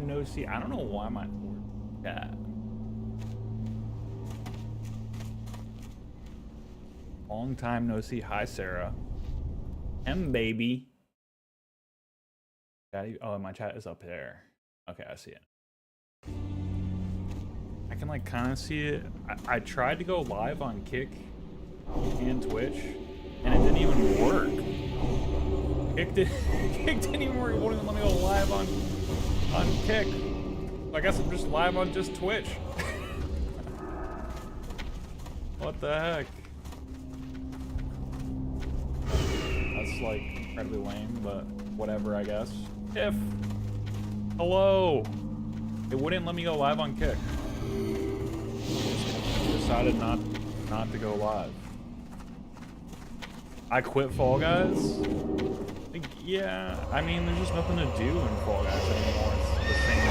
time no see. I don't know why my chat. Long time no see. Hi, Sarah. Baby. Daddy. Oh, my chat is up there. Okay, I see it. I can like kind of see it. I tried to go live on Kick and Twitch, and it didn't even work. Kick didn't even work. It wouldn't even let me go live on Kick. So I guess I'm just live on just Twitch. What the heck? That's like incredibly lame, but whatever, I guess. Hello. It wouldn't let me go live on Kick. I decided not to go live. I quit Fall Guys. Like, yeah, I mean, there's just nothing to do in Fall Guys anymore. It's the same.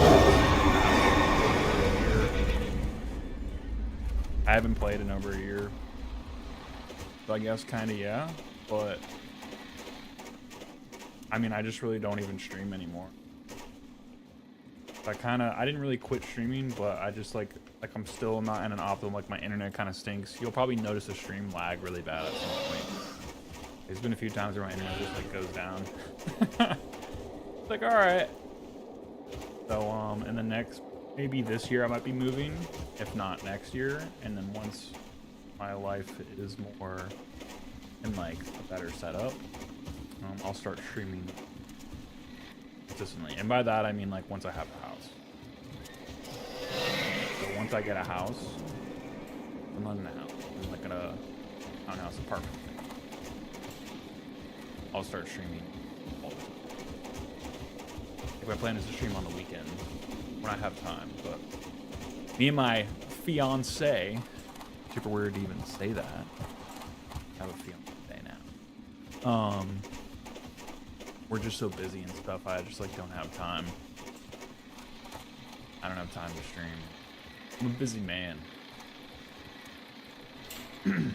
I haven't played in over a year, so I guess kind of yeah. But I mean, I just really don't even stream anymore. I didn't really quit streaming, but I just like I'm still not in an optimum, like my internet kind of stinks. You'll probably notice the stream lag really bad at some point. There's been a few times where my internet just like goes down. It's like, all right. So in the next, maybe this year I might be moving, if not next year. And then once my life is more in like a better setup, I'll start streaming consistently. And by that I mean like once I have a house. So once I get a house, I'm not in a house, I'm like in a townhouse apartment thing, I'll start streaming all the time. If my plan is to stream on the weekend when I have time, but me and my fiance, super weird to even say that. I have a fiance now. We're just so busy and stuff, I just like don't have time. I don't have time to stream. I'm a busy man. I'm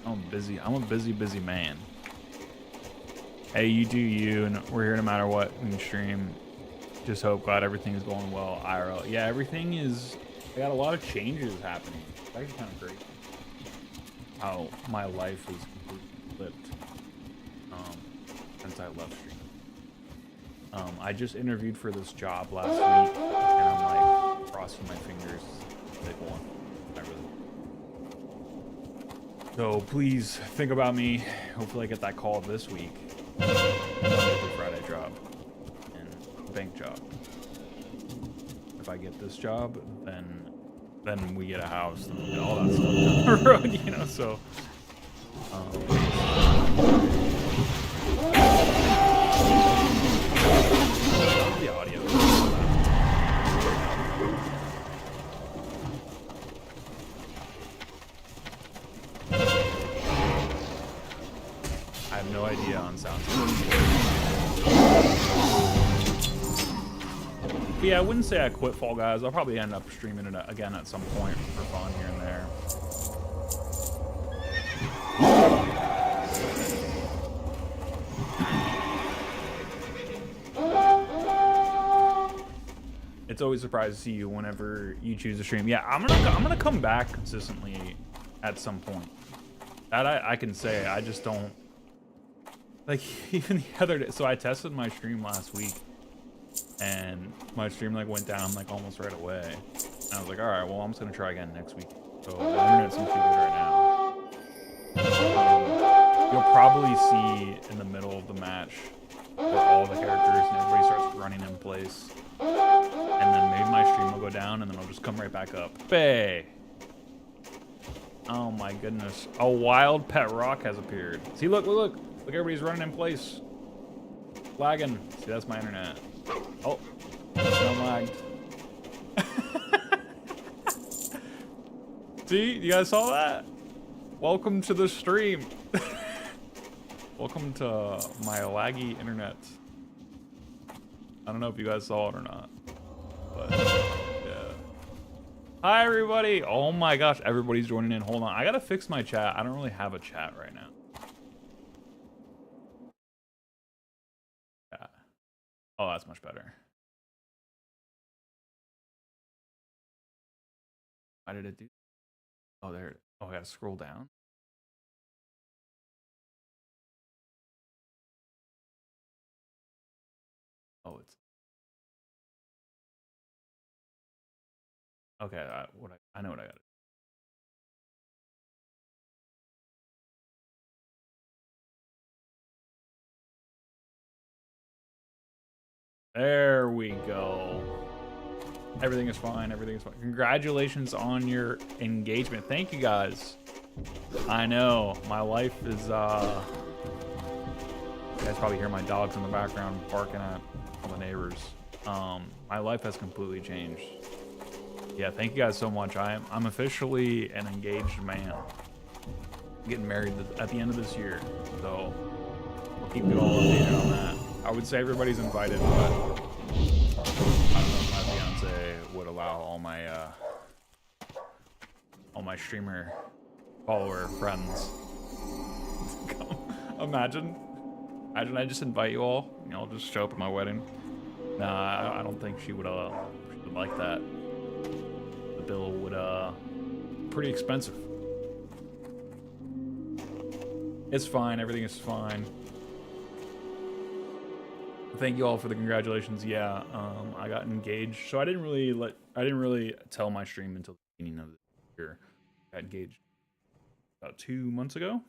a busy man. Hey, you do you, and we're here no matter what we can stream. Just hope, glad everything is going well, IRL. Yeah, everything is, I got a lot of changes happening. It's actually kind of great how my life is completely flipped since I left streaming. I just interviewed for this job last week, and I'm like crossing my fingers. Big one. I really. So please think about me. Hopefully I get that call this week. Monday through Friday job and bank job. If I get this job, then we get a house and all that stuff down the road, you know. So. The audio. I have no idea on sound. But yeah, I wouldn't say I quit Fall Guys. I'll probably end up streaming it again at some point for fun here and there. It's always a surprise to see you whenever you choose to stream. Yeah, I'm gonna come back consistently at some point. That I can say. I just don't like even the other day. So I tested my stream last week, and my stream like went down like almost right away. And I was like, all right, well I'm just gonna try again next week. So the internet seems to be good right now. You'll probably see in the middle of the match where all the characters and everybody starts running in place. And then maybe my stream will go down and then I'll just come right back up. Bay. Oh my goodness. A wild pet rock has appeared. See, look. Look, everybody's running in place. Lagging. See, that's my internet. Oh, I'm lagged. See, you guys saw that? Welcome to the stream. Welcome to my laggy internet. I don't know if you guys saw it or not, but yeah. Hi everybody. Oh my gosh, everybody's joining in. Hold on, I gotta fix my chat. I don't really have a chat right now. Yeah. Oh, that's much better. Why did it do? Oh, there. Oh, I gotta scroll down. Oh, it's okay. I know what I got. There we go. Everything is fine. Everything is fine. Congratulations on your engagement. Thank you guys. I know my life is. You guys probably hear my dogs in the background barking at all the neighbors. My life has completely changed. Yeah, thank you guys so much. I'm officially an engaged man. I'm getting married at the end of this year, so we'll keep you all updated on that. I would say everybody's invited, but I don't know if my fiance would allow all my streamer follower friends to come. Imagine I just invite you all, and y'all just show up at my wedding. Nah, I don't think she would like that. The bill would pretty expensive. It's fine. Everything is fine. Thank you all for the congratulations. Yeah, I got engaged, so I didn't really tell my stream until the beginning of the year. I got engaged about 2 months ago.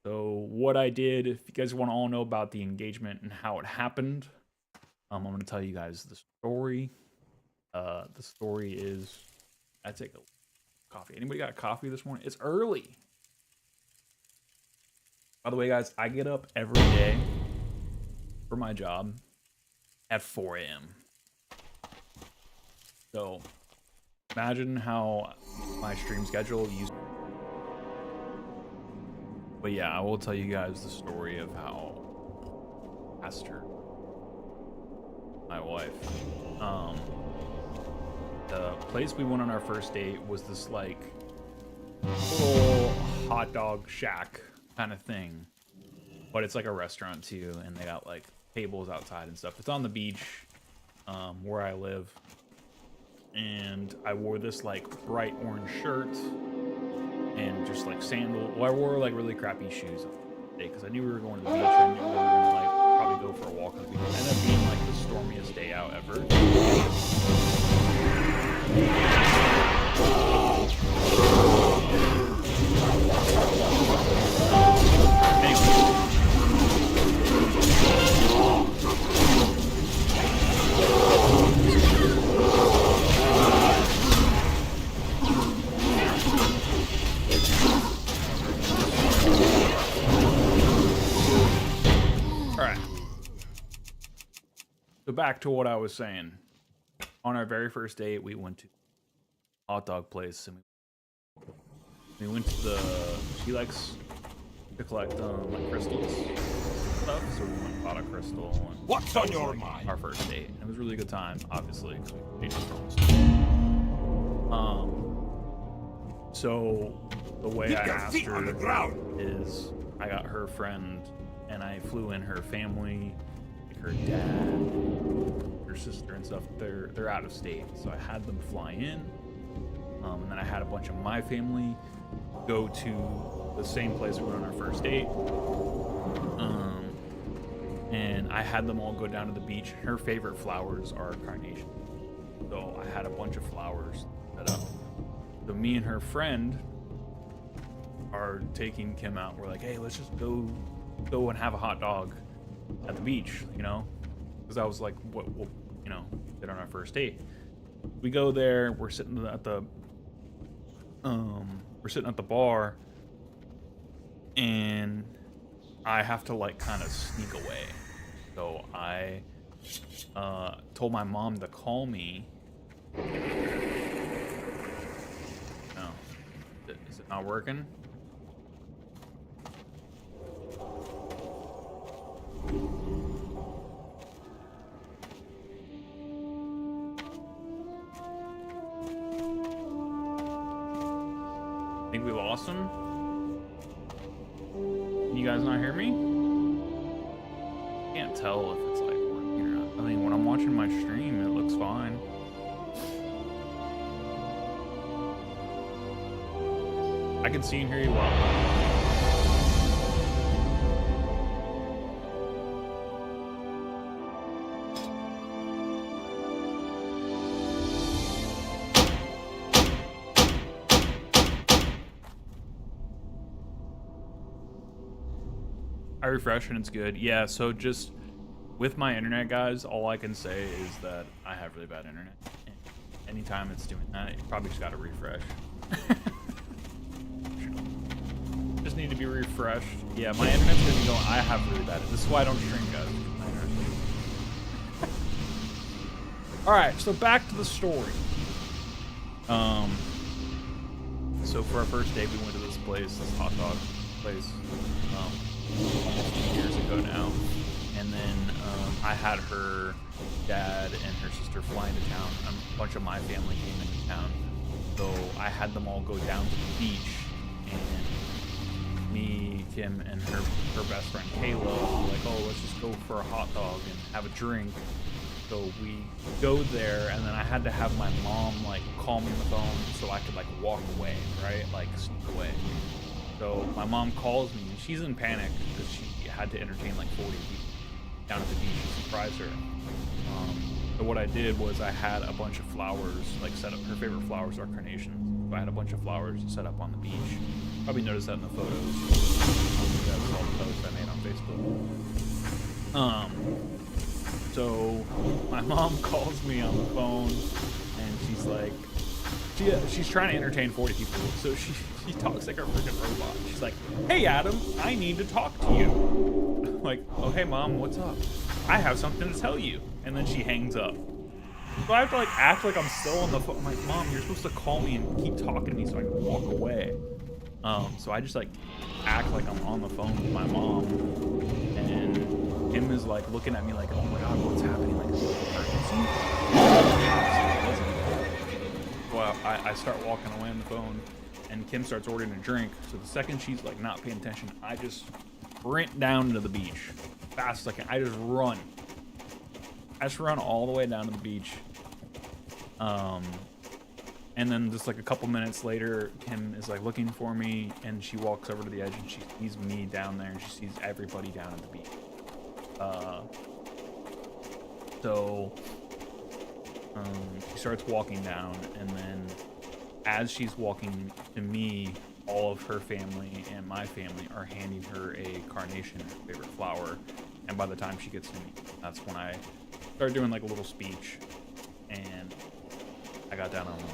So what I did, if you guys want to all know about the engagement and how it happened, I'm going to tell you guys the story. The story is, I take a coffee. Anybody got coffee this morning? It's early. By the way, guys, I get up every day for my job at 4 a.m. So imagine how my stream schedule used. But yeah, I will tell you guys the story of how Esther, my wife, the place we went on our first date was this like little hot dog shack kind of thing, but it's like a restaurant too, and they got like tables outside and stuff. It's on the beach where I live, and I wore this like bright orange shirt and just like sandal. Well, I wore like really crappy shoes on the day because I knew we were going to the beach and we were gonna like probably go for a walk on the beach. It ended up being like the stormiest day out ever. Alright. So back to what I was saying. On our very first date, we went to a hot dog place and we went to she likes to collect like crystals and stuff, so we went and bought a crystal. And what's on your mind? Our first date. It was a really good time, obviously, because we changed phones. So the way I asked her is I got her friend and I flew in her family, like her dad, her sister and stuff. They're out of state, so I had them fly in, and then I had a bunch of my family go to the same place we went on our first date, and I had them all go down to the beach. Her favorite flowers are carnations, so I had a bunch of flowers set up. So me and her friend are taking Kim out. We're like, hey, let's just go and have a hot dog at the beach, you know, because that was like what we'll, you know, did on our first date. We go there. We're sitting at the bar, and I have to like kind of sneak away. So I told my mom to call me. No, is it not working? Think we lost him? Can you guys not hear me? Can't tell if it's like working or not. I mean, when I'm watching my stream, it looks fine. I can see and hear you well. I refresh and it's good. Yeah, so just with my internet, guys, all I can say is that I have really bad internet. And anytime it's doing that, you probably just gotta refresh. Just need to be refreshed. Yeah, my internet's gonna be going. I have really bad. This is why I don't stream, guys. All right, so back to the story. So for our first day, we went to this place, this hot dog place, almost 2 years ago now. And then I had her dad and her sister fly into town. A bunch of my family came into town. So I had them all go down to the beach. And me, Kim, and her best friend Kayla were like, oh, let's just go for a hot dog and have a drink. So we go there, and then I had to have my mom like call me on the phone so I could like walk away, right? Like sneak away. So my mom calls me, and she's in panic because she had to entertain like 40 people down at the beach to surprise her. So what I did was I had a bunch of flowers, like set up. Her favorite flowers are carnations. So I had a bunch of flowers set up on the beach. Probably noticed that in the photos. You guys saw the post I made on Facebook. So my mom calls me on the phone, and she's like, she's trying to entertain 40 people. So she talks like a freaking robot. She's like, hey Adam, I need to talk to you. I'm like, oh hey mom, what's up? I have something to tell you. And then she hangs up. So I have to like act like I'm still on the phone. I'm like, mom, you're supposed to call me and keep talking to me so I can walk away. So I just like act like I'm on the phone with my mom, and Kim is like looking at me like, oh my god, what's happening? Like, is it an emergency? Well, I start walking away on the phone, and Kim starts ordering a drink. So the second she's like not paying attention, I just sprint down to the beach fast as I can. I just run all the way down to the beach. And then just like a couple minutes later, Kim is like looking for me, and she walks over to the edge, and she sees me down there, and she sees everybody down at the beach. She starts walking down, and then as she's walking to me, all of her family and my family are handing her a carnation, her favorite flower. And by the time she gets to me, that's when I started doing like a little speech, and I got down on the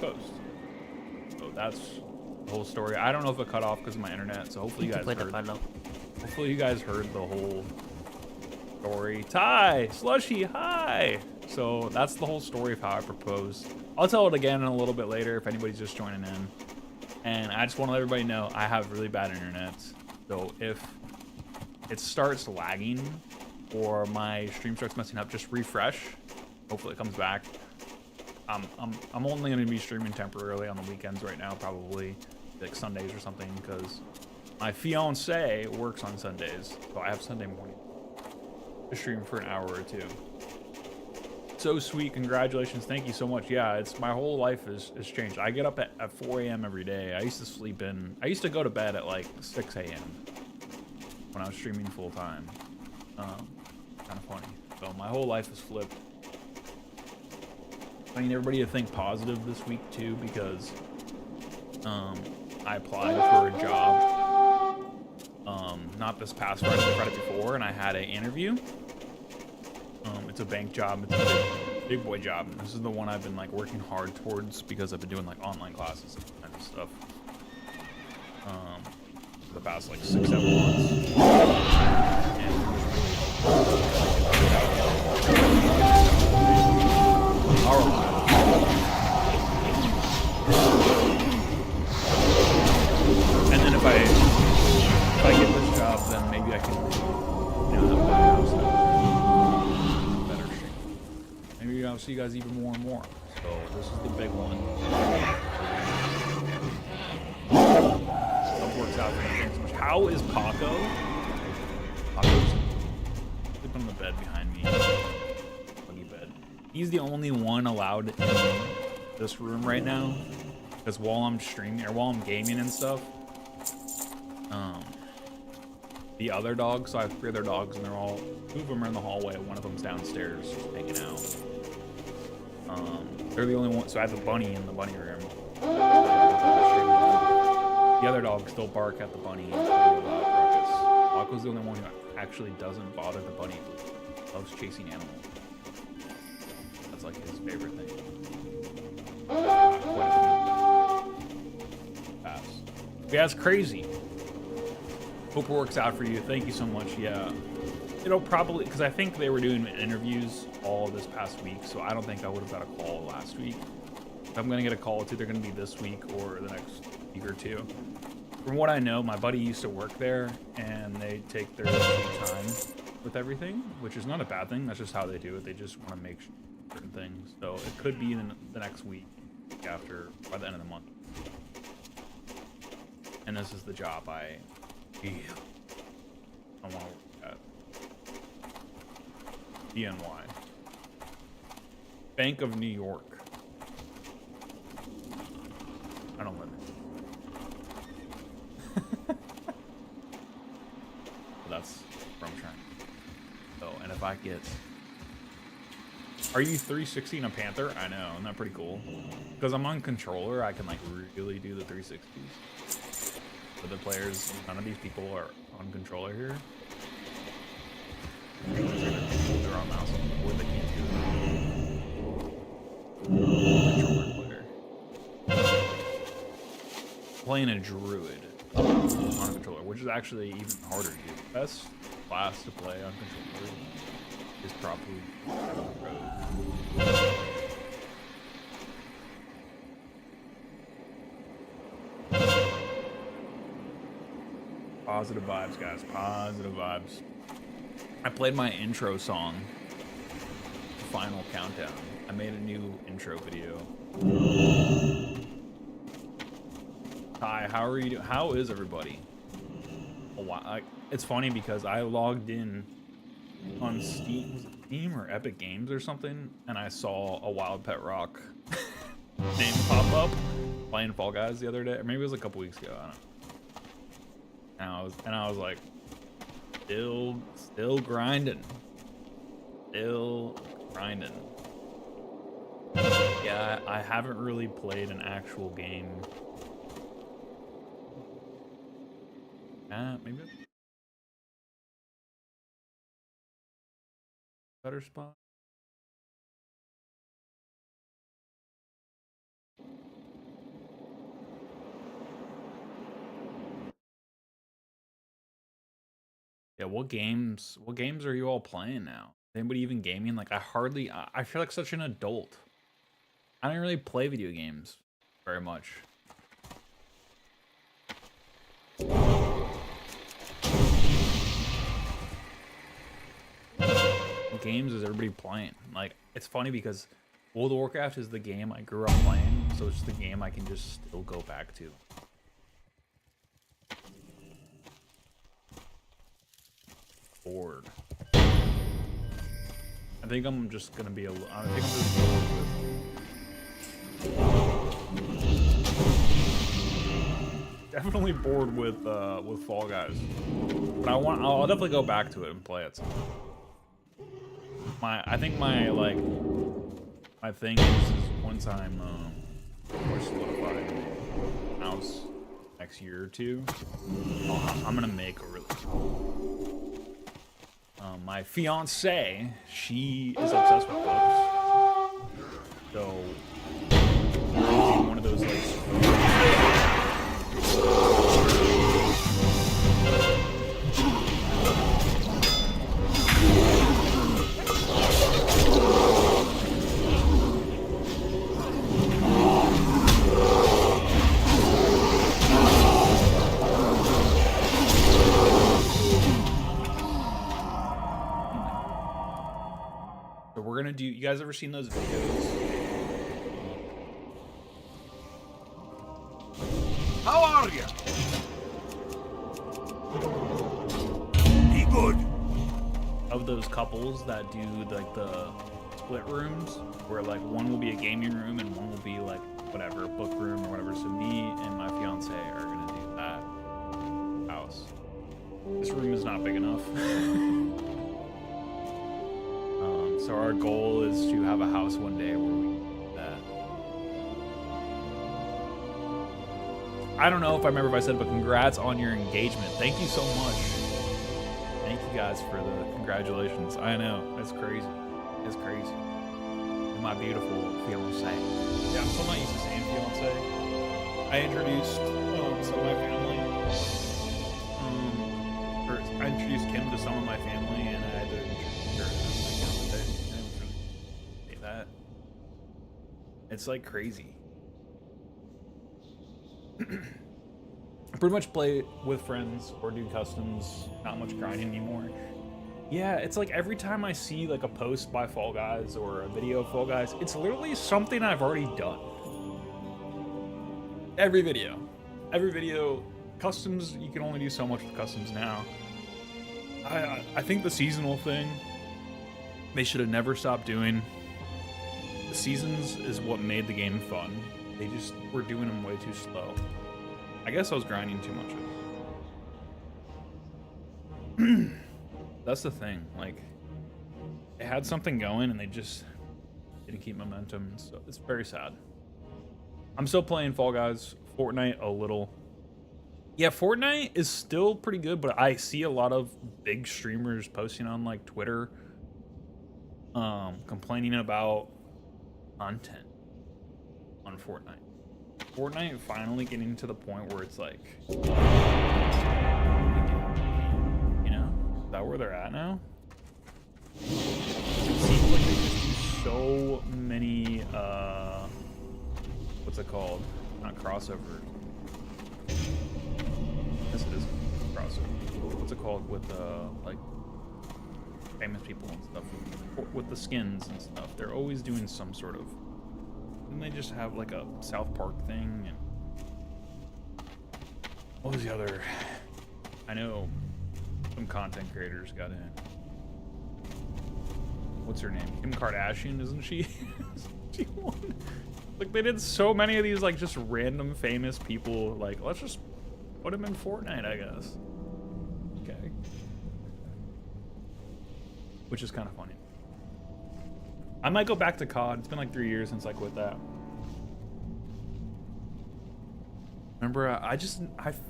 post. So that's the whole story. I don't know if it cut off because of my internet, so hopefully you guys heard. Hopefully you guys heard the whole story. Ty, Slushy, hi! So that's the whole story of how I proposed. I'll tell it again in a little bit later if anybody's just joining in. And I just want to let everybody know I have really bad internet. So if it starts lagging or my stream starts messing up, just refresh. Hopefully it comes back. I'm only going to be streaming temporarily on the weekends right now, probably like Sundays or something, because my fiance works on Sundays, so I have Sunday morning to stream for an hour or two. So sweet, congratulations, thank you so much. Yeah, it's my whole life is changed. I get up at 4 a.m. every day. I used to go to bed at like 6 a.m. when I was streaming full time. Kind of funny. So my whole life is flipped. I need everybody to think positive this week too, because I applied for a job, not this past Friday, the Friday before, and I had an interview. It's a bank job. It's a big boy job. And this is the one I've been like working hard towards because I've been doing like online classes and kind of stuff for the past like 6-7 months. And then if I get this job, then maybe I can, have a better house, better shape. Maybe I'll see you guys even more and more. So this is the big one. Stuff works out for me so much. How is Paco? Paco's sleeping on the bed behind me. Buggy bed. He's the only one allowed in this room right now. Because while I'm streaming or while I'm gaming and stuff, the other dogs, so I have 3 other dogs, and they're all, 2 of them are in the hallway, one of them's downstairs just hanging out. They're the only one, so I have a bunny in the bunny room. The other dogs still bark at the bunny and ruckus. Aqua's the only one who actually doesn't bother the bunny. He loves chasing animals. That's like his favorite thing. Pass. Yeah, it's crazy. Hope it works out for you. Thank you so much. Yeah. It'll probably, because I think they were doing interviews all this past week, so I don't think I would have got a call last week. If I'm going to get a call, it's either going to be this week or the next week or 2. From what I know, my buddy used to work there, and they take their sweet time with everything, which is not a bad thing. That's just how they do it. They just want to make certain things. So it could be in the next week after, by the end of the month. And this is the job I want to work at. BNY. Bank of New York. I don't live there. That's where I'm trying. So, and if I get... Are you 360 a Panther? I know, isn't that pretty cool? Because I'm on controller, I can like really do the 360s. But the players, none of these people are on controller here. They're on mouse, or they can't do it. Controller player. Playing a druid on controller, which is actually even harder to do. Best class to play on controller is probably rogue. Positive vibes, guys. Positive vibes. I played my intro song, Final Countdown. I made a new intro video. Hi, how are you doing? How is everybody? Oh, wow. It's funny because I logged in on Steam or Epic Games or something, and I saw a Wild Pet Rock name pop up playing Fall Guys the other day, or maybe it was a couple weeks ago. I don't know. And I was like, still grinding. Still grinding. Yeah, I haven't really played an actual game. Maybe better spot. Yeah, what games are you all playing now? Anybody even gaming? Like, I feel like such an adult. I don't really play video games very much. What games is everybody playing? Like, it's funny because World of Warcraft is the game I grew up playing, so it's the game I can just still go back to. Bored. I think I'm just gonna be I think I'm just bored with. Definitely bored with Fall Guys, but I'll definitely go back to it and play it. I think my thing is once I'm more solidified in the house next year or 2, I'm gonna make a really. My fiance, she is obsessed with books. So, one of those like. We're gonna do. You guys ever seen those videos? How are you? Be good. Of those couples that do like the split rooms where like one will be a gaming room and one will be like whatever, book room or whatever. So me and my fiance are gonna do that house. This room is not big enough. So our goal is to have a house one day where we do that. I don't know if I remember if I said, but congrats on your engagement. Thank you so much. Thank you guys for the congratulations. I know, it's crazy. It's crazy. And my beautiful fiance. Yeah, I'm still not used to saying fiance. I introduced some of my family. Or I introduced Kim to some of my family, and I had to introduce her to my fiance. I didn't really say that. It's like crazy. I pretty much play with friends or do customs, not much grinding anymore. Yeah, it's like every time I see like a post by Fall Guys or a video of Fall Guys, it's literally something I've already done. Every video, customs, you can only do so much with customs now. I think the seasonal thing, they should have never stopped doing. The seasons is what made the game fun. They just were doing them way too slow. I guess I was grinding too much of it. That's the thing, like, they had something going and they just didn't keep momentum, so it's very sad. I'm still playing Fall Guys, Fortnite a little. Yeah, Fortnite is still pretty good, but I see a lot of big streamers posting on like Twitter, complaining about content on Fortnite. Fortnite finally getting to the point where it's like, you know, is that where they're at now? It seems like they just do so many, what's it called? Not crossover. Yes, it is crossover. What's it called with, like, famous people and stuff? With the skins and stuff. They're always doing some sort of... And they just have, like, a South Park thing, and... What was the other... I know some content creators got in. What's her name? Kim Kardashian, isn't she? She won. Like, they did so many of these, like, just random famous people. Like, let's just put them in Fortnite, I guess. Okay. Which is kind of funny. I might go back to COD. It's been like 3 years since I quit that. Remember, I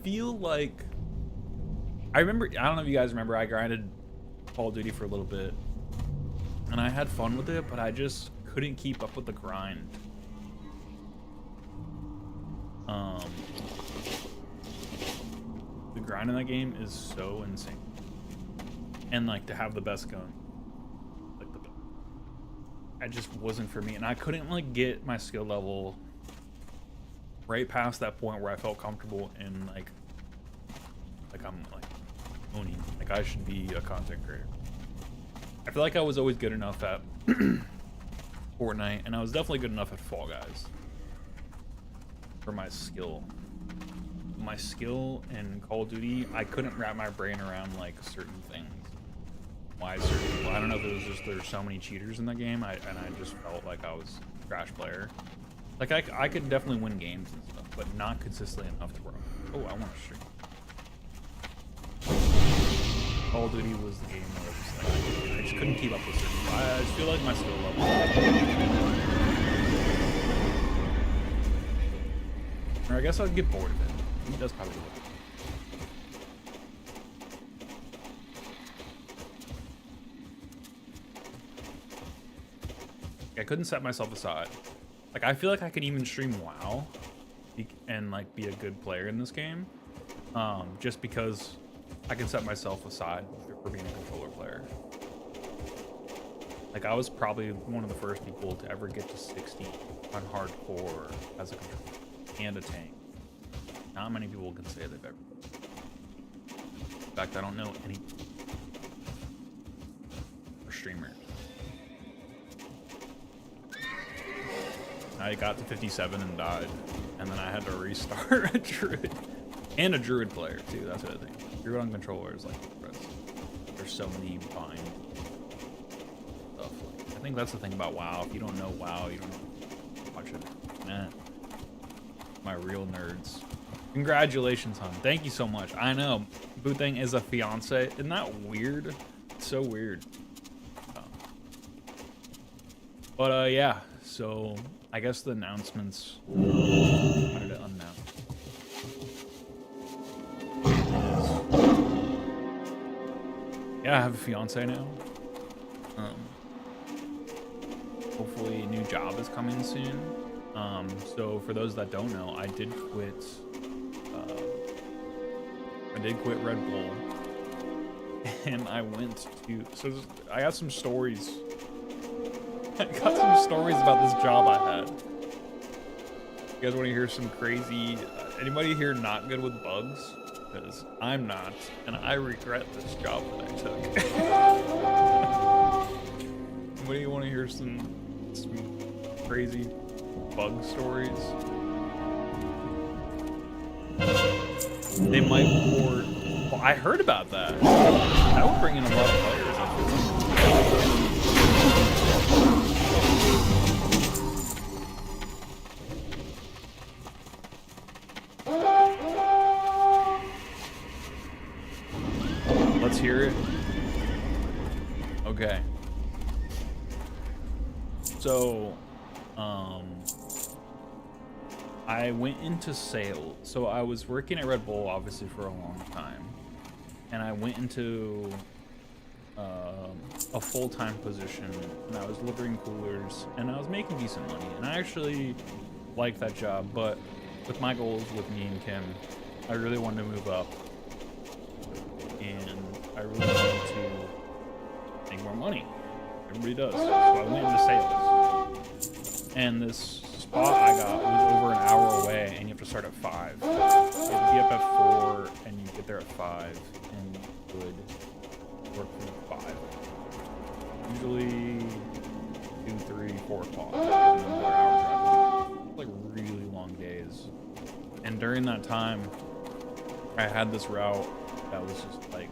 feel like... I remember, I don't know if you guys remember, I grinded Call of Duty for a little bit. And I had fun with it, but I just couldn't keep up with the grind. The grind in that game is so insane. And like, to have the best gun. Like, it just wasn't for me. And I couldn't like get my skill level right past that point where I felt comfortable in like I'm like owning. Like, I should be a content creator. I feel like I was always good enough at Fortnite, and I was definitely good enough at Fall Guys for my skill. My skill in Call of Duty, I couldn't wrap my brain around like certain things. Why certain people? I don't know if it was just there's so many cheaters in the game, and I just felt like I was a trash player. Like, I could definitely win games and stuff, but not consistently enough to where oh, I want to stream. Call of Duty was the game where I was like, I just couldn't keep up with certain. I just feel like my skill level. Or I guess I'd get bored of it. He does probably look. I couldn't set myself aside. Like, I feel like I could even stream WoW and like be a good player in this game, just because I can set myself aside for being a controller player. Like, I was probably one of the first people to ever get to 60 on hardcore as a controller and a tank. Not many people can say they've ever. In fact, I don't know any streamers. I got to 57 and died, and then I had to restart a druid and a druid player too. That's what I think. Druid on controller is like there's so many bind stuff. Like, think that's the thing about WoW. If you don't know WoW, you don't watch it. Nah. My real nerds. Congratulations, hon. Thank you so much. I know. Boothang is a fiance. Isn't that weird? It's so weird. But yeah, so I guess the announcements. How did it unannounce? Yeah, I have a fiance now. Hopefully a new job is coming soon. So for those that don't know, I did quit Red Bull, and I went to, so I got some stories. I got some stories about this job I had. You guys want to hear some crazy, anybody here not good with bugs? Because I'm not, and I regret this job that I took. Anybody want to hear some crazy bug stories? They might pour. Well, I heard about that. That would bring in a lot of players. I feel. Let's hear it. Okay. So, I went into sales. So I was working at Red Bull, obviously, for a long time. And I went into a full-time position, and I was delivering coolers, and I was making decent money. And I actually liked that job, but with my goals with me and Kim, I really wanted to move up. And I really wanted to make more money. Everybody does. So I went into sales. And this spot I got was over an hour away, and you have to start at 5. So you'd be up at 4, and you get there at 5, and you would work from 5. Usually 2, 3, 4 o'clock. Like really long days. And during that time, I had this route that was just like,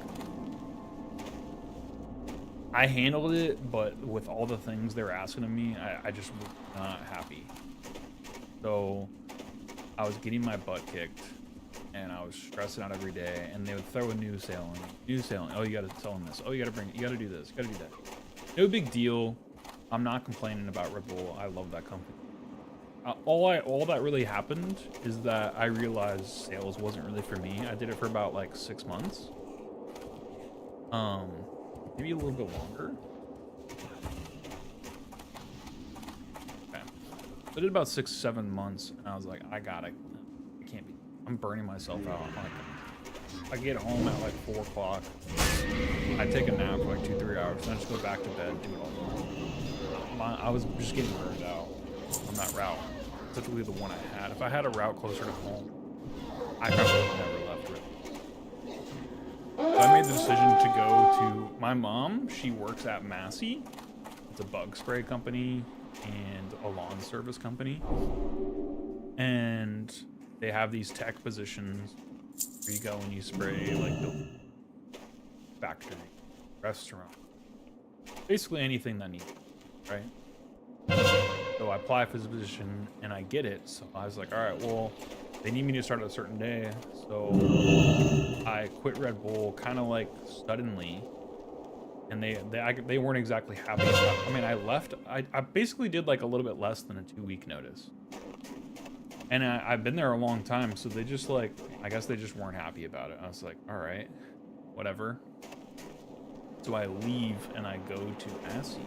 I handled it, but with all the things they were asking of me, I just was not happy. So I was getting my butt kicked, and I was stressing out every day, and they would throw a new sale in. Oh, you gotta sell in this. Oh, you gotta do this. You gotta do that. No big deal. I'm not complaining about Red Bull. I love that company. All that really happened is that I realized sales wasn't really for me. I did it for about like 6 months. Maybe a little bit longer. Okay. I did about 6, 7 months, and I was like, I can't be, I'm burning myself out. I get home at like 4 o'clock. I take a nap for like 2, 3 hours, and I just go back to bed and do it all over. I was just getting burned out on that route. Typically the one I had. If I had a route closer to home, I probably would have never left it. So I made the decision to go to my mom. She works at Massey. It's a bug spray company and a lawn service company. And they have these tech positions where you go and you spray like the factory, restaurant, basically anything that needs it, right? So I apply for this position and I get it. So I was like, all right, well, they need me to start at a certain day. So I quit Red Bull kind of like suddenly, and they weren't exactly happy about it. I mean, I left. I basically did like a little bit less than a 2-week notice, and I've been there a long time. So they just like, I guess they just weren't happy about it. I was like, all right, whatever. So I leave and I go to Massey,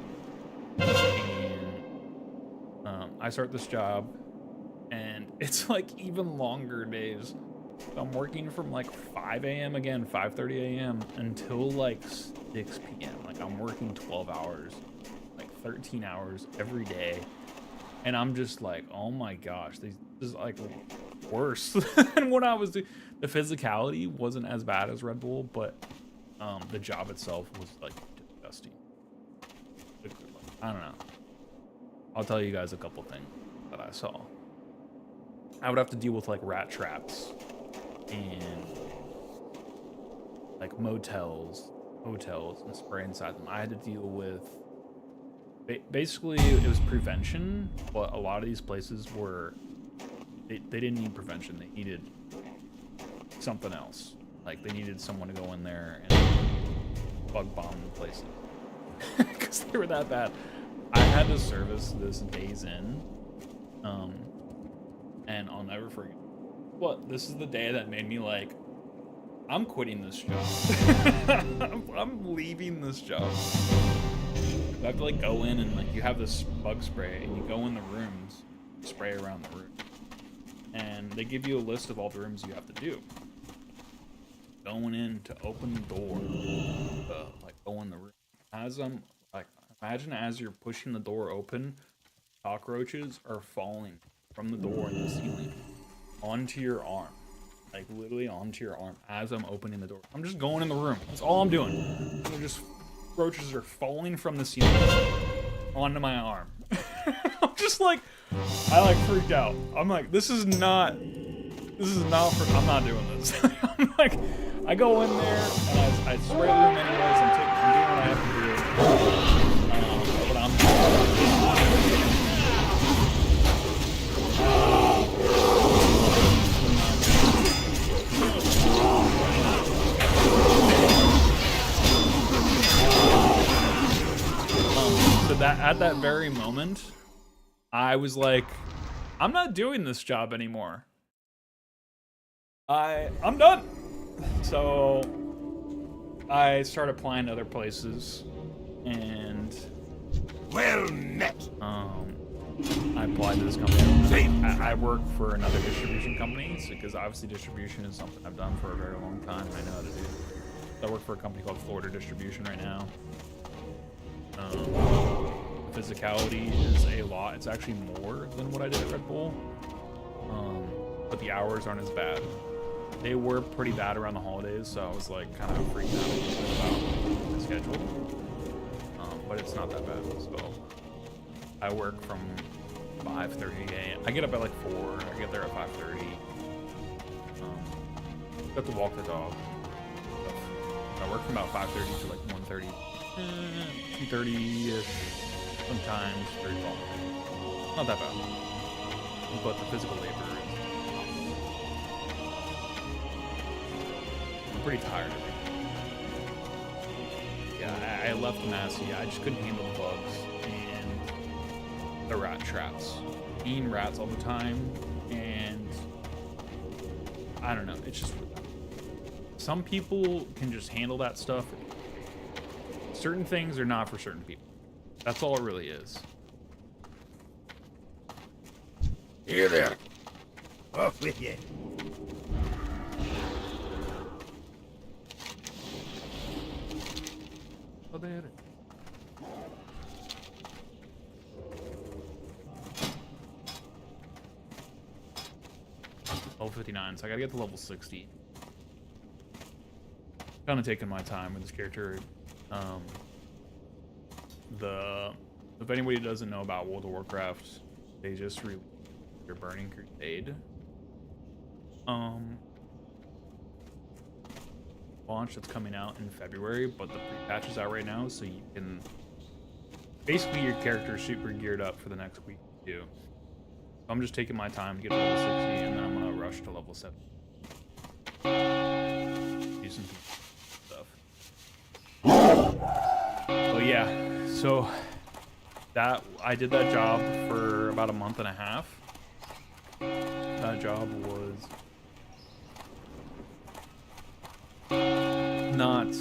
and I start this job, and it's like even longer days. I'm working from like 5 a.m. again, 5:30 a.m. until like 6 p.m. Like I'm working 12 hours, like 13 hours every day. And I'm just like, oh my gosh, this is like worse than what I was doing. The physicality wasn't as bad as Red Bull, but the job itself was like disgusting. I don't know. I'll tell you guys a couple things that I saw. I would have to deal with like rat traps and like motels, hotels, and spray inside them. I had to deal with Basically, it was prevention, but a lot of these places were they didn't need prevention. They needed something else. Like they needed someone to go in there and bug bomb the places because they were that bad. I had to service this Days Inn, and I'll never forget. What? This is the day that made me like, I'm quitting this job. I'm leaving this job. You have to like go in and like you have this bug spray and you go in the rooms, spray around the room, and they give you a list of all the rooms you have to do. Going in to open the door, like go in the room. As I'm like, imagine as you're pushing the door open, cockroaches are falling from the door in the ceiling onto your arm, like literally onto your arm as I'm opening the door. I'm just going in the room. That's all I'm doing. They're just roaches are falling from the ceiling onto my arm. I'm just like, I like freaked out. I'm like, this is not for, I'm not doing this. I'm like, I go in there and I spray the room anyways. I'm doing what I have to do. But I'm so that at that very moment, I was like, I'm not doing this job anymore. I'm done. So I started applying to other places, and well met. I applied to this company. I work for another distribution company because obviously distribution is something I've done for a very long time and I know how to do. So I work for a company called Florida Distribution right now. Physicality is a lot. It's actually more than what I did at Red Bull, but the hours aren't as bad. They were pretty bad around the holidays, so I was like kind of freaking out a little bit about the schedule. But it's not that bad. So I work from 5:30 a.m. I get up at like 4. I get there at 5:30. Got to walk the dog. I work from about 5:30 to like 1:30, 2:30ish. Sometimes 3 o'clock. Not that bad. But the physical labor is. I'm pretty tired of it. Yeah, I left Massey. I just couldn't handle the bugs and the rat traps. Eating rats all the time, and I don't know. It's just some people can just handle that stuff. Certain things are not for certain people. That's all it really is. Here there. Off with you. Oh, they had it. Level 59, so I gotta get to level 60. Kind of taking my time with this character. If anybody doesn't know about World of Warcraft, they just released their Burning Crusade launch that's coming out in February, but the pre-patch is out right now, so you can basically your character is super geared up for the next week too. So I'm just taking my time to get to level 60, and then I'm gonna rush to level 7. Do some stuff. Oh yeah, so that I did that job for about a month and a half. That job was not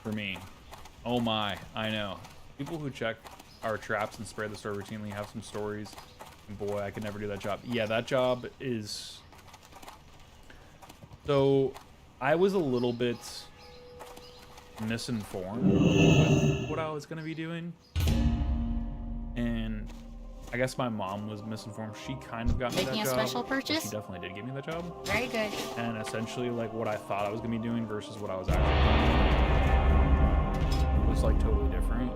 for me. Oh my, I know. People who check our traps and spray the store routinely have some stories. And boy, I could never do that job. Yeah, that job is... So, I was a little bit misinformed with what I was going to be doing. And I guess my mom was misinformed. She kind of got me that job. Making a special purchase? She definitely did give me that job. Very good. And essentially, like, what I thought I was going to be doing versus what I was actually doing was, like, totally different.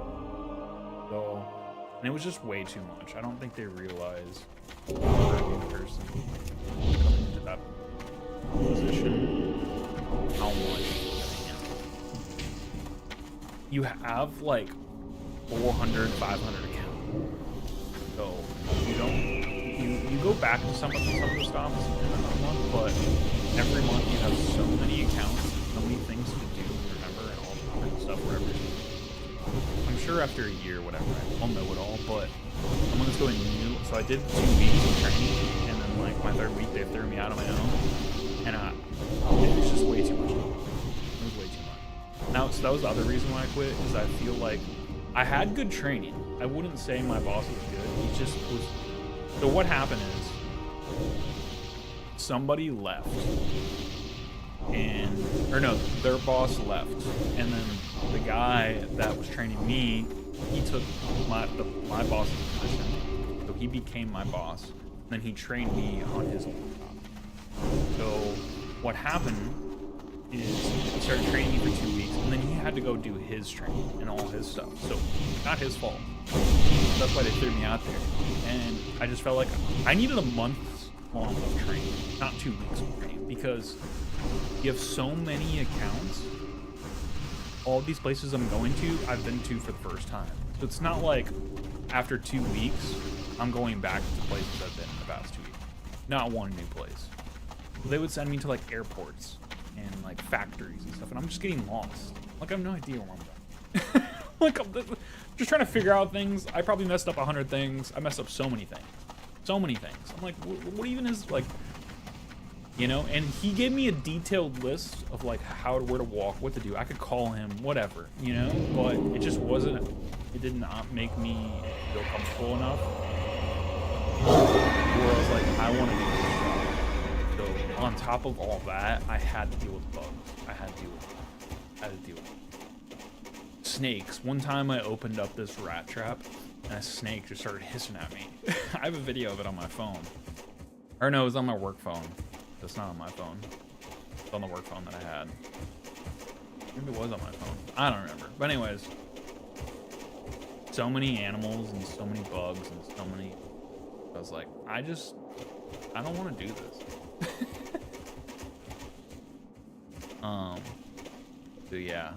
So, and it was just way too much. I don't think they realize for a new person coming into that position how much you have, like, 400, 500 accounts. So you don't you go back to some of the stops in another month, but every month you have so many accounts, so many things to do, remember, and all that stuff. Wherever I'm sure after a year, whatever, I'll know it all. But someone that's going new, so I did 2 weeks of training, and then like my 3rd week they threw me out on my own, and it was just way too much. It was way too much. Now, so that was the other reason why I quit, is I feel like I had good training. I wouldn't say my boss was good. He just was. So what happened is somebody left, or no, their boss left, and then the guy that was training me, he took my boss's position, so he became my boss. And then he trained me on his old job. So what happened is he started training me for 2 weeks, and then he had to go do his training and all his stuff. So not his fault. That's why they threw me out there. And I just felt like I needed a month long of training, not 2 weeks of training, because you have so many accounts. All these places I'm going to, I've been to for the first time. So it's not like after 2 weeks, I'm going back to places I've been in the past 2 weeks. Not one new place. They would send me to like airports and like factories and stuff, and I'm just getting lost. Like I have no idea where I'm going. Like I'm just trying to figure out things. I probably messed up 100 things. I messed up so many things. So many things. I'm like, what even is like, you know? And he gave me a detailed list of like where to walk, what to do. I could call him, whatever, you know? But it just wasn't. It did not make me feel comfortable enough. Where I was like, I want to do this job. So on top of all that, I had to deal with bugs. I had to deal with it. Snakes. One time I opened up this rat trap and a snake just started hissing at me. I have a video of it on my phone. Or no, it was on my work phone. It's not on my phone. It's on the work phone that I had. Maybe it was on my phone. I don't remember. But anyways, so many animals and so many bugs and so many. I was like, I don't want to do this. So yeah,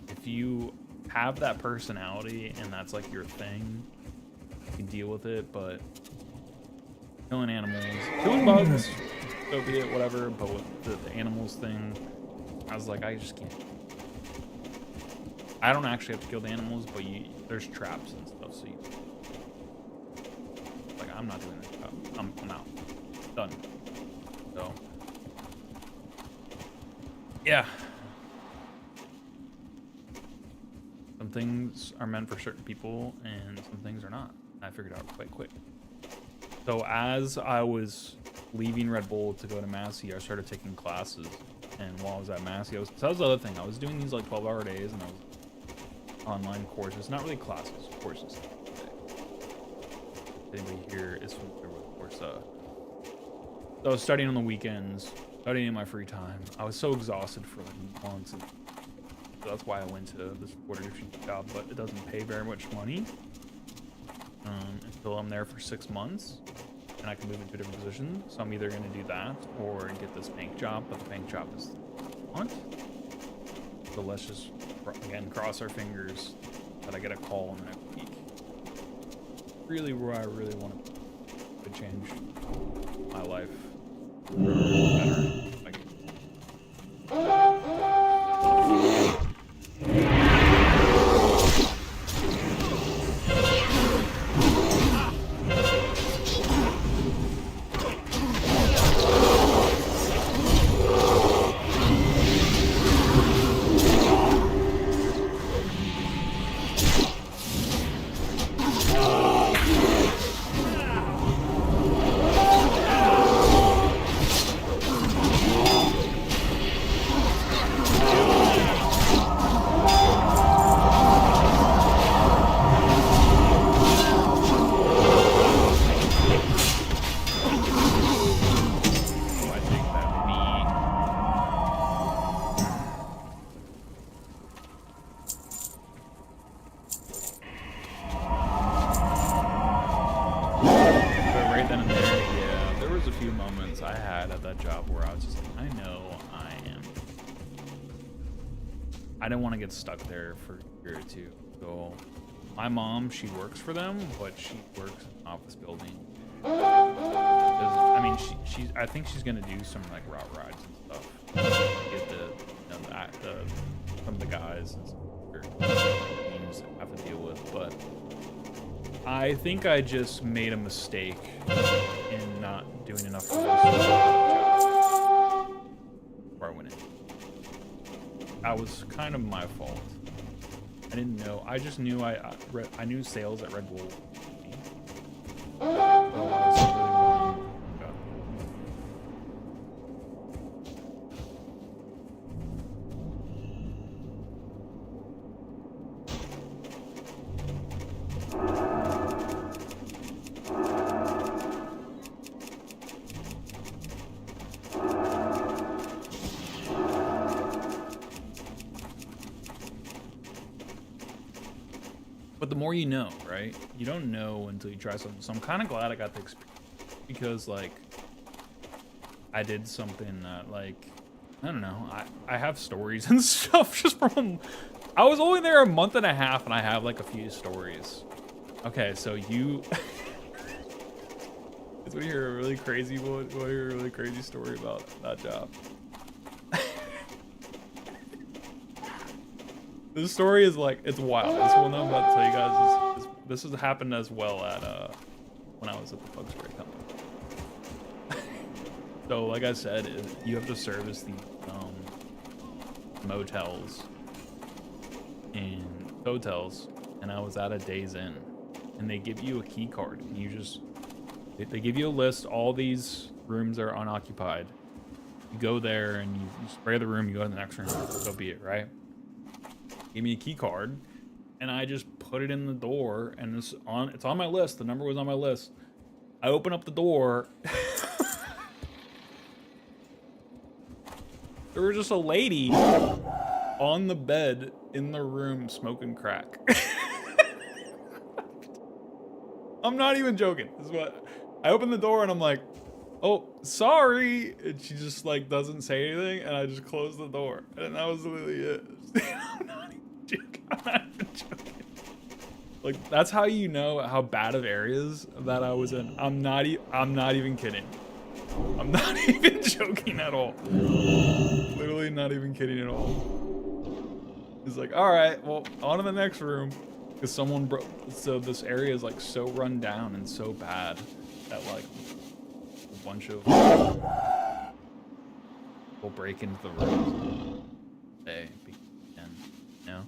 if you have that personality and that's like your thing, you can deal with it. But killing animals, killing bugs, so be it, whatever. But with the animals thing, I was like, I just can't. I don't actually have to kill the animals, but there's traps and stuff, so like, I'm not doing this job. I'm out. Done. So yeah. Some things are meant for certain people and some things are not. I figured out quite quick. So as I was leaving Red Bull to go to Massey, I started taking classes. And while I was at Massey, that was the other thing. I was doing these like 12-hour days, and I was online courses, not really classes, courses. Anybody here is familiar with course? So I was studying on the weekends, studying in my free time. I was so exhausted for like months, and so that's why I went to this border job, but it doesn't pay very much money until I'm there for 6 months, and I can move into a different position. So I'm either going to do that or get this bank job, but the bank job is what? So let's just again cross our fingers that I get a call in the next week. Really, where I really want to change my life for better. Like, I didn't want to get stuck there for a year or two. So my mom, she works for them, but she works in an office building. I mean, I think she's gonna do some like route rides and stuff. Get some of the guys and some other teams have to deal with, but I think I just made a mistake in not doing enough for before I went in. That was kind of my fault. I didn't know. I just knew I knew sales at Red Bull. So I was really wrong. But the more you know, right? You don't know until you try something. So I'm kind of glad I got the experience because, like, I did something that, like, I don't know. I have stories and stuff just from. I was only there a month and a half, and I have like a few stories. Okay, so you. Want to hear a really crazy one? Want to hear a really crazy story about that job? This story is like, it's wild. This one I'm about to tell you guys this has happened as well at when I was at the bug spray company. So like I said, you have to service the motels and hotels, and I was at a Days Inn, and they give you a key card, and they give you a list. All these rooms are unoccupied. You go there and you spray the room, you go to the next room, so be it, right? Gave me a key card, and I just put it in the door, and it's on my list. The number was on my list. I open up the door. There was just a lady on the bed in the room smoking crack. I'm not even joking. This is what I opened the door and I'm like, oh, sorry. And she just like doesn't say anything, and I just closed the door, and that was literally it. I'm not even joking. I'm not even joking. Like, that's how you know how bad of areas that I was in. I'm not even kidding. I'm not even joking at all. Literally not even kidding at all. It's like, all right, well, on to the next room. Because someone broke. So this area is like so run down and so bad that like a bunch of will break into the rooms. They begin, you know?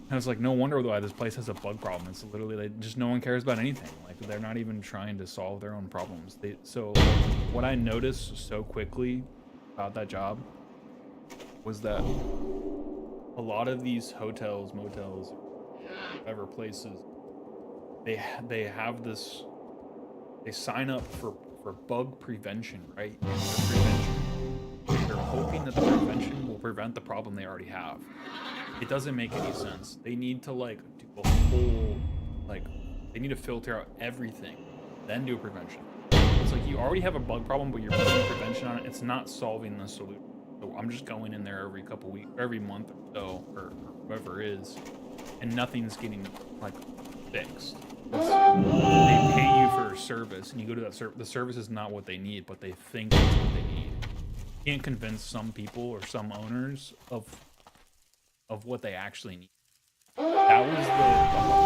And it's like, no wonder why this place has a bug problem. It's literally just no one cares about anything. Like, they're not even trying to solve their own problems. So what I noticed so quickly about that job was that a lot of these hotels, motels, whatever places, they have this. They sign up for bug prevention, right? They're hoping that the prevention will prevent the problem they already have. It doesn't make any sense. They need to like do a whole, like, they need to filter out everything, then do a prevention. It's like you already have a bug problem, but you're putting prevention on it. It's not solving the solution. So I'm just going in there every couple weeks, every month or so, or whatever it is, and nothing's getting like fixed. They pay you for a service, and you go to that service. The service is not what they need, but they think it's what they need. You can't convince some people or some owners of what they actually need. That was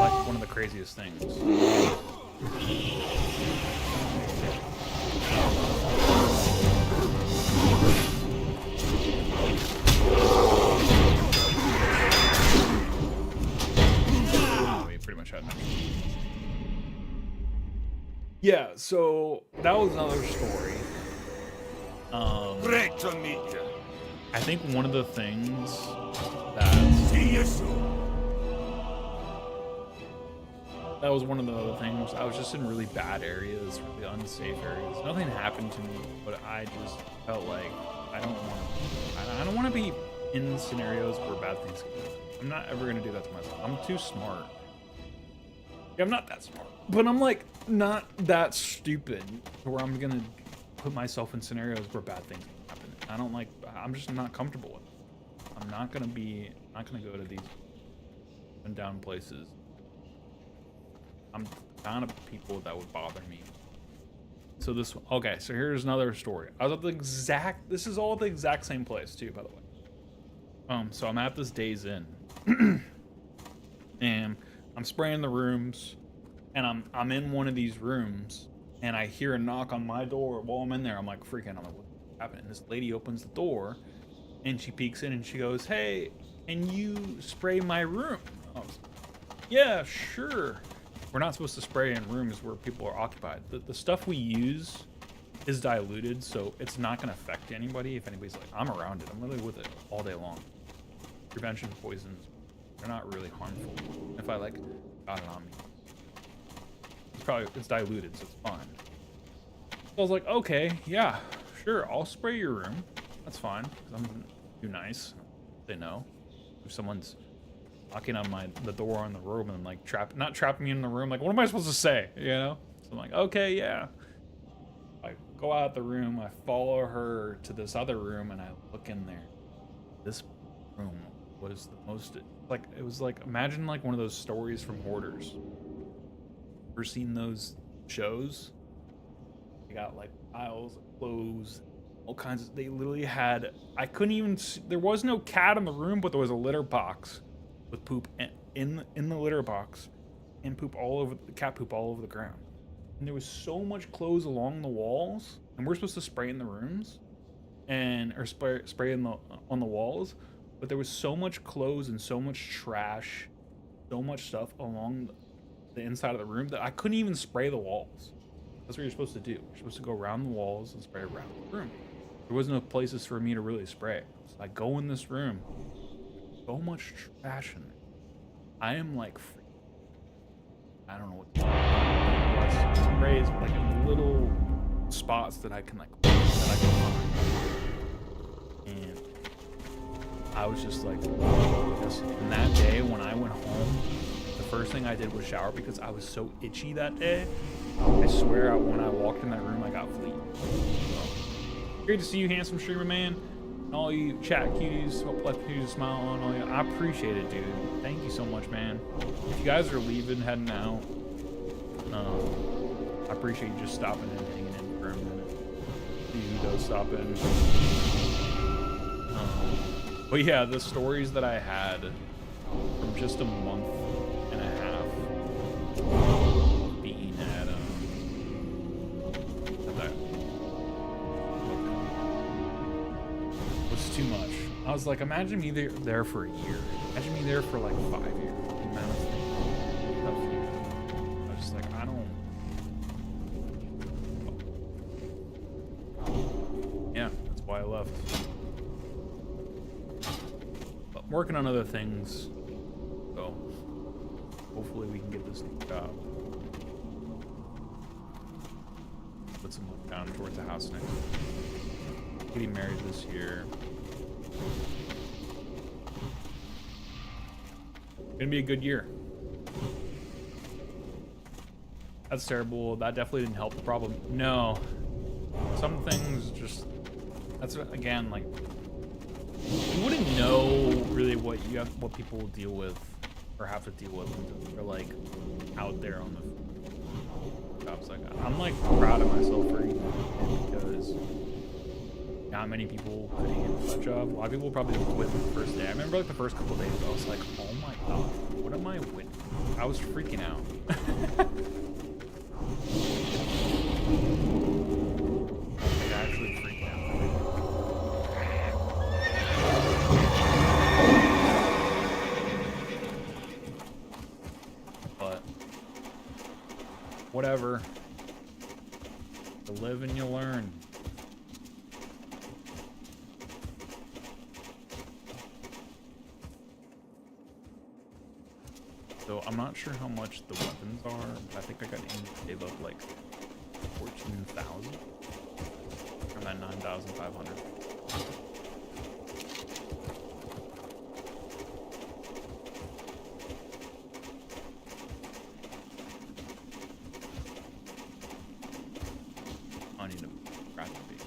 like one of the craziest things. We pretty much had nothing. Yeah, so that was another story. Great to meet you. I think one of the things that was one of the other things. I was just in really bad areas, really unsafe areas. Nothing happened to me, but I just felt like I don't want to be in scenarios where bad things can happen. I'm not ever gonna do that to myself. I'm too smart. Yeah, I'm not that smart, but I'm like not that stupid to where I'm gonna put myself in scenarios where bad things can happen. I'm just not comfortable with it. I'm not gonna go to these and down places. I'm down to people that would bother me. So this, okay, so here's another story. I was at the exact, this is all the exact same place too, by the way. So I'm at this Days Inn, and I'm spraying the rooms, and I'm in one of these rooms, and I hear a knock on my door while I'm in there. I'm like freaking, I'm like, what's happening? This lady opens the door, and she peeks in, and she goes, "Hey, can you spray my room?" I was like, "Yeah, sure." We're not supposed to spray in rooms where people are occupied. The stuff we use is diluted, so it's not going to affect anybody. If anybody's like, I'm around it, I'm really with it all day long. Prevention poisons, they're not really harmful. If I like got it on me, it's diluted, so it's fine. So I was like, okay, yeah, sure, I'll spray your room. That's fine, because I'm too nice. They know. If someone's knocking on the door on the room and like not trapping me in the room, like what am I supposed to say, you know? So I'm like, okay, yeah. I go out the room, I follow her to this other room, and I look in there. This room was the most, like, it was like, imagine like one of those stories from Hoarders. Ever seen those shows? They got like piles of clothes, all kinds of, they literally had, I couldn't even see, there was no cat in the room, but there was a litter box with poop in the litter box, and poop all over, the cat poop all over the ground. And there was so much clothes along the walls, and we're supposed to spray in the rooms, or spray in on the walls, but there was so much clothes and so much trash, so much stuff along the inside of the room that I couldn't even spray the walls. That's what you're supposed to do. You're supposed to go around the walls and spray around the room. There was no places for me to really spray. So I go in this room, so much trash in there. I am like, I don't know what to do. Sprays like in little spots that I can like, find. And I was just like, yes. And that day when I went home, the first thing I did was shower because I was so itchy that day. I swear when I walked in that room, I got fleas. So, great to see you, handsome streamer man. And all you chat cuties, hope like you smile on all you. I appreciate it, dude. Thank you so much, man. If you guys are leaving, heading out, I appreciate you just stopping in, hanging in for a minute. See who does stop in. But yeah, the stories that I had from just a month and a half being at that was too much. I was like, imagine me there for a year. Imagine me there for like 5 years. The amount of stuff. I was just like, I don't. Yeah, that's why I left. But I'm working on other things, so hopefully we can get this job. Put some money down towards a house next year. Getting married this year. Gonna be a good year. That's terrible. That definitely didn't help the problem. No. Some things just, that's again, like, you wouldn't know really what people deal with or have to deal with until they're like out there on the jobs. Like, I'm like proud of myself for even because not many people could handle that job. A lot of people probably quit the first day. I remember like the first couple of days, I was like, oh my god, what am I with? I was freaking out. Like, actually freaking out. But whatever. You live and you learn. So I'm not sure how much the weapons are, but I think I got to save up like 14,000. I'm at 9,500. I need to craft the beat.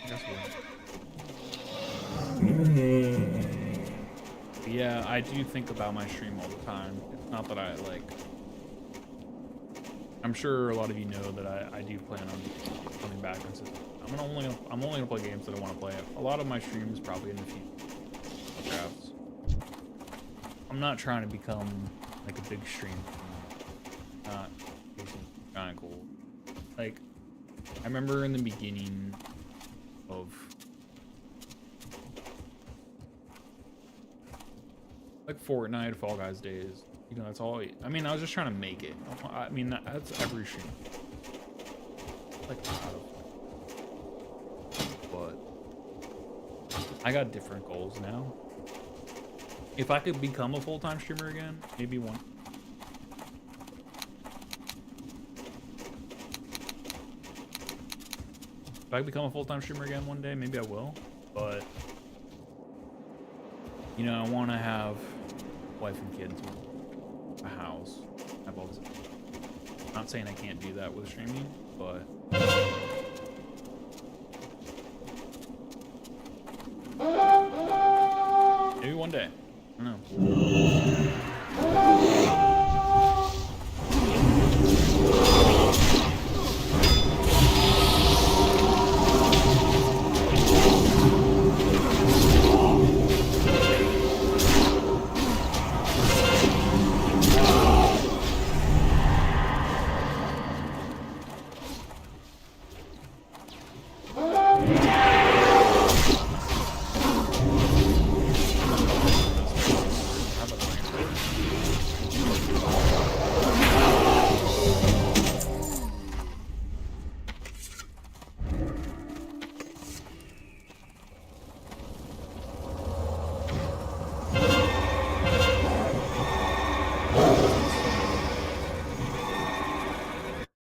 Guess what? Yeah, I do think about my stream all the time. It's not that I like. I'm sure a lot of you know that I do plan on coming back and says I'm only gonna play games that I want to play. A lot of my streams probably in the future. Warcrafts. I'm not trying to become like a big streamer. Not kind of cool. Like I remember in the beginning of like Fortnite, Fall Guys days. You know, that's all. I mean, I was just trying to make it. I mean, that's every stream. Like, but I got different goals now. If I could become a full-time streamer again, maybe one. If I become a full-time streamer again one day, maybe I will. But you know, I want to have a wife and kids, a house. I've always. Not saying I can't do that with streaming, but. Maybe one day. I don't know.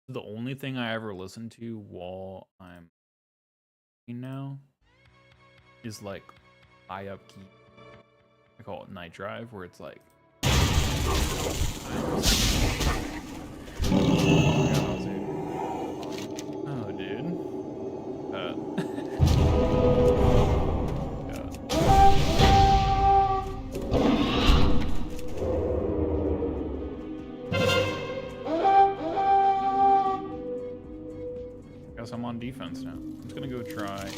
The only thing I ever listen to while I'm now is like high upkeep. I call it night drive, where it's like oh dude. Guess I'm on defense now. I'm just gonna go try.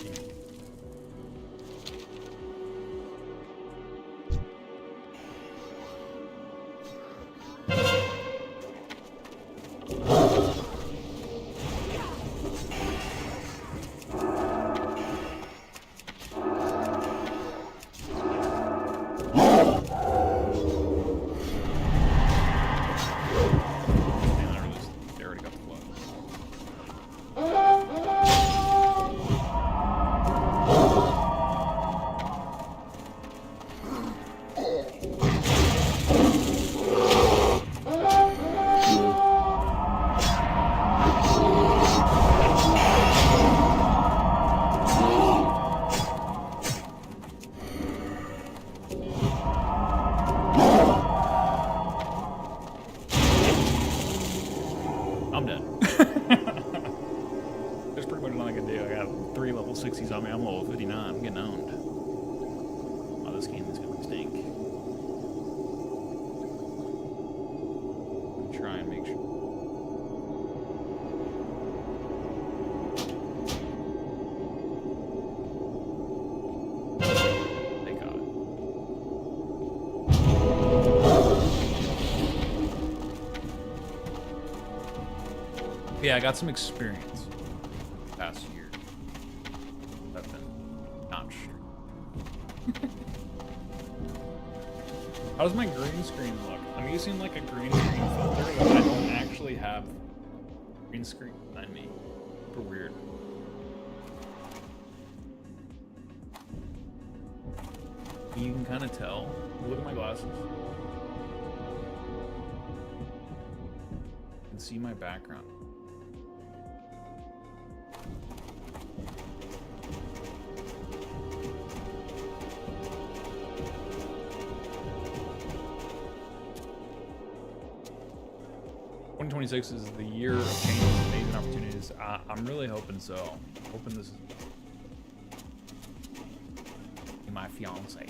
I'm dead. There's pretty much nothing I can do. I got 3 level 60s on me. I'm level 59. I'm getting owned. Oh, this game is gonna stink. I'm trying and make sure. They got it. Yeah, I got some experience past year. I've been not sure. How does my green screen look? I'm using like a green screen filter, but I don't actually have green screen behind me. Super weird. You can kind of tell. Look at my glasses. You can see my background. '26 is the year of change, amazing opportunities. I'm really hoping so. Hoping this is my fiance.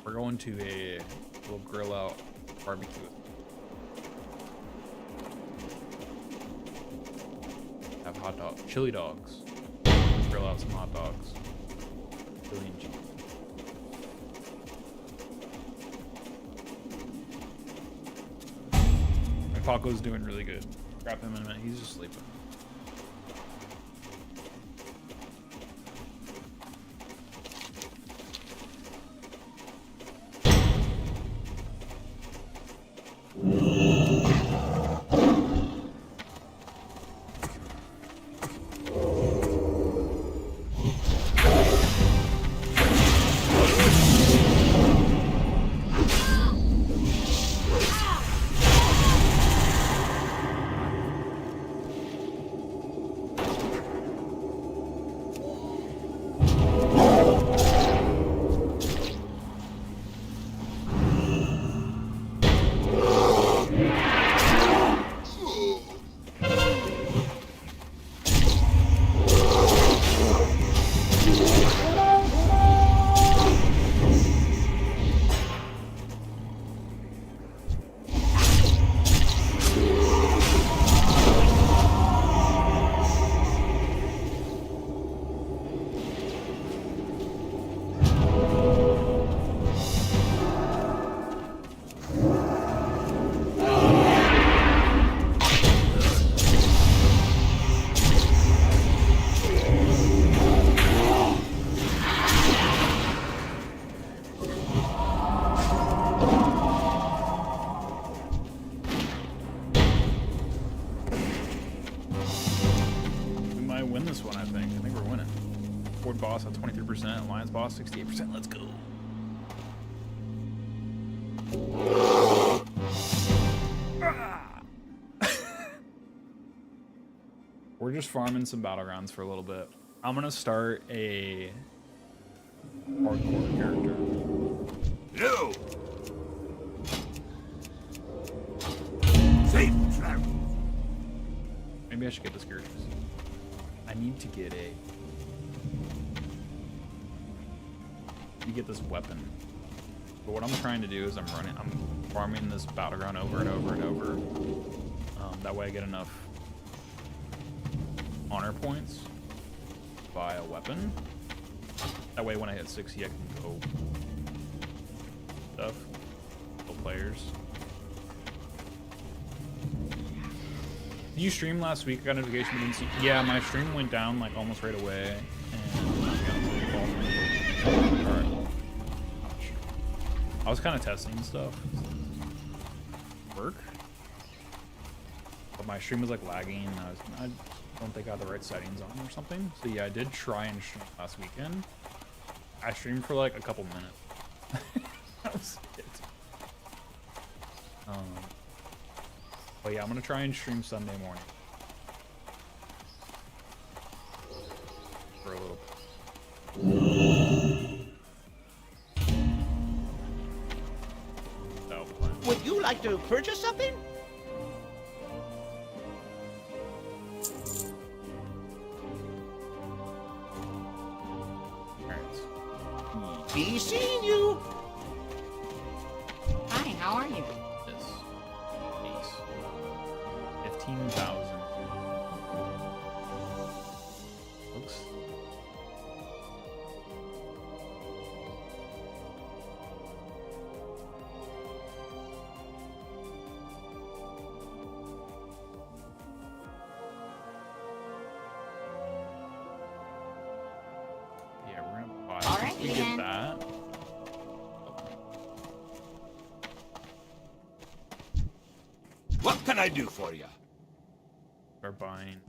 We're going to a little grill out barbecue. Have hot dog, chili dogs. Grill out some hot dogs. Chili and cheese. My Paco's doing really good. Grab him in a minute. He's just sleeping. Boss at 23%, Alliance boss 68%. Let's go. We're just farming some battlegrounds for a little bit. I'm gonna start a hardcore character. No. Safe travel. Maybe I should get the Scourges. I need to get a. You get this weapon, but what I'm trying to do is I'm farming this battleground over and over and over. That way I get enough honor points to buy a weapon. That way when I hit 60 I can go stuff, kill players. Did you stream last week? I got a notification but didn't see. Yeah, my stream went down like almost right away, and I was kind of testing stuff. Work, but my stream was like lagging. And I don't think I had the right settings on or something. So yeah, I did try and stream last weekend. I streamed for like a couple minutes. That was it. But yeah, I'm gonna try and stream Sunday morning for a little bit. Would you like to purchase something? Be seeing you. Hi, how are you? This ace. 15,000. Looks. Yeah, we're gonna buy. All right, We get then. that. What can I do for you? We're buying.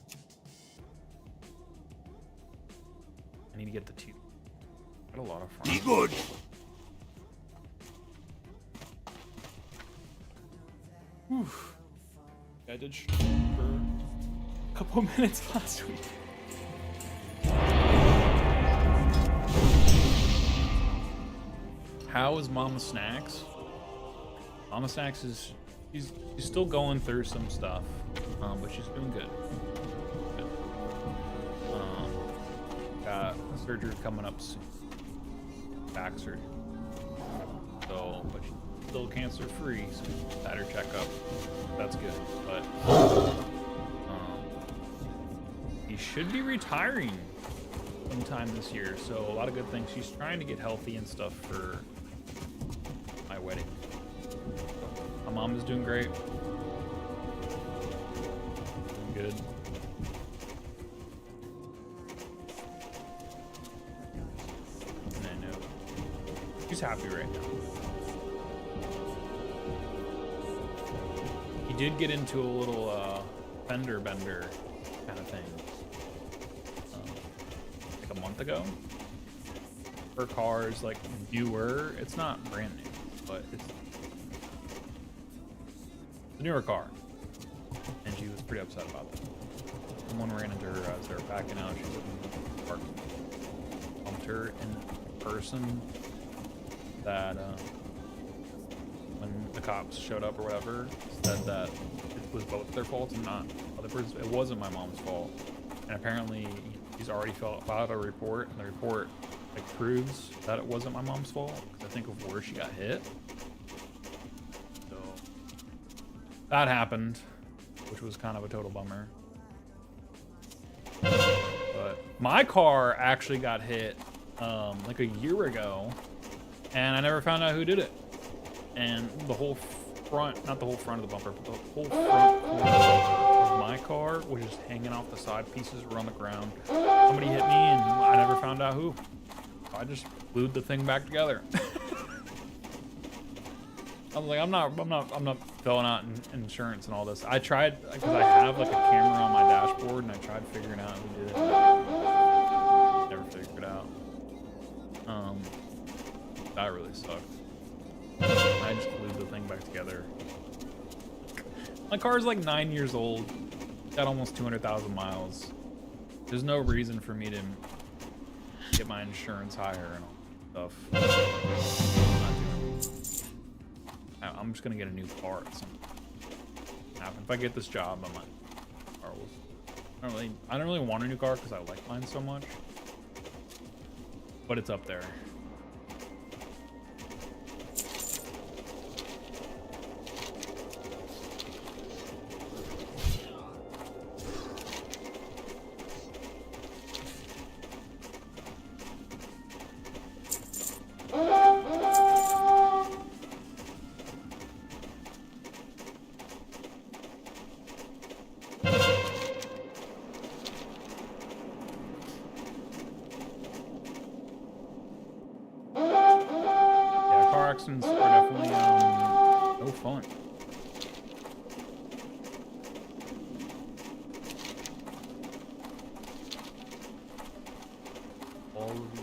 I need to get the two. Got a lot of Be farm. good. Whew. I did for a couple minutes last week. How is Mama Snacks? Mama Snacks is she's still going through some stuff, but she's doing good. Good. Got surgery coming up soon. Back surgery. So, but she's still cancer free, so we had her check up. That's good. But he should be retiring sometime this year, so a lot of good things. She's trying to get healthy and stuff for my wedding. My mom is doing great. Doing good. And I know she's happy right now. He did get into a little fender bender kind of thing like a month ago. Her car is like newer. It's not brand new, but it's a newer car, and she was pretty upset about it. Someone ran into her as they were backing out. She was in the park, bumped her in person. That when the cops showed up or whatever, said that it was both their faults and not other person's. It wasn't my mom's fault, and apparently he's already filed a report, and the report like proves that it wasn't my mom's fault because I think of where she got hit. So that happened, which was kind of a total bummer. But my car actually got hit like a year ago, and I never found out who did it. And the whole front, not the whole front of the bumper, but the whole front corner of my car was just hanging off the side. Pieces were on the ground. Somebody hit me, and I never found out who. I just glued the thing back together. I was like, I'm not filling out insurance and all this. I tried, because I have like a camera on my dashboard, and I tried figuring out who did it. Never figured it out. That really sucked. I just glued the thing back together. My car's like 9 years old. Got almost 200,000 miles. There's no reason for me to get my insurance higher and all that stuff. I'm just gonna get a new car at some point. If I get this job, I might. I don't really want a new car because I like mine so much. But it's up there. Accidents are definitely no fun. All of you.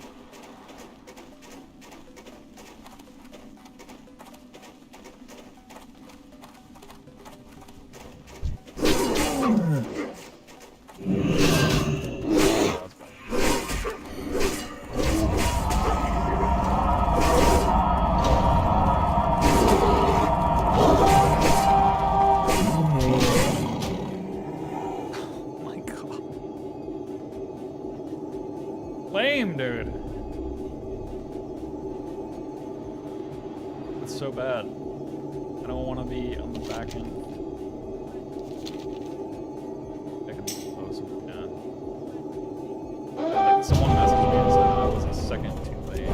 Lame, dude. It's so bad. I don't want to be on the back end. I can close something down. Like someone messaged me and said I was a second too late.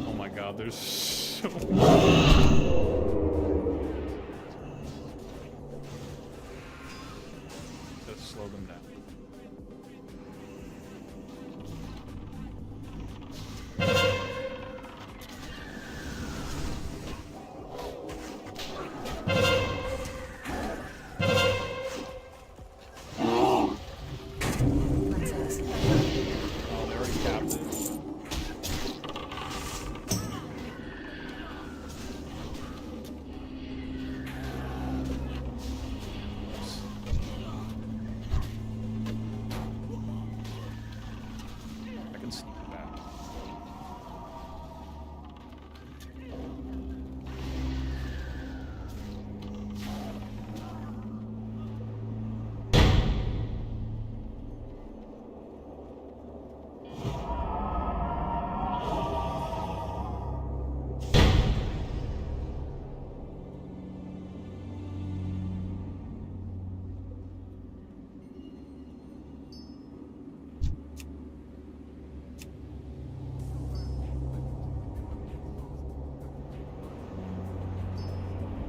Oh my god, there's so much. Slow them down. Oh, they're already captive.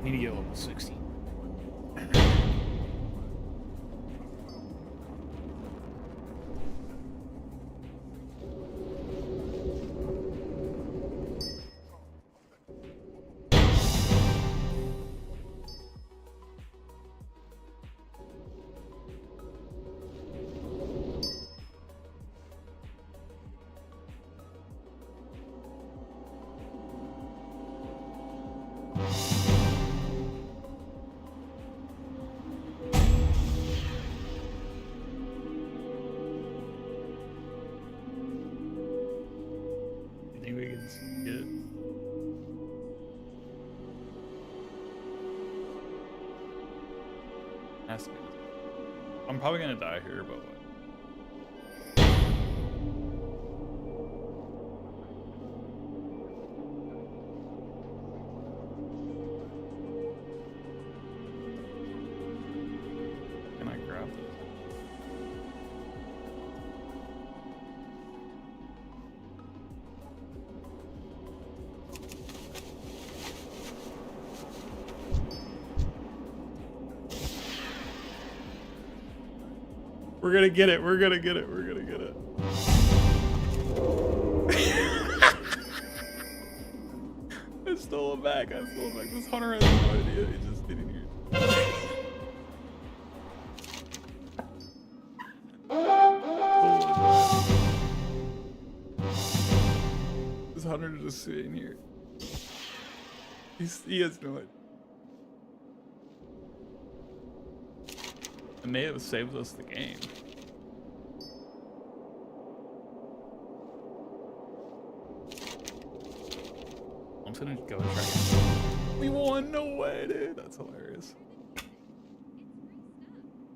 Need to get level 60. Think we can see it? Has to be. I'm probably gonna die here, but what? Can I grab this? We're gonna get it. We're gonna get it. We're gonna get it. I stole it back. I stole it back. This hunter has no idea. He's just sitting here. This hunter is just sitting here. He has no idea. It may have saved us the game. I'm just gonna go and try it. We won! No way, dude! That's hilarious.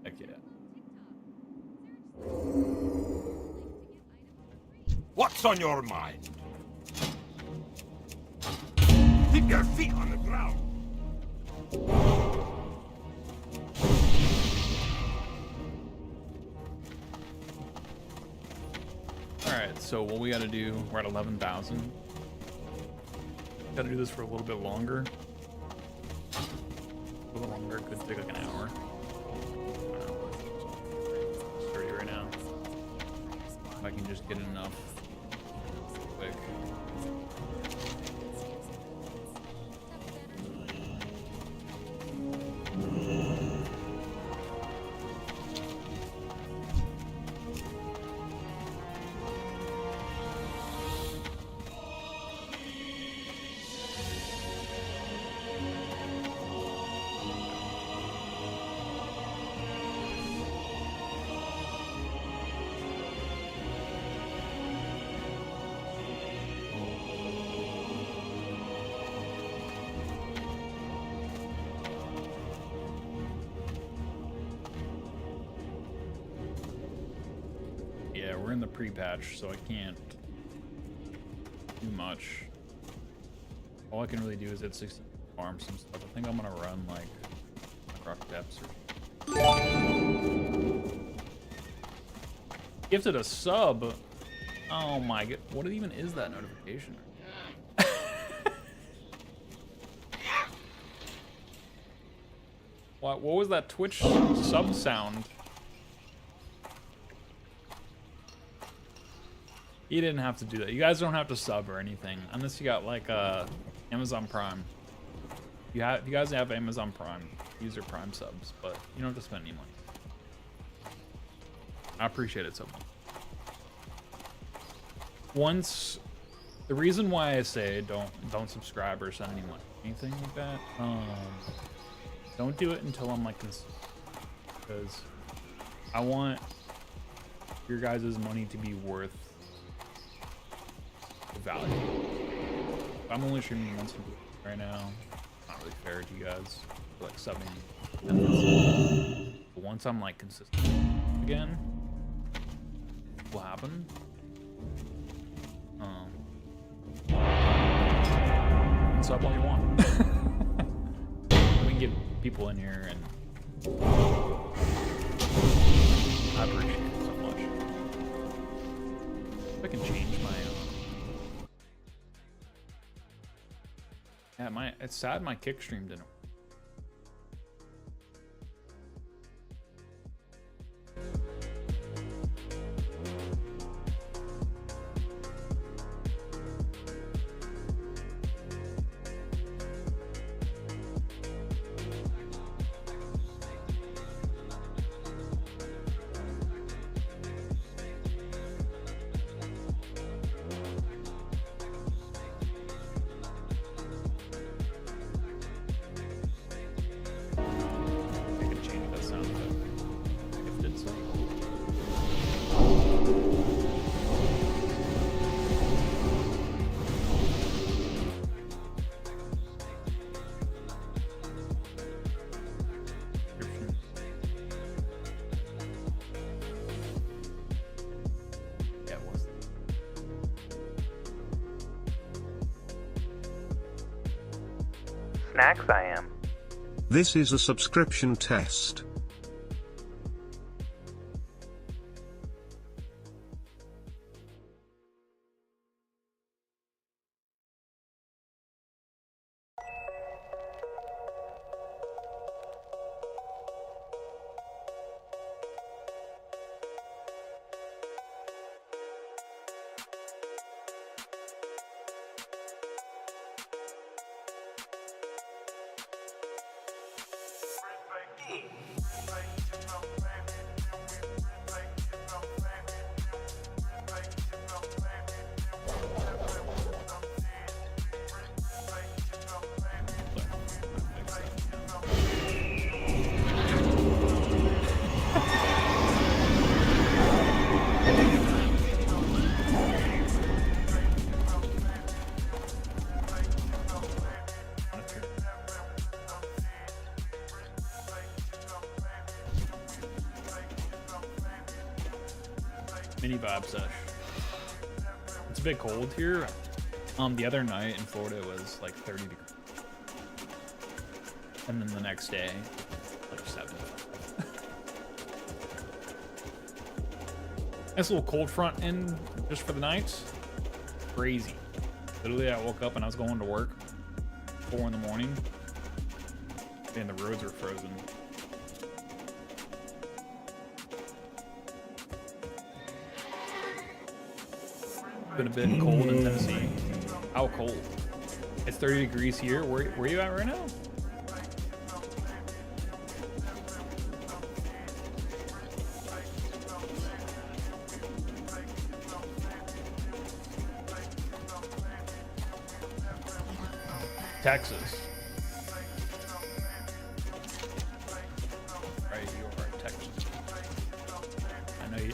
Heck yeah. What's on your mind? Keep your feet on the ground. Alright, so what we gotta do, we're at 11,000. Gotta do this for a little bit longer. A little longer, could take like an hour. It's 30 right now. If I can just get enough quick. Yeah, we're in the pre-patch, so I can't do much. All I can really do is at 60 farm some stuff. I think I'm gonna run like rock depths or gifted a sub. Oh my god, what even is that notification? What was that Twitch sub sound? You didn't have to do that. You guys don't have to sub or anything unless you got like Amazon Prime. You guys have Amazon Prime, use your Prime subs, but you don't have to spend any money. I appreciate it so much. Once, the reason why I say don't subscribe or send any money, anything like that, don't do it until I'm like because I want your guys' money to be worth the value. I'm only streaming once a week right now. Not really fair to you guys for like subbing. But once I'm like consistent again, what will happen? Sub all you want. We can get people in here, and I appreciate it so much. If I can change my yeah, it's sad my kick stream didn't. snacks I am. This is a subscription test. Mini vibe sesh. It's a bit cold here. The other night in Florida it was like 30 degrees. And then the next day, like 7. Nice little cold front in just for the nights. Crazy. Literally, I woke up and I was going to work 4 in the morning. And the roads were frozen. Been a bit cold in Tennessee. How cold? It's 30 degrees here. Where are you at right now? Texas. Right, you are Texas.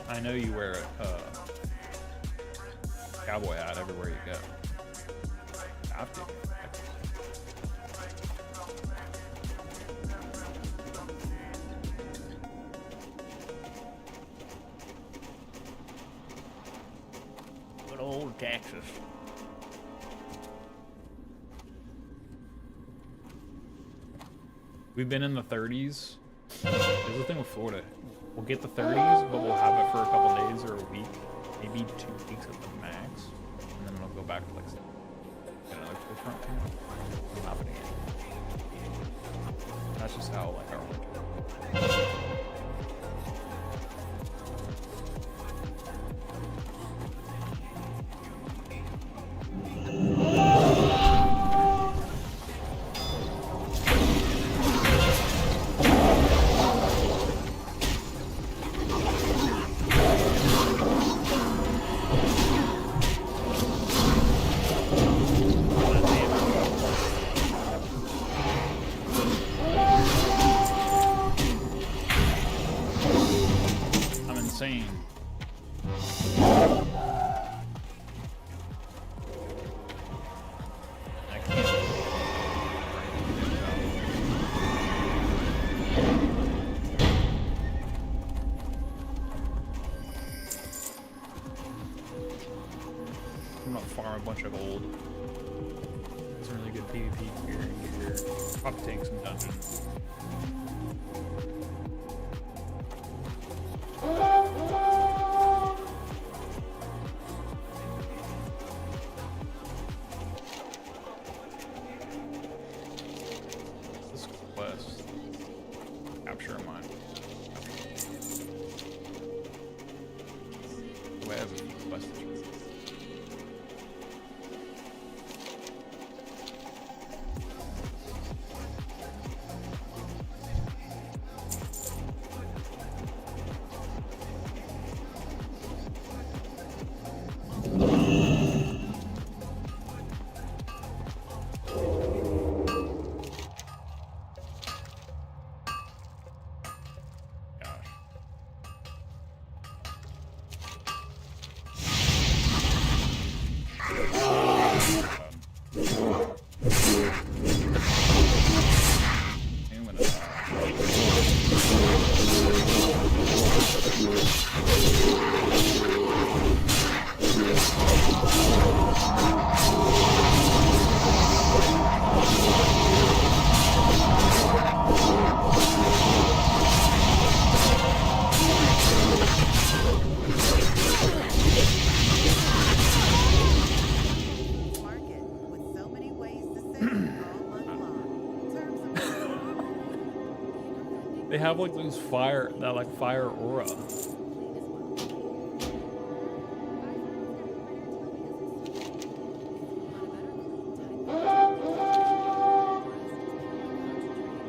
I know you wear a cowboy hat everywhere you go. Have to. Good old Texas. We've been in the 30s. Here's the thing with Florida. We'll get the 30s, but we'll have it for a couple days or a week. Maybe 2 weeks at the max. And then it'll go back to like another cold front thing. It'll happen again. That's just how like our winter. Insane. I can't. I'm gonna farm a bunch of gold. Some really good PvP here. Probably take some dungeons. Capture mine. Where have we quests? They have like those fire, that like fire aura.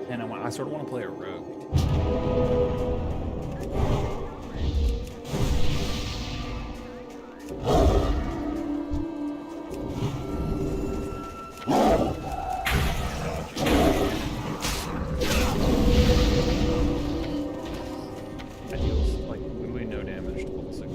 And I sort of want to play a rogue. That deals like literally no damage to level 6.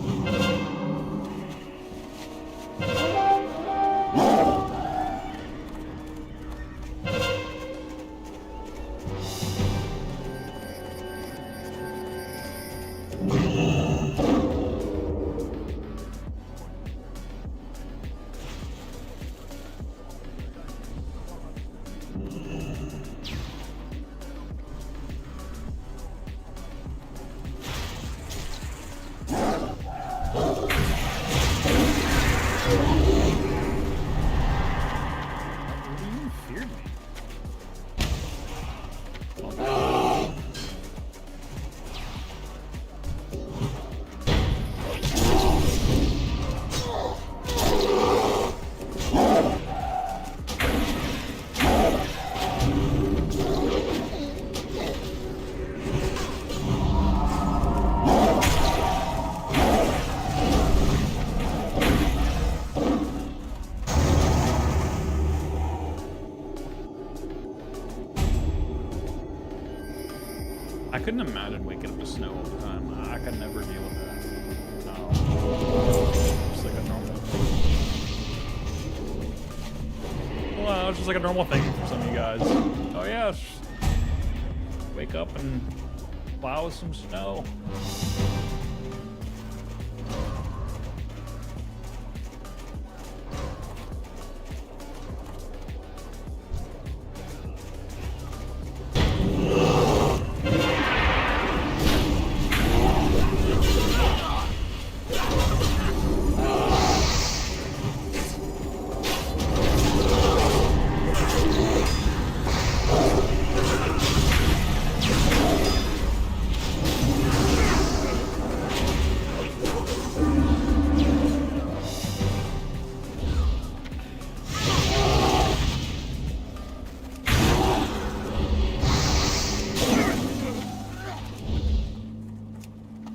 I couldn't imagine waking up to snow all the time. I could never deal with that. No. Just like a normal thing. Well, it's just like a normal thing for some of you guys. Oh yeah, just wake up and plow with some snow.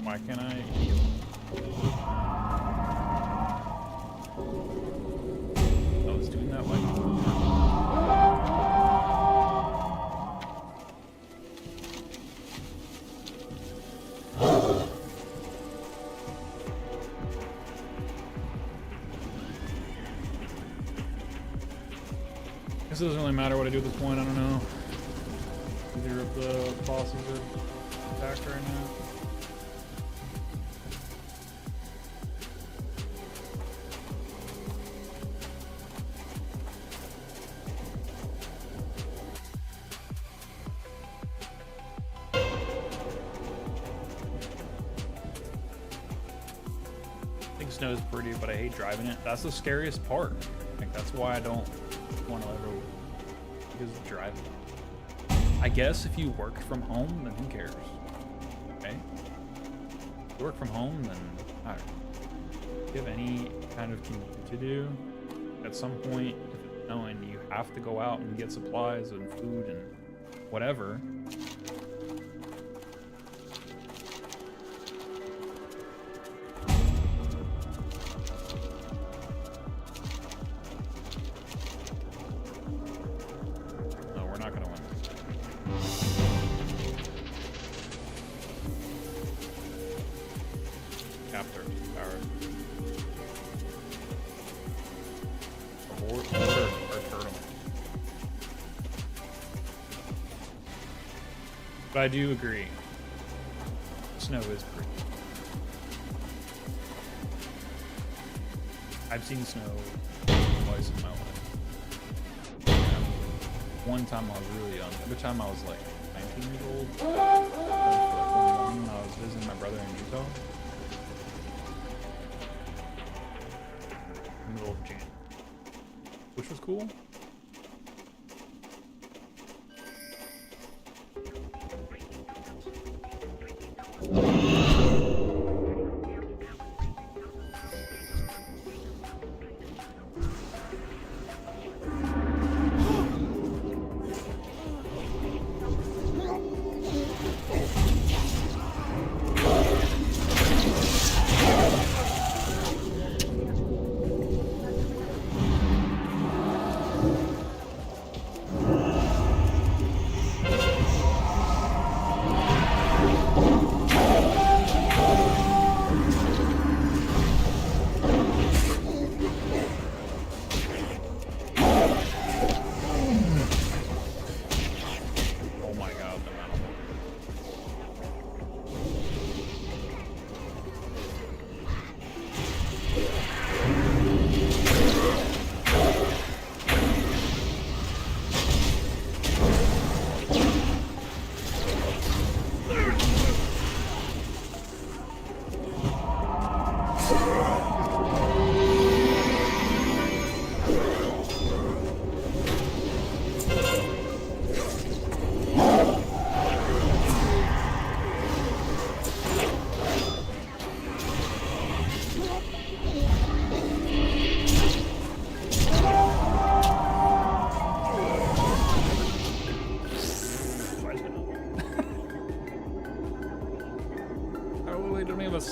Why can't I heal? I was doing that way. Guess it doesn't really matter what I do at this point, I don't know. Either of the bosses are attacked right now. Snow is pretty, but I hate driving it. That's the scariest part. Like that's why I don't want to ever use driving. I guess if you work from home, then who cares? Okay. If you work from home, then I don't know. If you have any kind of commute to do, at some point, if it's snowing, you have to go out and get supplies and food and whatever. But I do agree. Snow is pretty. I've seen snow twice in my life. One time I was really young. The other time I was like 19 years old. I was visiting my brother in Utah. In the middle of June. Which was cool.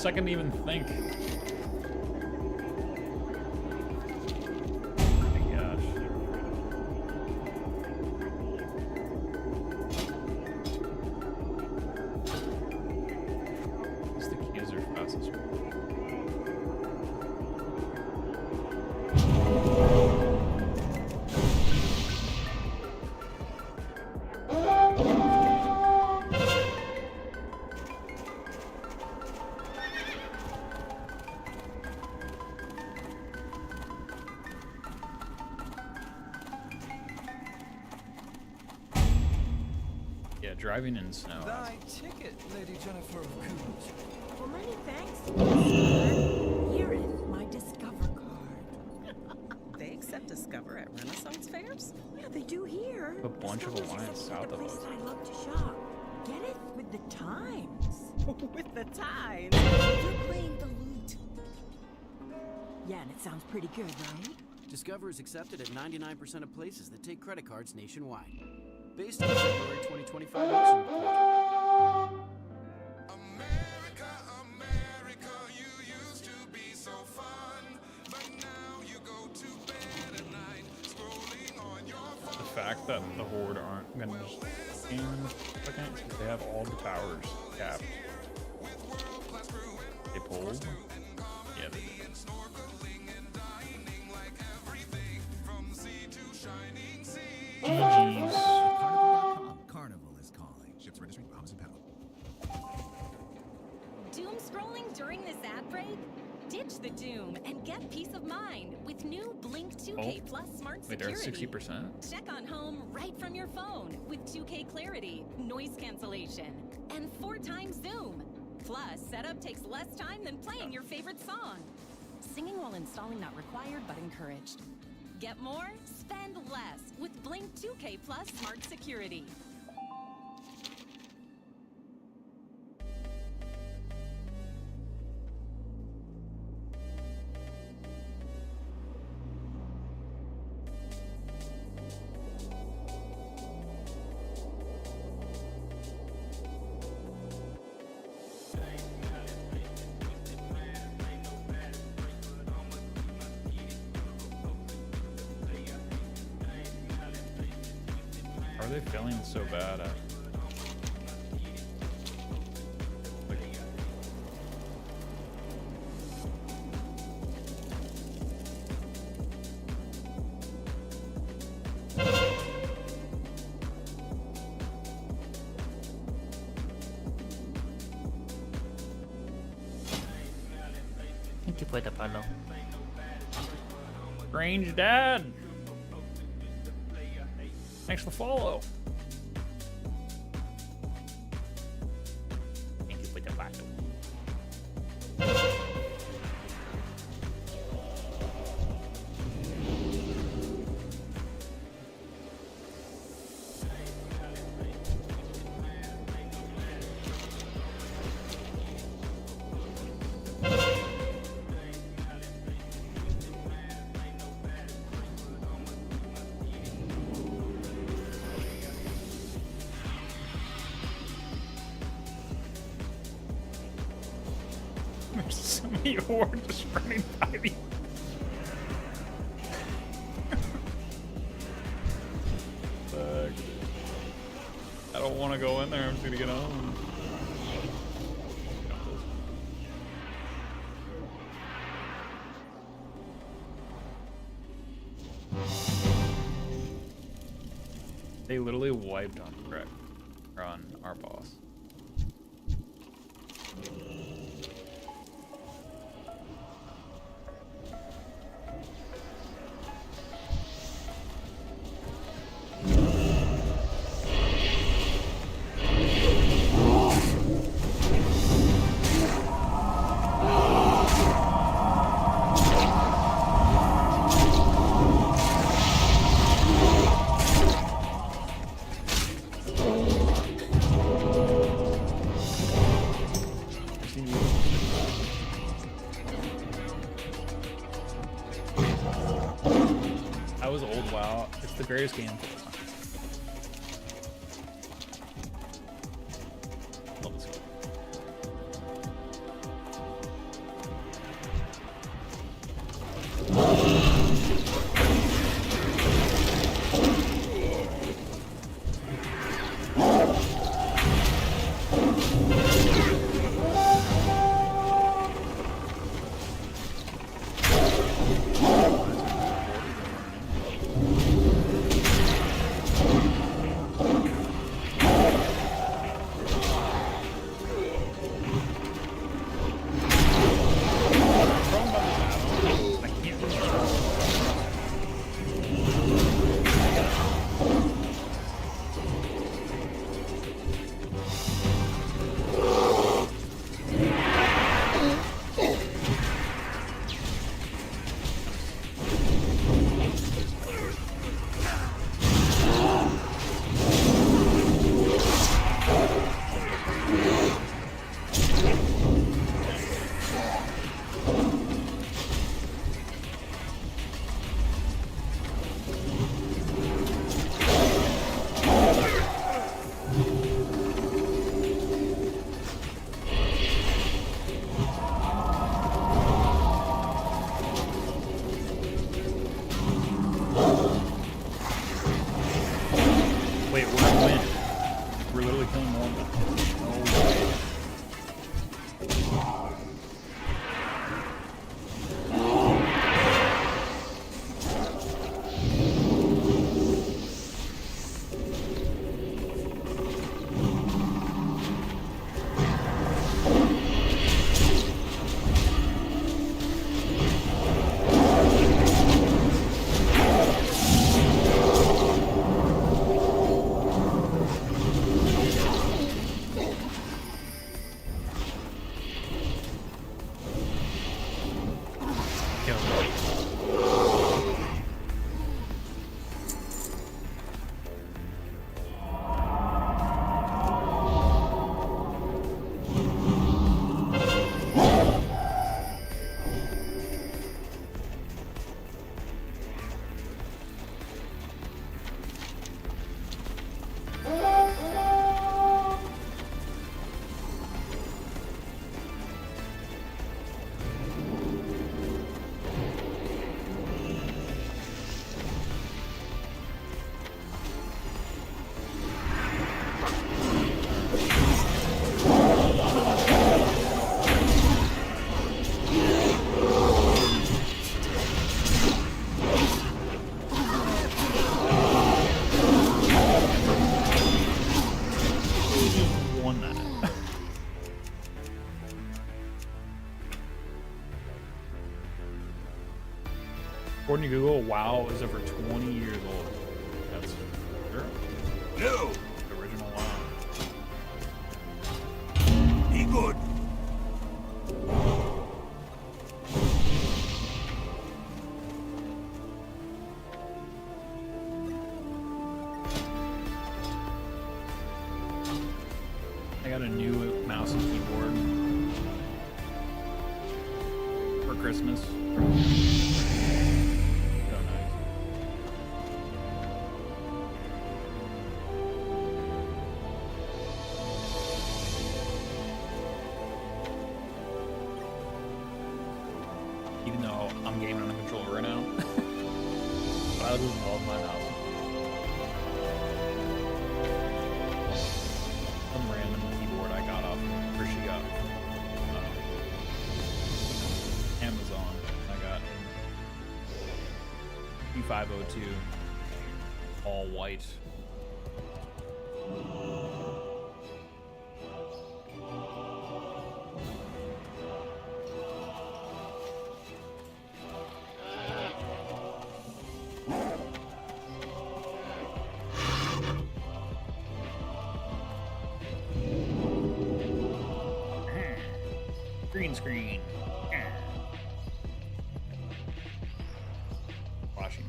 second to even think. Oh my gosh. What's the keys are fastest? Yeah, driving in snow. Thy ticket, Lady Jennifer of Coos. Well, many thanks, sir. Here is my Discover card. They accept Discover at Renaissance fairs? Yeah, they do here. A bunch of Discover's Alliance accepted south at the of places us. I love to shop. Get it with the times. With the times. You're playing the lute. Yeah, and it sounds pretty good, right? Discover is accepted at 99% of places that take credit cards nationwide. Based on the February 2025 auction report. America, America, you used to be so fun, but now you go to bed at night, scrolling on your phone. The fact that the Horde aren't gonna just game in a second, they have all the towers capped. They pulled? Yeah, they did. GG's. Carnival.com. Carnival is calling. Ships registering Bahamas and Panama. Doom scrolling during this ad break? Ditch the doom and get peace of mind with new Blink 2K Oh. Plus Smart Wait, they're at Security. 60%? Check on home right from your phone with 2K clarity, noise cancellation, and 4 times zoom. Plus, setup takes less time than playing your favorite song. Singing while installing not required but encouraged. Get more? Spend less with Blink 2K Plus Smart Security. Are they feeling so bad at? Like, Thank you for the follow. Strange Dad! Thanks for the follow. Thank you for the follow. There's so many hordes just running by me. Fuck. I don't want to go in there. I'm just gonna get home. They literally wiped on Greg, or on our boss. That was old WoW. It's the greatest game of all time. Love this game. According to Google, WoW is over 20 years old. That's sure. No. The original WoW. Be good. I got a new mouse and keyboard for Christmas. So nice. Even though I'm gaming on a controller right now, but I just love my mouse. Some random keyboard I got off, or she got Amazon. I got P502, all white. Green screen. Flashing.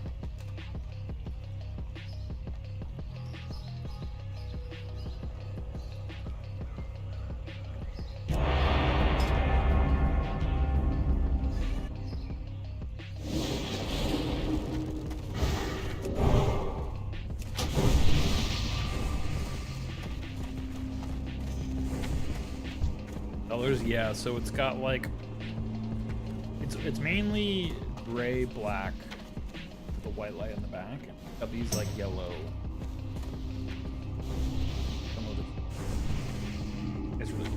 Colors, yeah, so it's got like it's mainly gray, black with a white light in the back. Got these like yellow. Some of the it's really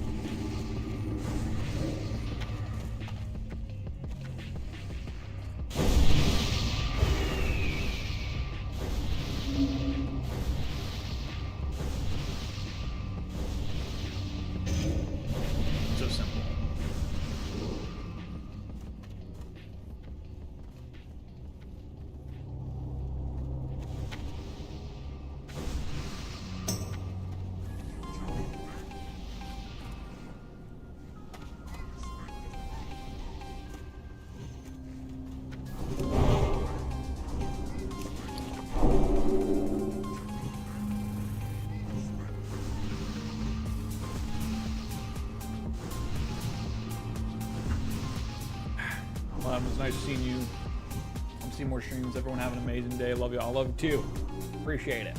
so simple. Well, it was nice seeing you. I'm seeing more streams. Everyone have an amazing day. Love you all. I love you too. Appreciate it.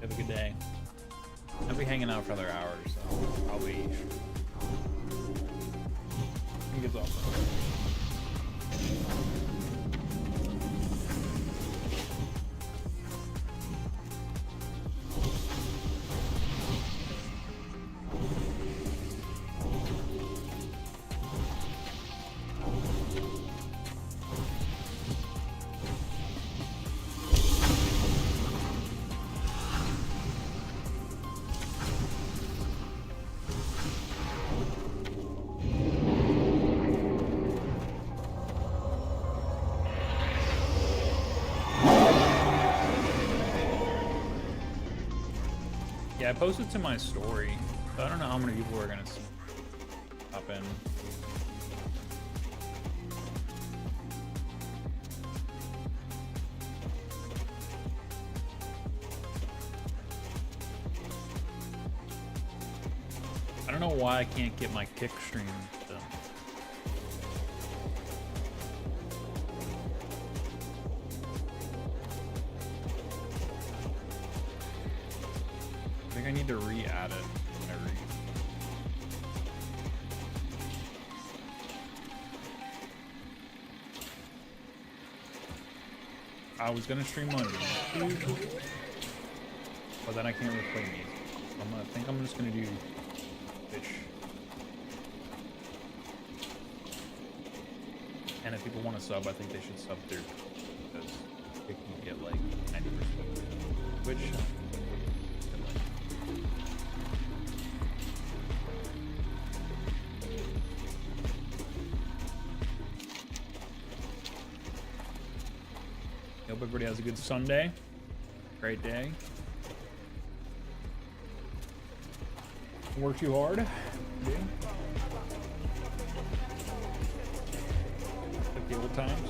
Have a good day. I'll be hanging out for another hour or so. Probably. I think it's awesome. Yeah, I posted to my story, so I don't know how many people are gonna hop in. I don't know why I can't get my kick stream done. I think I need to re-add it. I was gonna stream on YouTube, but then I can't really play music. I think I'm just gonna do Twitch. And if people want to sub, I think they should sub through, because they can get like 90% Twitch. Hope everybody has a good Sunday. Great day. Work too hard. Yeah. Like the old times.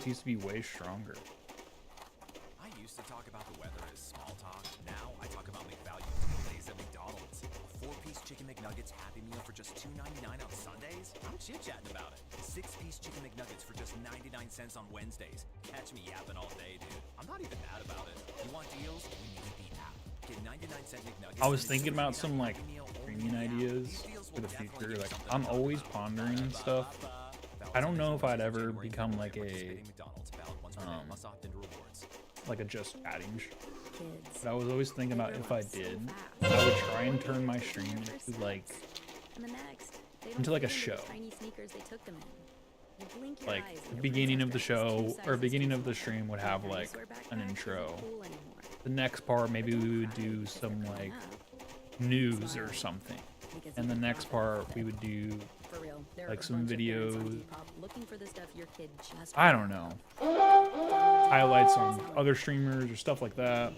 Used to be way stronger. I used to talk about the weather as small talk. Now I talk about McValue days at McDonald's. 4-piece chicken McNuggets Happy Meal for just $2.99 on Sundays. I'm chit-chatting about it. 6-piece chicken McNuggets for just 99 cents on Wednesdays. Catch me yapping all day, dude. I'm not even mad about it. You want deals? We need the app. Get 99-cent McNuggets. I was thinking about some like streaming ideas for the future. Like I'm always pondering stuff. I don't know if I'd ever become like a just chatting. But I was always thinking about if I did, I would try and turn my stream into like a show. Like the beginning of the show or beginning of the stream would have like an intro. The next part maybe we would do some like news or something. And the next part we would do like some videos. I don't know. Highlights on other streamers or stuff like that.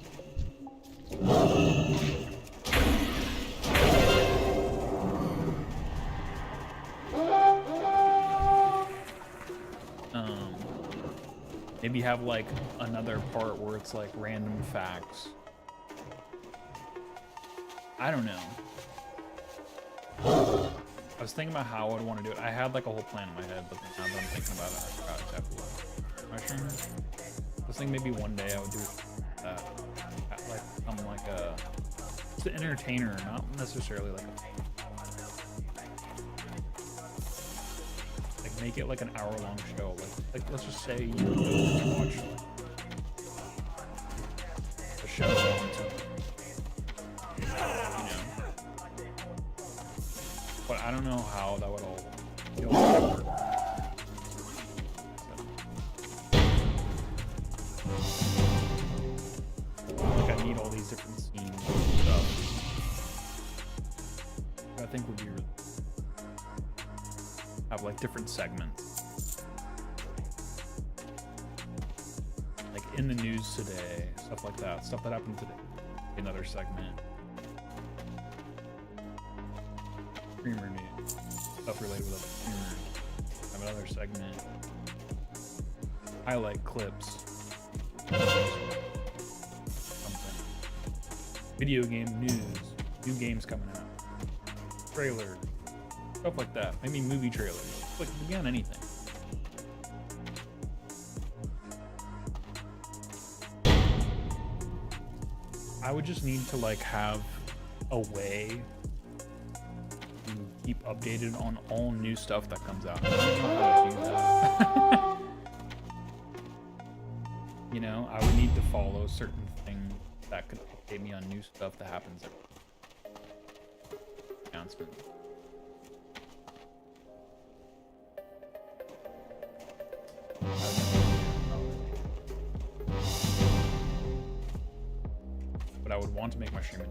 Maybe have like another part where it's like random facts. I don't know. I was thinking about how I'd want to do it. I had like a whole plan in my head, but now that I'm thinking about it, I forgot exactly what my stream is. I was thinking maybe one day I would do like I'm like a just an entertainer, not necessarily like make it like an hour-long show. Like let's just say you watch a show on something. But I don't know how that would all work. Like I need all these different scenes and stuff. I think would be really have like different segments. Like in the news today, stuff like that. Stuff that happened today. Another segment. Streamer news, stuff related with other streamers. Have another segment. Highlight clips. Something. Video game news. New games coming out. Trailers. Stuff like that. Maybe movie trailers. Like it could be on anything. I would just need to like have a way keep updated on all new stuff that comes out. I don't know how to do that. You know, I would need to follow certain things that could update me on new stuff that happens. Announcement. But I would want to make my stream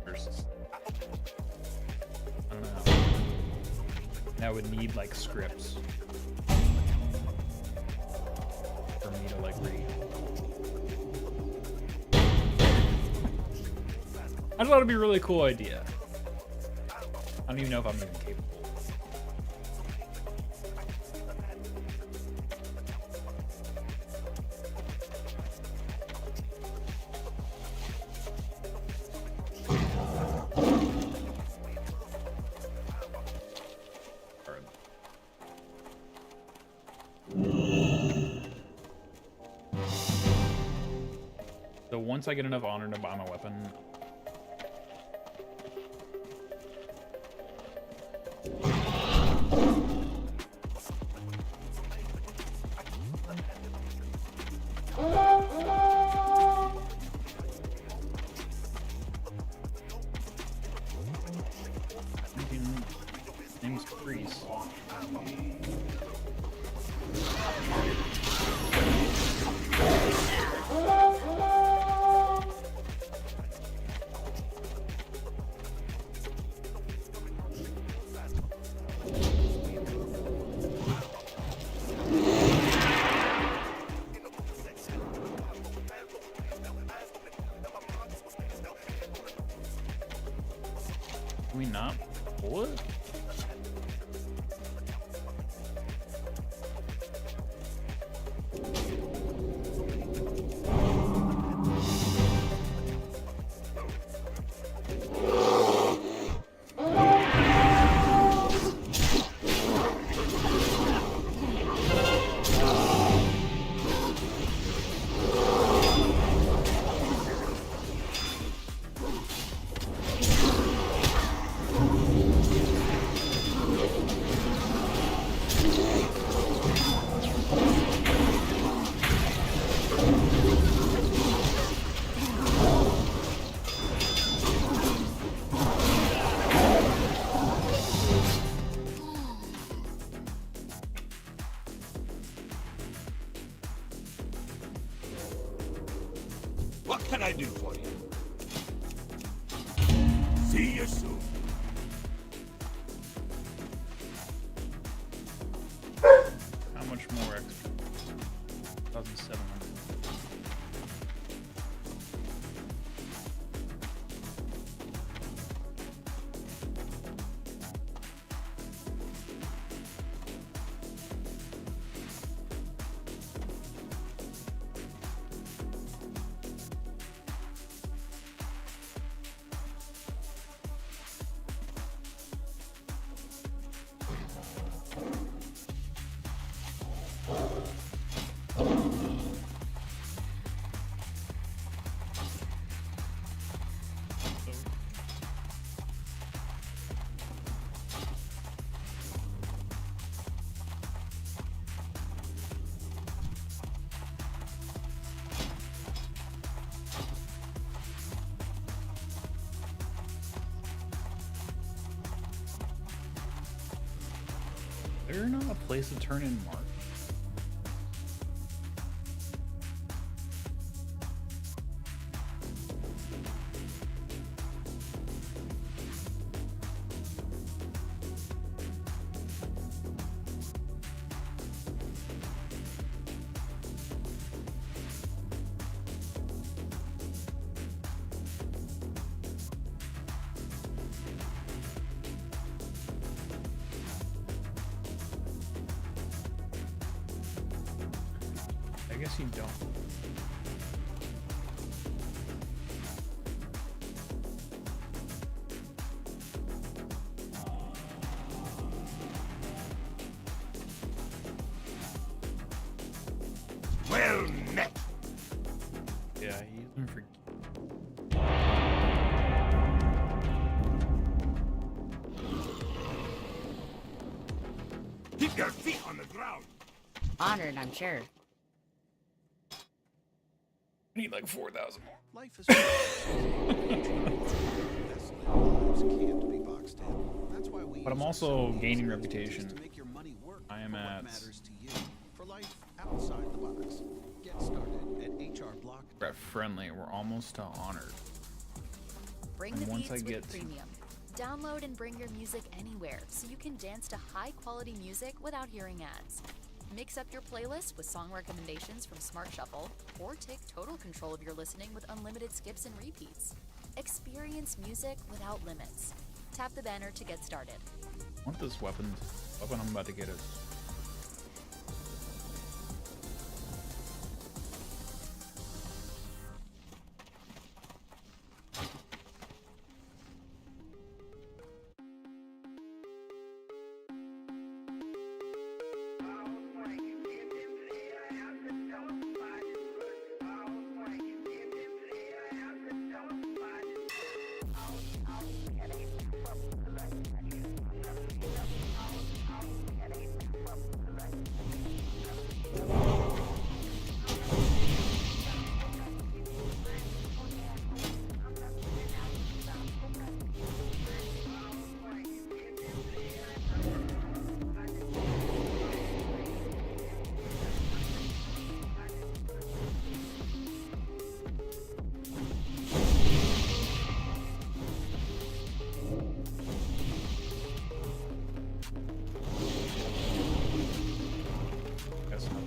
first. I don't know how. And I would need like scripts for me to like read. I thought it'd be a really cool idea. I don't even know if I'm even capable. So once I get enough honor to buy my weapon, name's Freeze. Can we not pull it? What can I do for you? See you soon. How much more extra? 1,700. Is there not a place to turn in mark? I guess you don't. Well met. Yeah, he doesn't forget. Keep your feet on the ground. Honored, I'm sure. need like 4,000 more. Life is best lives can't be boxed in. That's why we But I'm use our also social gaining media expertise reputation. to make your money work I am for at- what matters to you. For life outside the box. Get started at HRBlock. We're at friendly. We're almost to honored. Bring And the once I beats get with to- Premium. Download and bring your music anywhere so you can dance to high-quality music without hearing ads. Mix up your playlist with song recommendations from Smart Shuffle, or take total control of your listening with unlimited skips and repeats. Experience music without limits. Tap the banner to get started. I want this weapon. Weapon I'm about to get is. Guess not.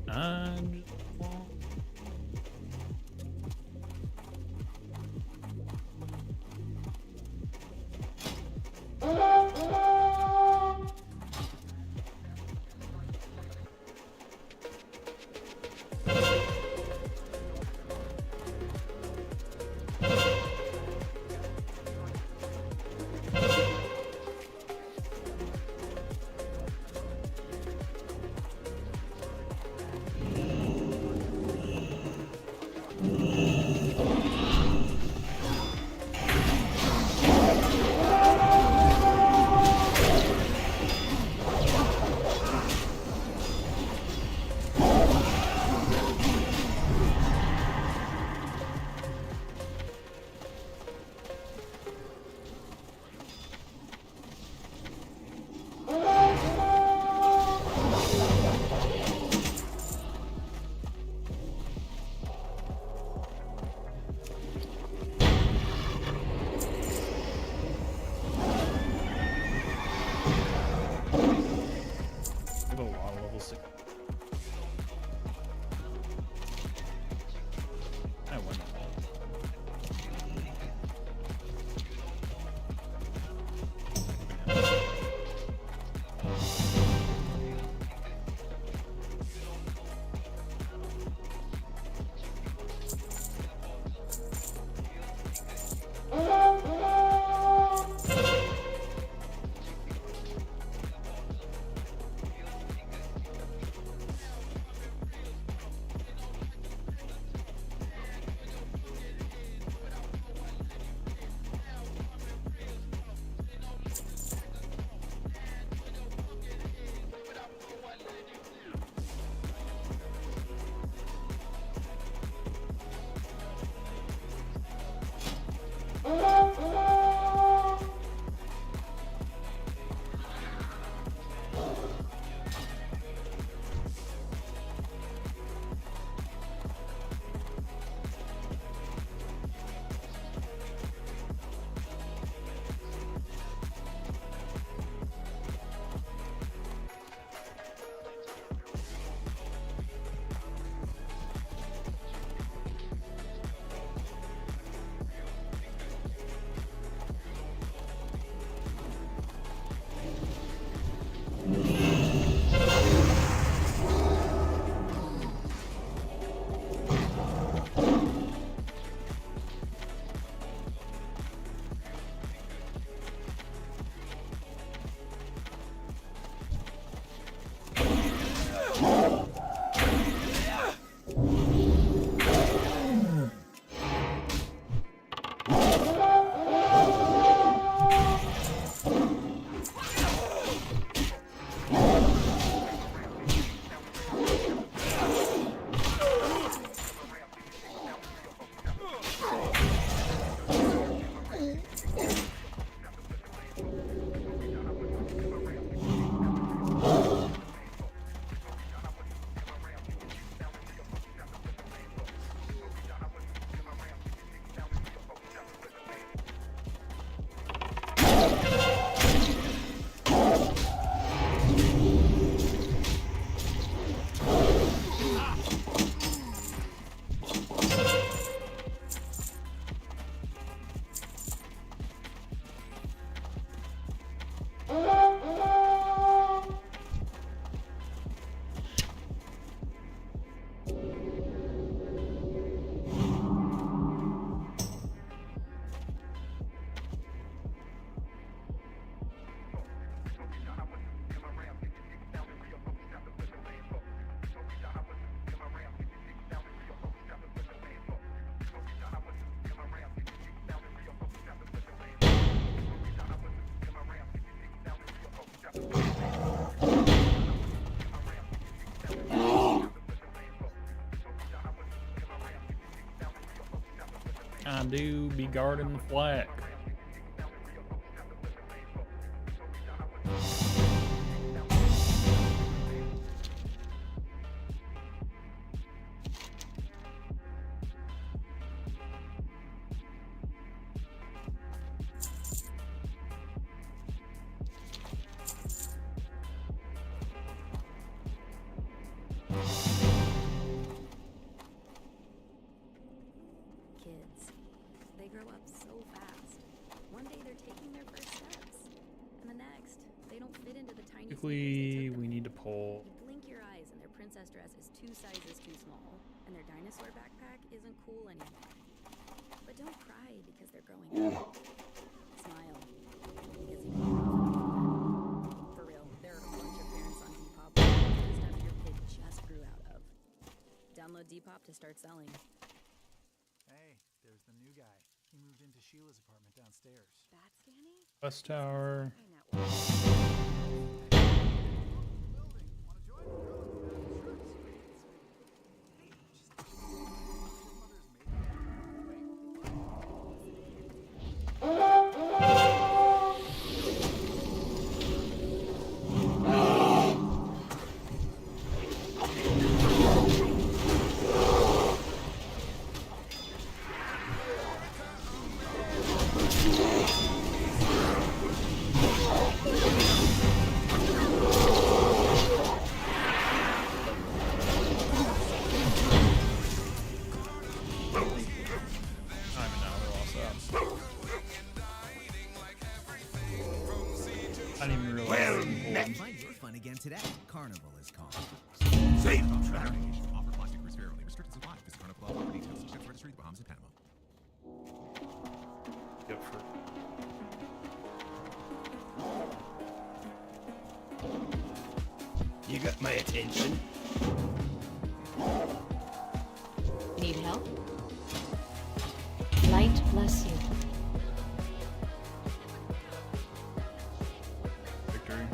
I just want. I do be guarding the flag. Kids, they grow up so fast. One day they're taking their first steps, and the next, they don't fit into the tiny Typically, we need to pull. You blink your eyes and their princess dress is 2 sizes too small, and their dinosaur backpack isn't cool anymore. But don't cry because they're growing up. Smile, because you can profit off of it. For real, there are a bunch of parents on Depop who the stuff your kid just grew out of. Download Depop to start selling. Hey, there's the new guy. He moved into Sheila's apartment downstairs. Bat Scanny? West Tower. I didn't even realize. Well met. Find your fun again today. Carnival is called. Safe Offer plastic cruise fare only. Restricted supply. Visit Carnival for details. Ships registry, Bahamas and Panama. Yep, for You got my attention. Need help? Light bless you. victory.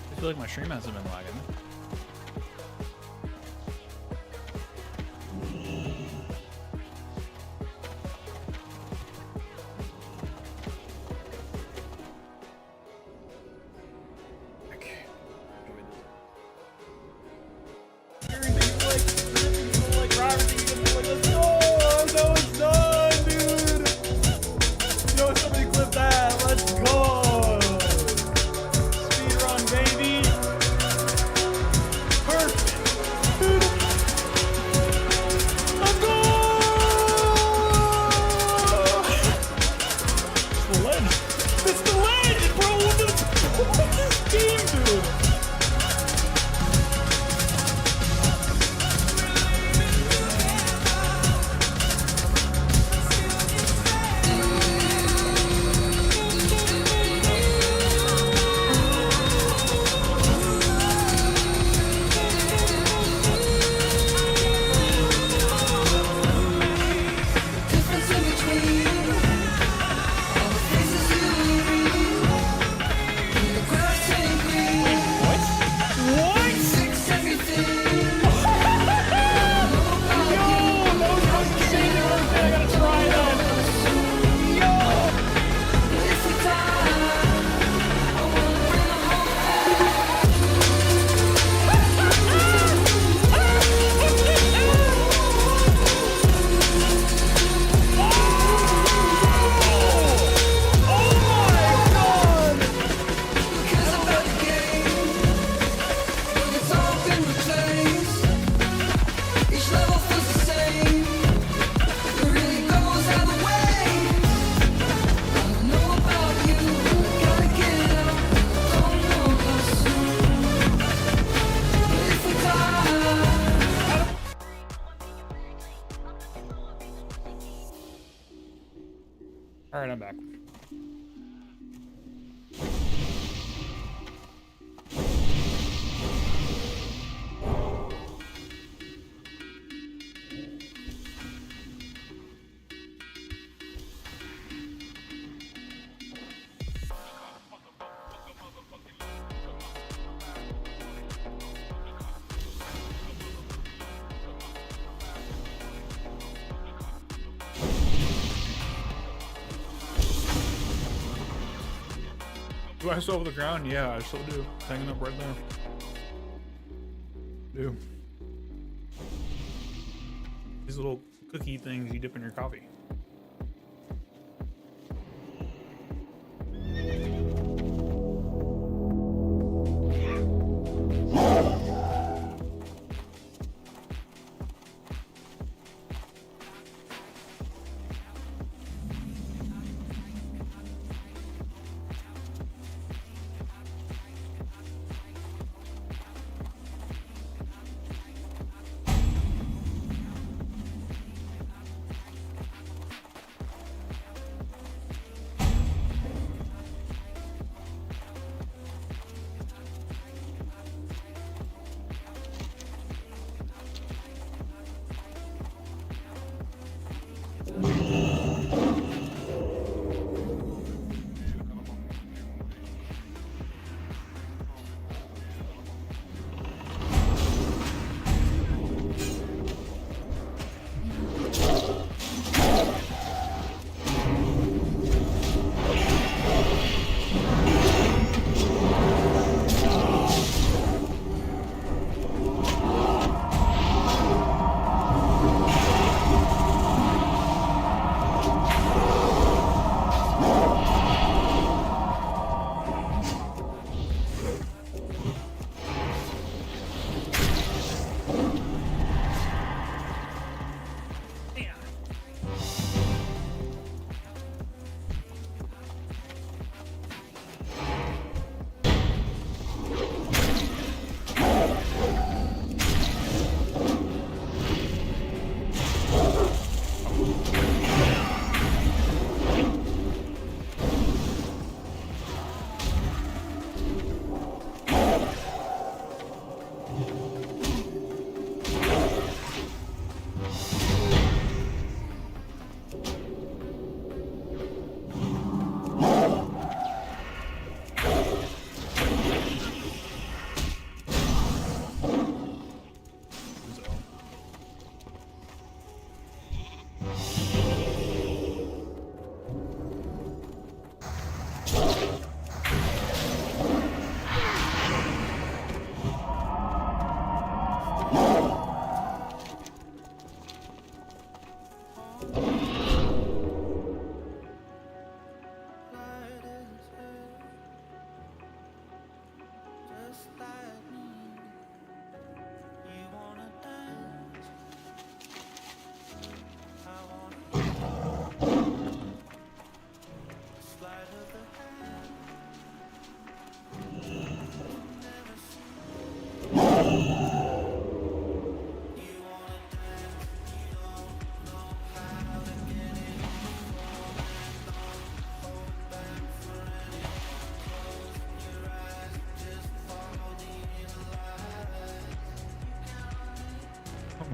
I feel like my stream hasn't been lagging. All right, I'm back. Do I still have the ground? Yeah, I still do. It's hanging up right there. Do. These little cookie things you dip in your coffee.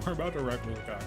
We're about to wreck this guy.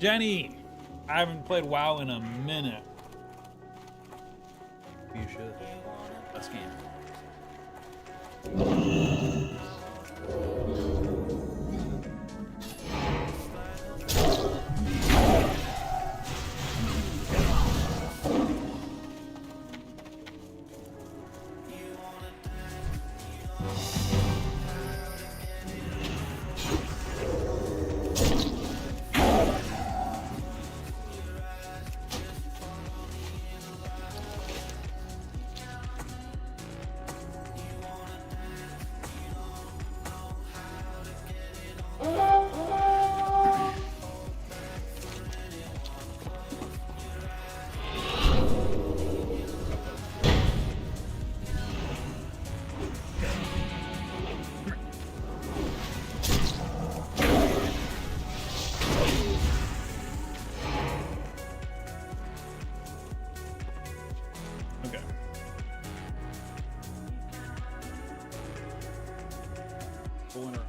Jenny! I haven't played WoW in a minute. You should. Let's game. Okay. Pulling her up.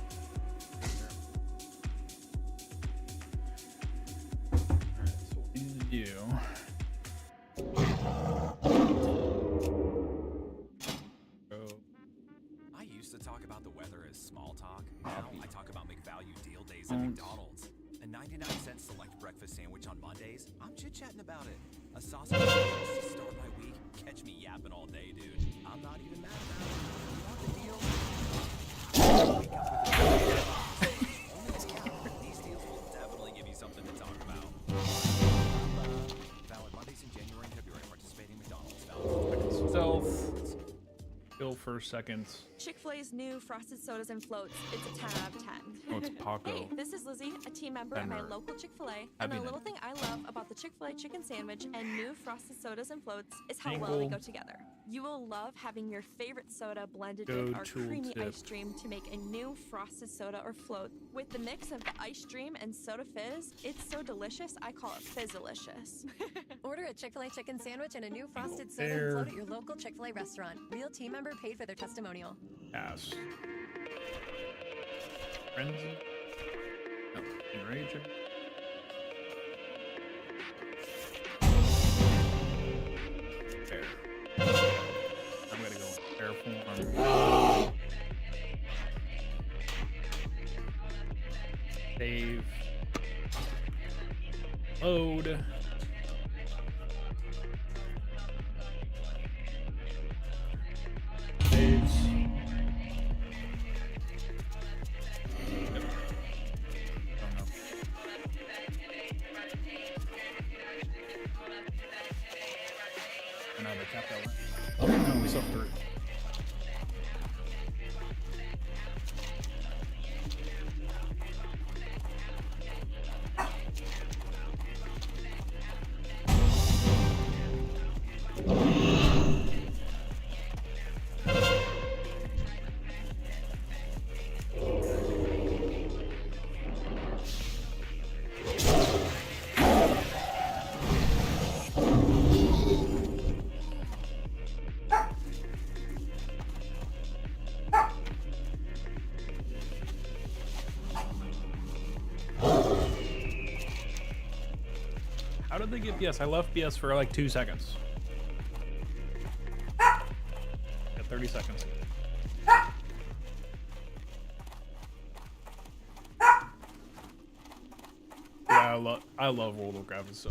Alright, so what we need to do. I used to talk about the weather as small talk. Now I talk about McValue deal days at McDonald's. A 99-cent select breakfast sandwich on Mondays. I'm chit-chatting about it. A sausage sandwich to start my week. Catch me yapping all day, dude. I'm not even mad about it. You want the deal? Wake up with a deal. Only discount. These deals will definitely give you something to talk about. Valid Mondays in January and February. Participating McDonald's. Valid. Self. Kill for seconds. Chick-fil-A's new frosted sodas and floats. It's a 10 out of 10. Oh, it's Paco. Hey, this is Lizzie, a team member at my local Chick-fil-A. And the little thing I love about the Chick-fil-A chicken sandwich and new frosted sodas and floats is how well they go together. You will love having your favorite soda blended with our creamy ice stream to make a new frosted soda or float. With the mix of the ice stream and soda fizz, it's so delicious, I call it Fizzalicious. Order a Chick-fil-A chicken sandwich and a new frosted soda and float at your local Chick-fil-A restaurant. Real team member paid for their testimonial. Ass. Frenzy? No, enrage. Air. I'm gonna go air form. Save. Load. Saves. Yep. Oh no. Oh no, they capped that one. Oh no, we still have 3. How did they get BS? I left BS for like 2 seconds. Yeah, 30 seconds. Yeah, I love World of Warcraft. So.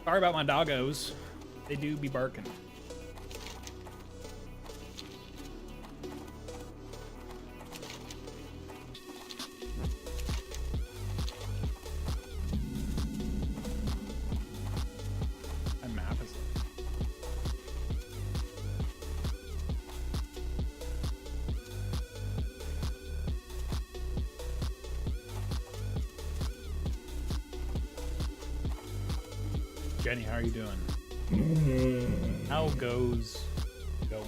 Sorry about my doggos. They do be barking. My map is. Jenny, how are you doing? How goes going?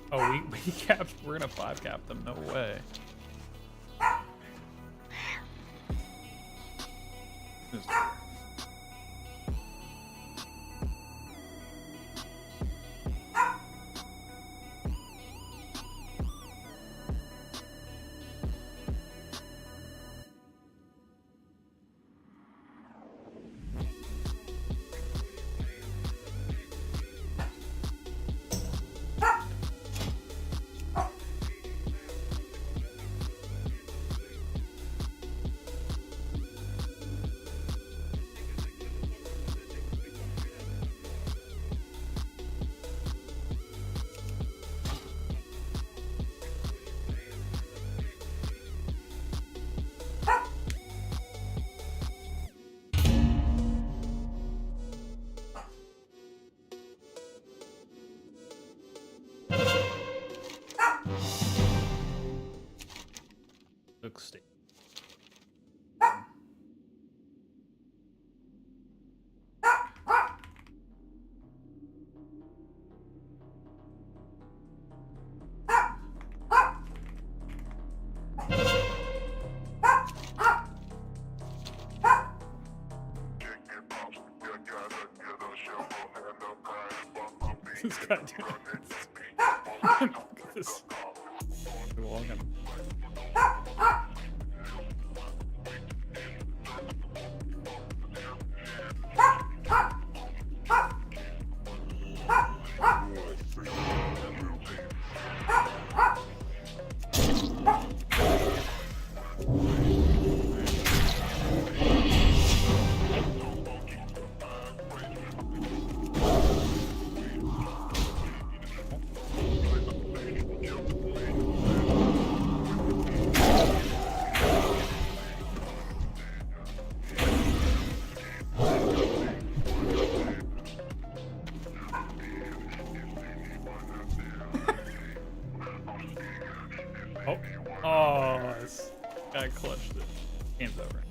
Oh, we capped. We're gonna 5 cap them. No way. State. This guy doing this. Oh, this guy clutched it. Game's over.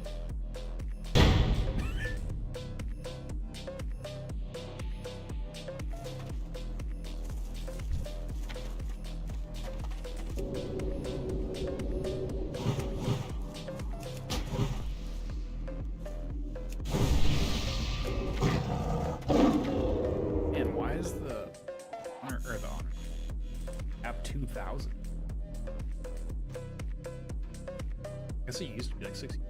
Man, why is the honor or the honor app 2000? I guess it used to be like 60.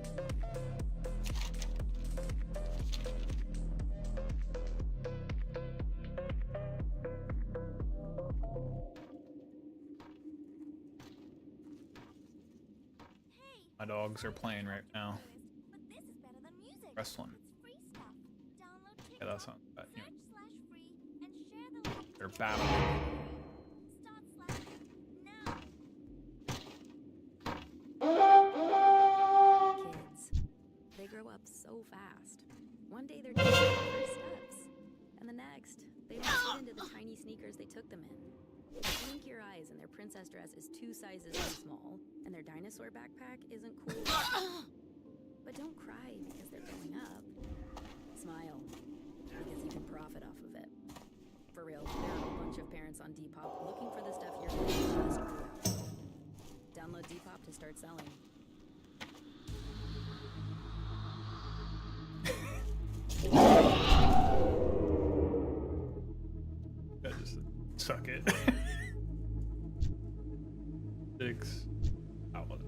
My dogs are playing right now. Press one. Yeah, that's not bad. They're battling. They grow up so fast. One day they're taking their first steps, and the next, they must fit into the tiny sneakers they took them in. Blink your eyes and their princess dress is 2 sizes too small, and their dinosaur backpack isn't cool. But don't cry because they're growing up. Smile, because you can profit off of it. For real, there are a bunch of parents on Depop looking for the stuff your kids just grew out of. Download Depop to start selling. I just suck it. 6. How was it?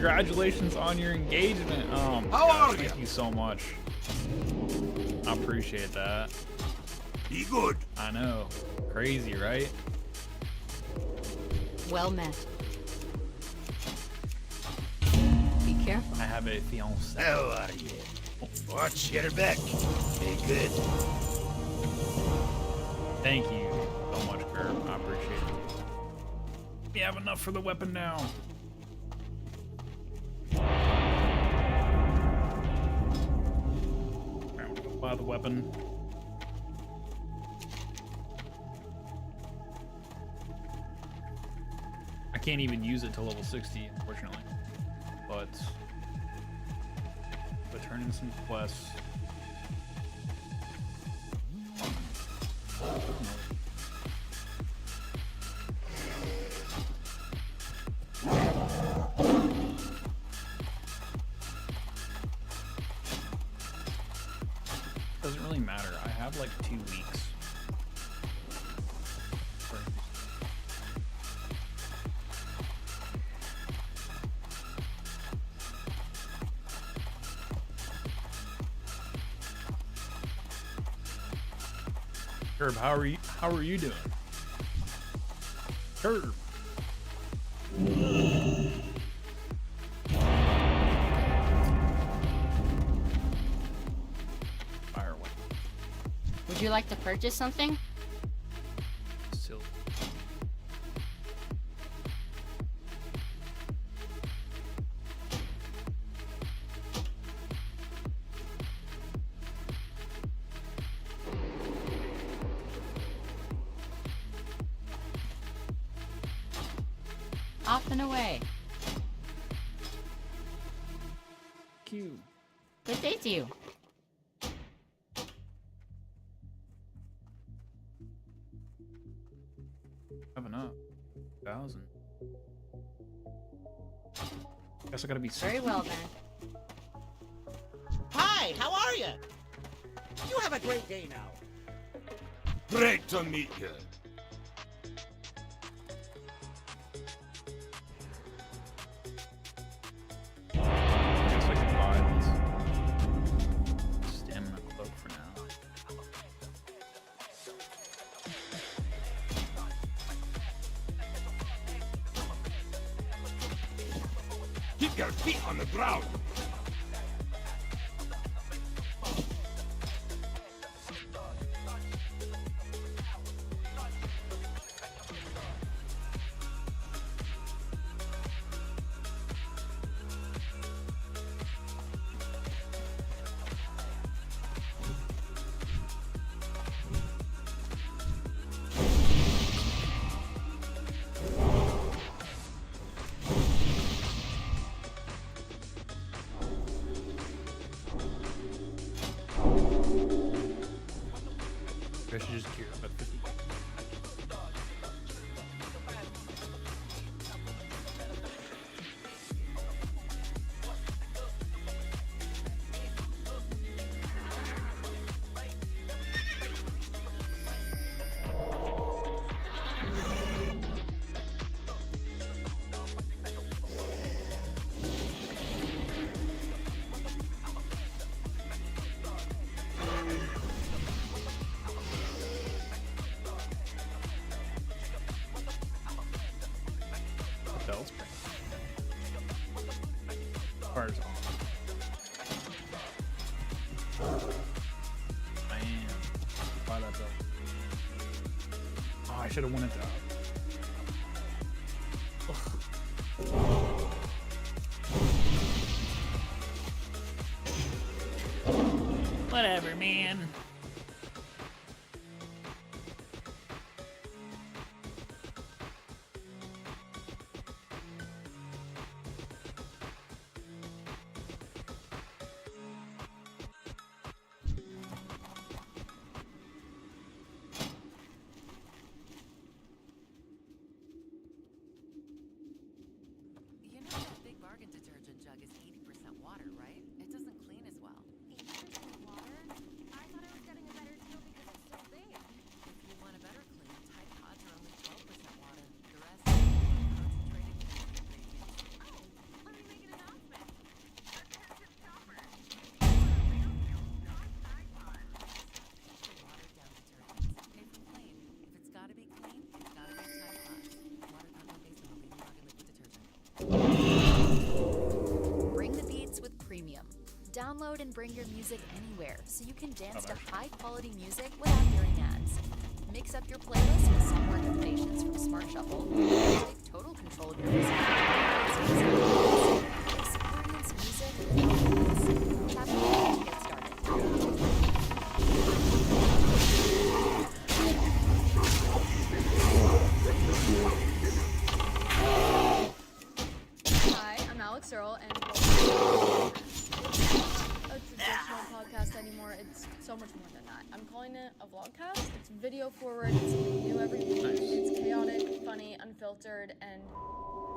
Congratulations on your engagement. How are thank you so much. I appreciate that. Be good. I know. Crazy, right? Well met. Be careful. I have a fiance. How are you? Watch your back. Be good. Thank you so much, Curb. I appreciate it. We have enough for the weapon now. Buy the weapon. I can't even use it to level 60, unfortunately. But turn in some quests. Doesn't really matter. I have like 2 weeks. Curb, how are you doing? Curb. Fire away. Would you like to purchase something? Silly. Off and away. Q. Good day to you. Have enough. 1,000. Guess I gotta be Very well then. Hi, how are you? You have a great day now. Great to meet you. Guess I can buy this stamina cloak for now. Keep your feet on the ground. bell's pretty. Car's on. Man, buy that bell. Oh, I should have won it though. Whatever, man. You know that big bargain detergent jug is 80% water, right? It doesn't clean as well. 80% water? I thought I was getting a better deal because it's so big. If you want a better clean, Tide Pods are only 12% water. The rest is concentrated ingredients. Oh, let me make an announcement. Attention shoppers. For watered down detergents, pay for clean. If it's gotta be clean, it's gotta be Tide Pods. Water content based on the leading bargain liquid detergent. Bring the beats with Premium. Download and bring your music anywhere so you can dance to high-quality music without hearing ads. Mix up your playlist with song recommendations from Smart Shuffle. Take total control of your music. Experience music without ads. Tap here to get started. Hi, I'm Alex Earl, and a traditional podcast anymore. It's so much more than that. I'm calling it a vlogcast. It's video forward. It's something new every week. It's chaotic, funny, unfiltered, and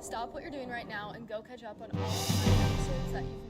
stop what you're doing right now and go catch up on all of my episodes that you've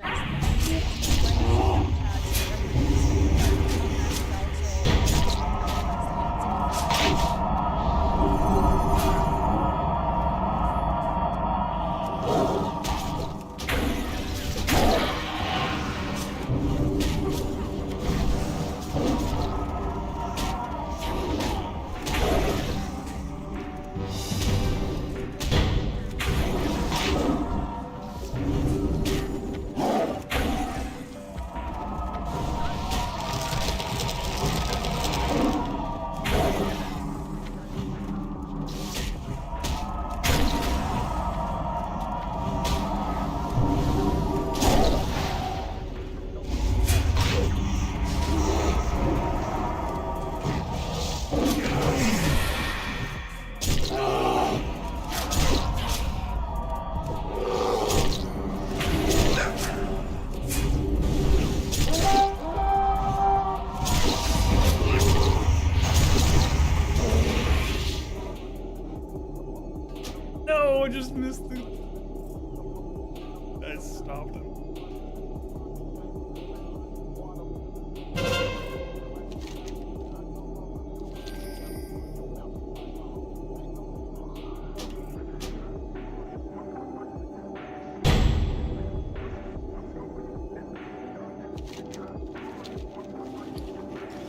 No, I just missed it. I stopped him.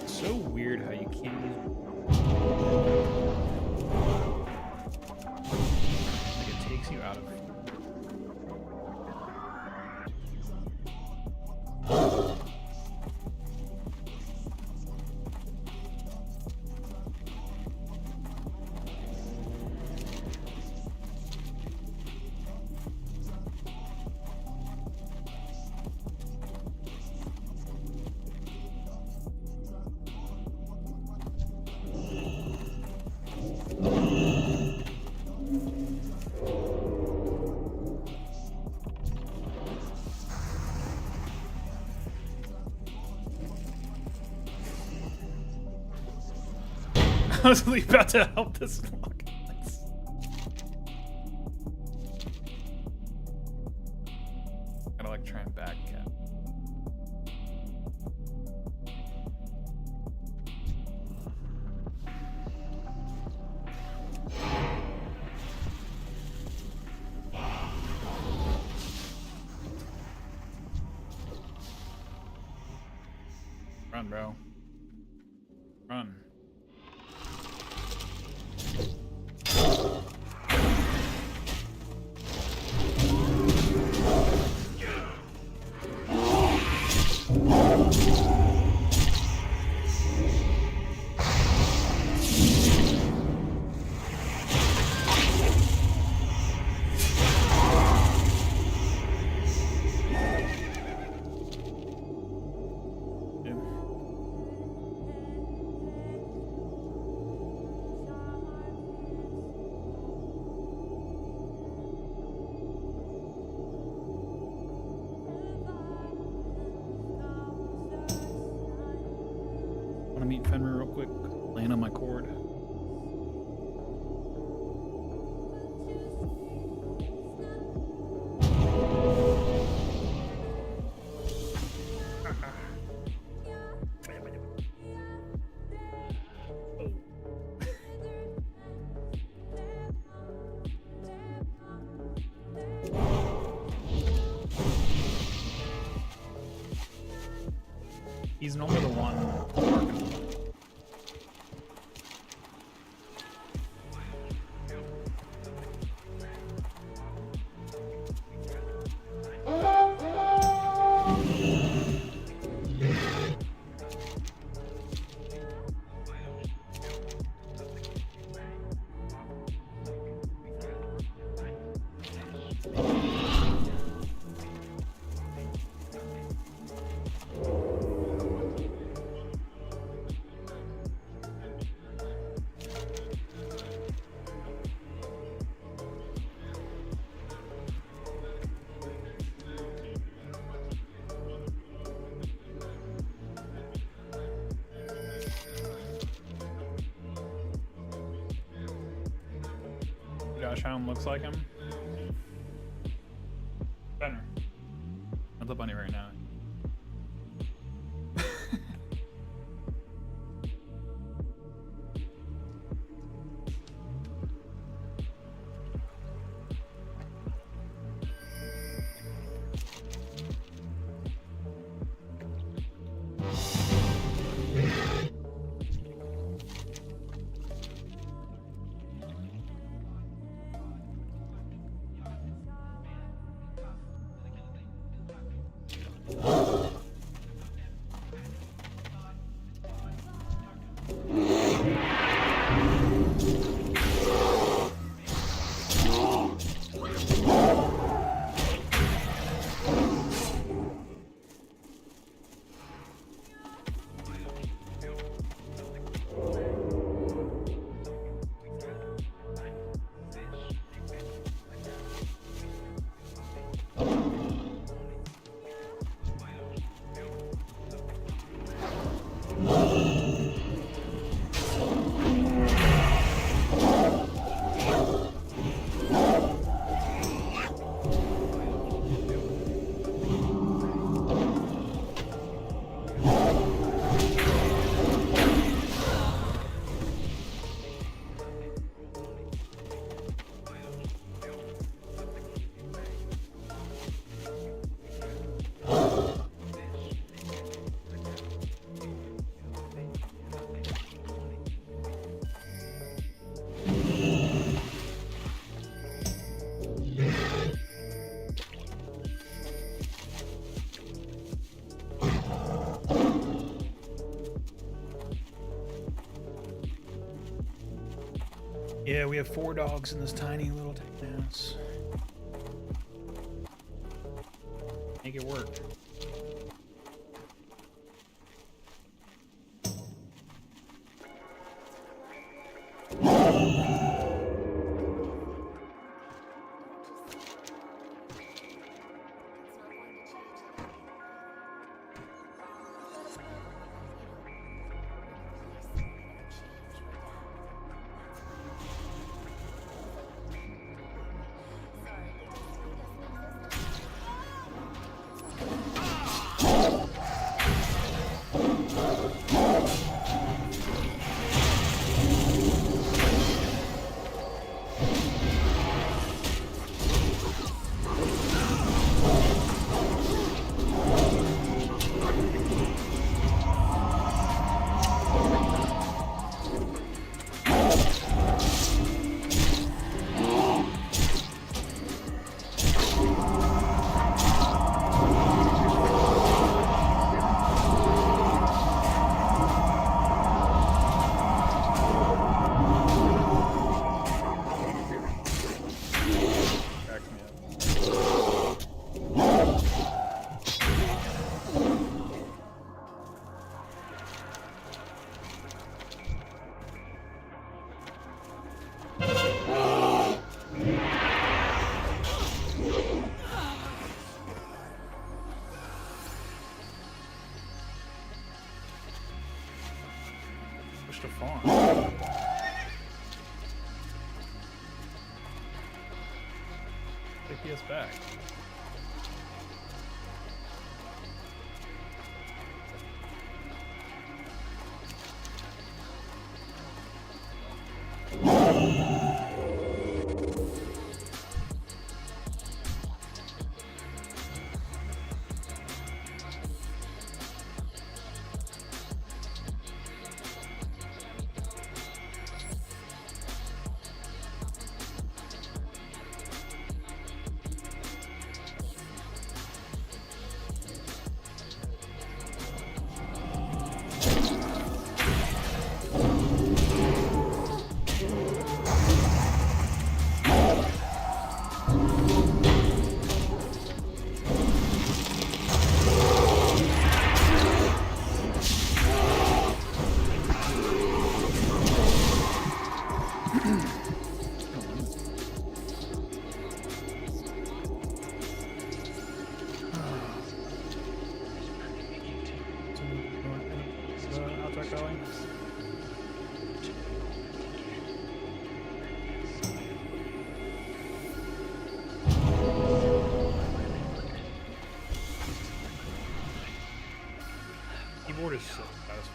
It's so weird how you can't use. Takes you out of it. I was really about to help this vlog. Gotta like try and back cap. Run, bro. Run. meet Fenrir real quick. Laying on my cord. He's normally the one working. Josh Hound looks like him. Better. Not the bunny right now. Yeah, we have 4 dogs in this tiny little house. Make it work. farm. Take us back. Keyboard is sick. That is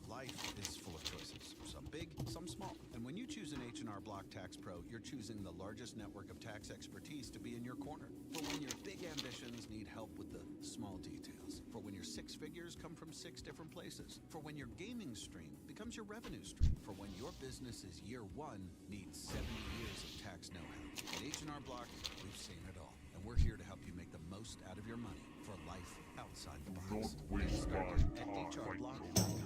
Life is full of choices, some big, some small. And when you choose an H&R Block Tax Pro, you're choosing the largest network of tax expertise to be in your corner. For when your big ambitions need help with the small details. For when your six figures come from 6 different places. For when your gaming stream becomes your revenue stream. For when your business's year 1 needs 70 years of tax know-how. At H&R Block, we've seen it all. And we're here to help you make the most out of your money for life outside the box. Get started at hrblock.com.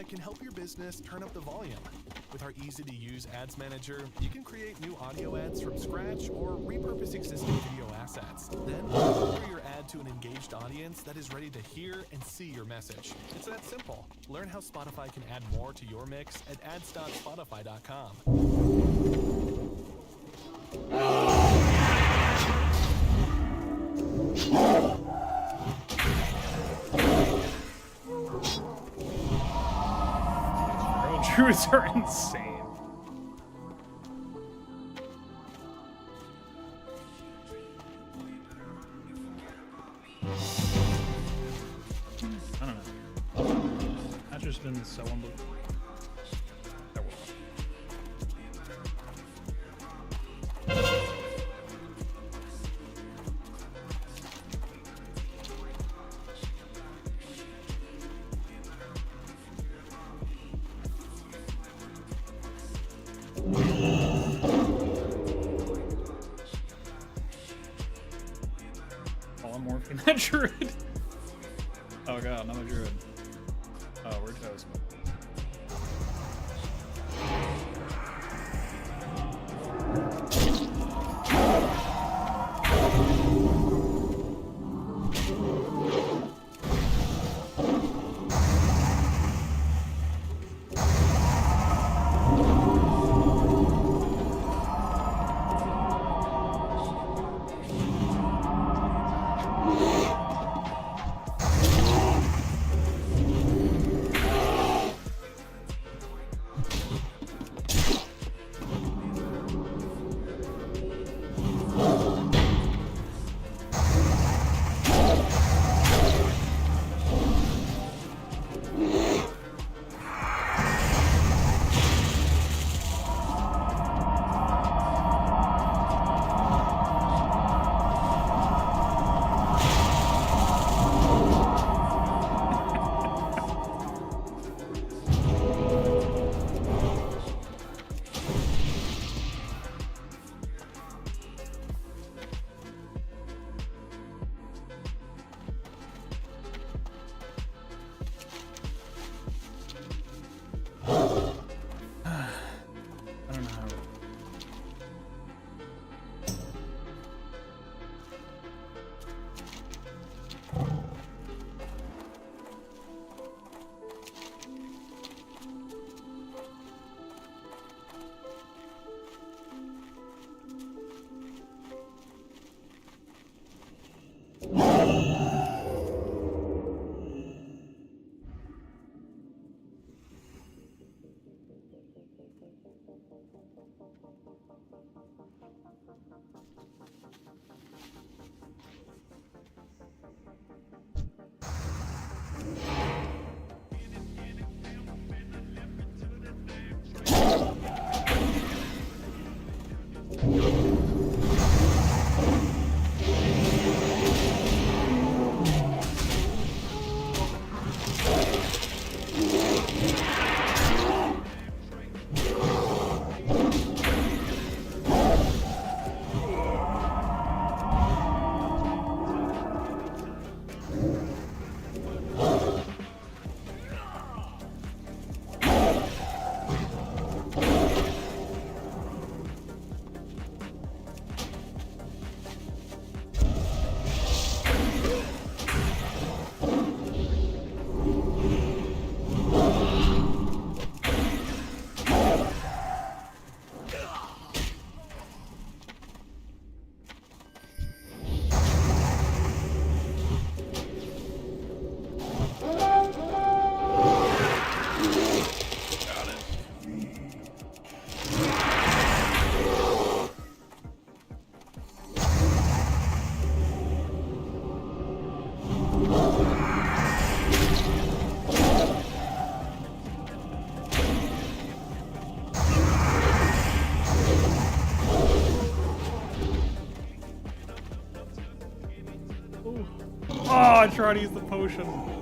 Can help your business turn up the volume. With our easy-to-use ads manager, you can create new audio ads from scratch or repurpose existing video assets. Then, deliver your ad to an engaged audience that is ready to hear and see your message. It's that simple. Learn how Spotify can add more to your mix at ads.spotify.com. Druids are insane. I don't know. I've just been so unbelievable. Polymorphing that druid. Oh god, I'm a druid. Oh, we're toast. god, try to use the potion.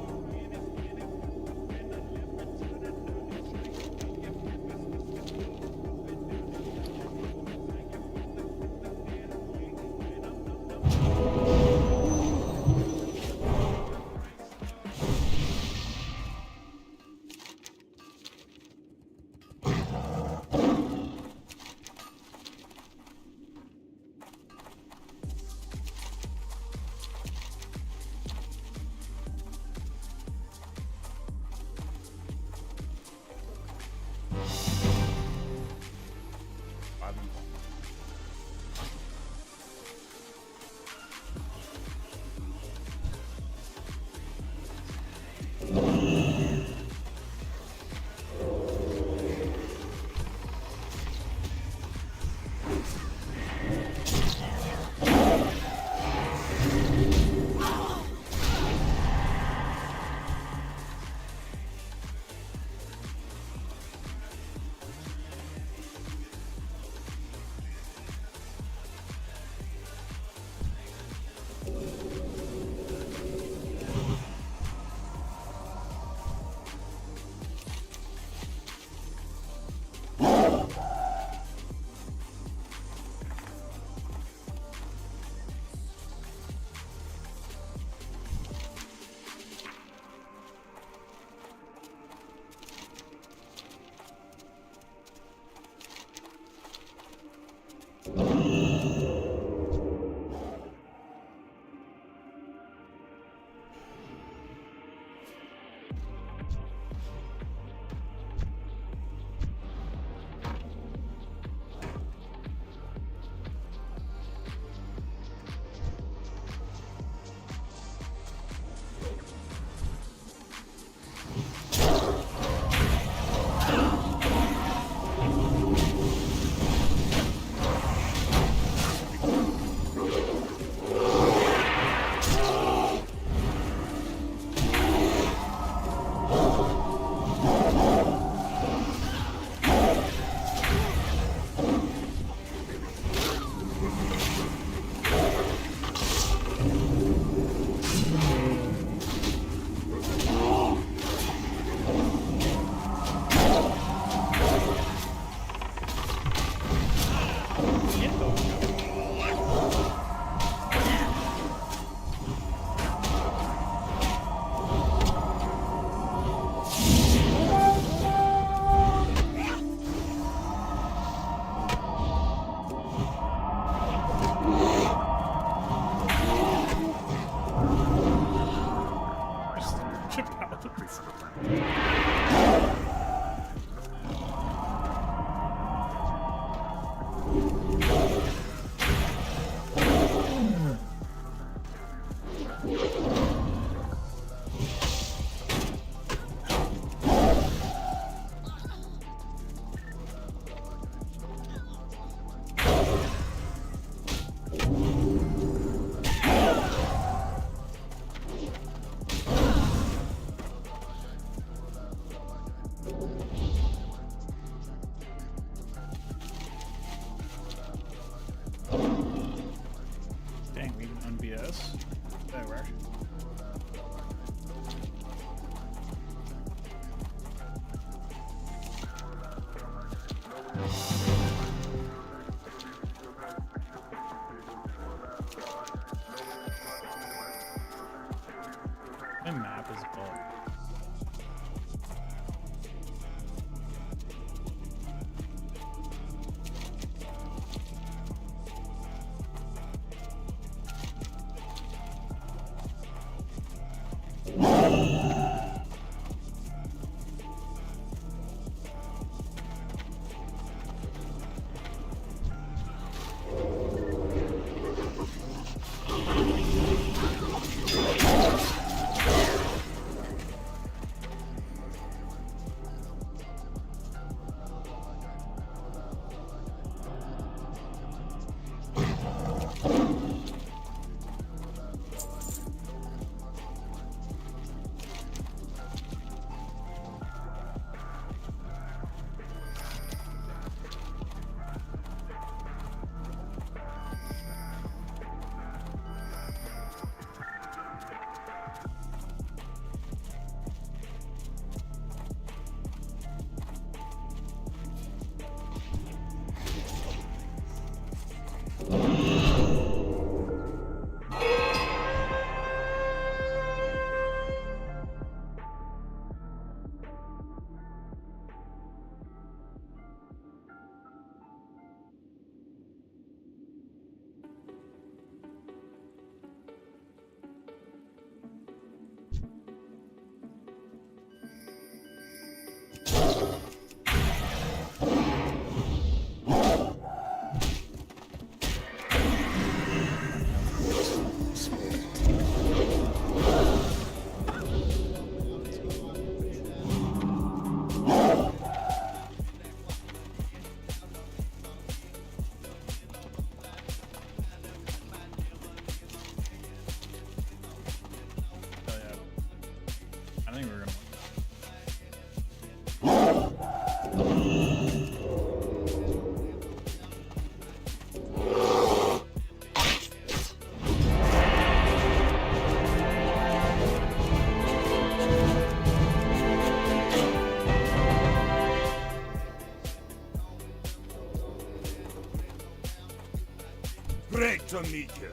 Great to meet you.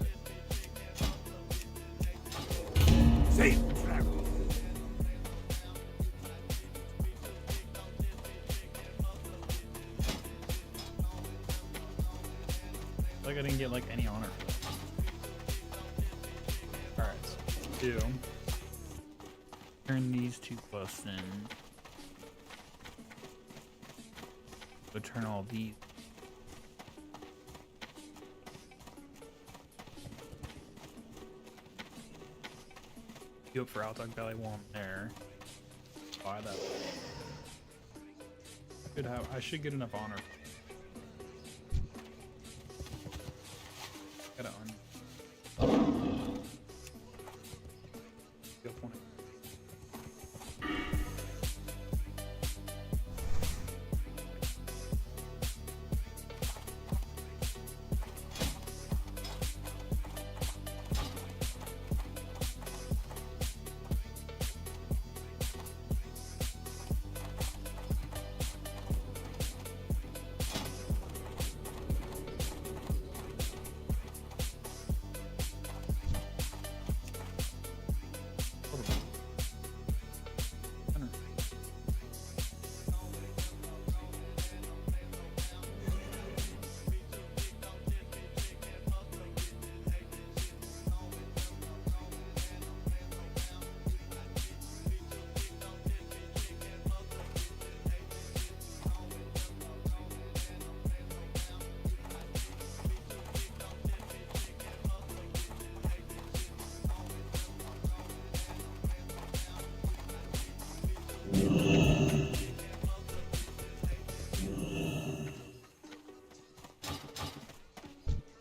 Safe travel. Like I didn't get like any honor for that. Alright, so do turn these two busts in. But turn all these. Go up for Outdog Valley while I'm there. Buy that. I should get enough honor. Gotta Good point.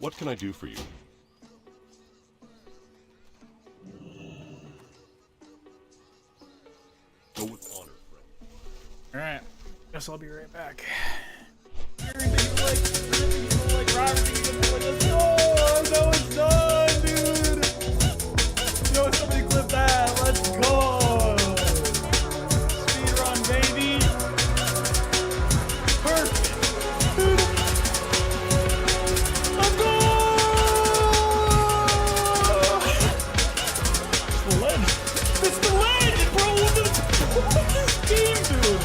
What can I do for you? Go with honor, friend. Alright, guess I'll be right back. Everything you like Robert, let's go! No, it's done, dude! Yo, somebody clip that, let's go! Speedrun, baby! Perfect! Dude. Let's go! It's the ledge! It's the ledge, bro! What's this game, dude?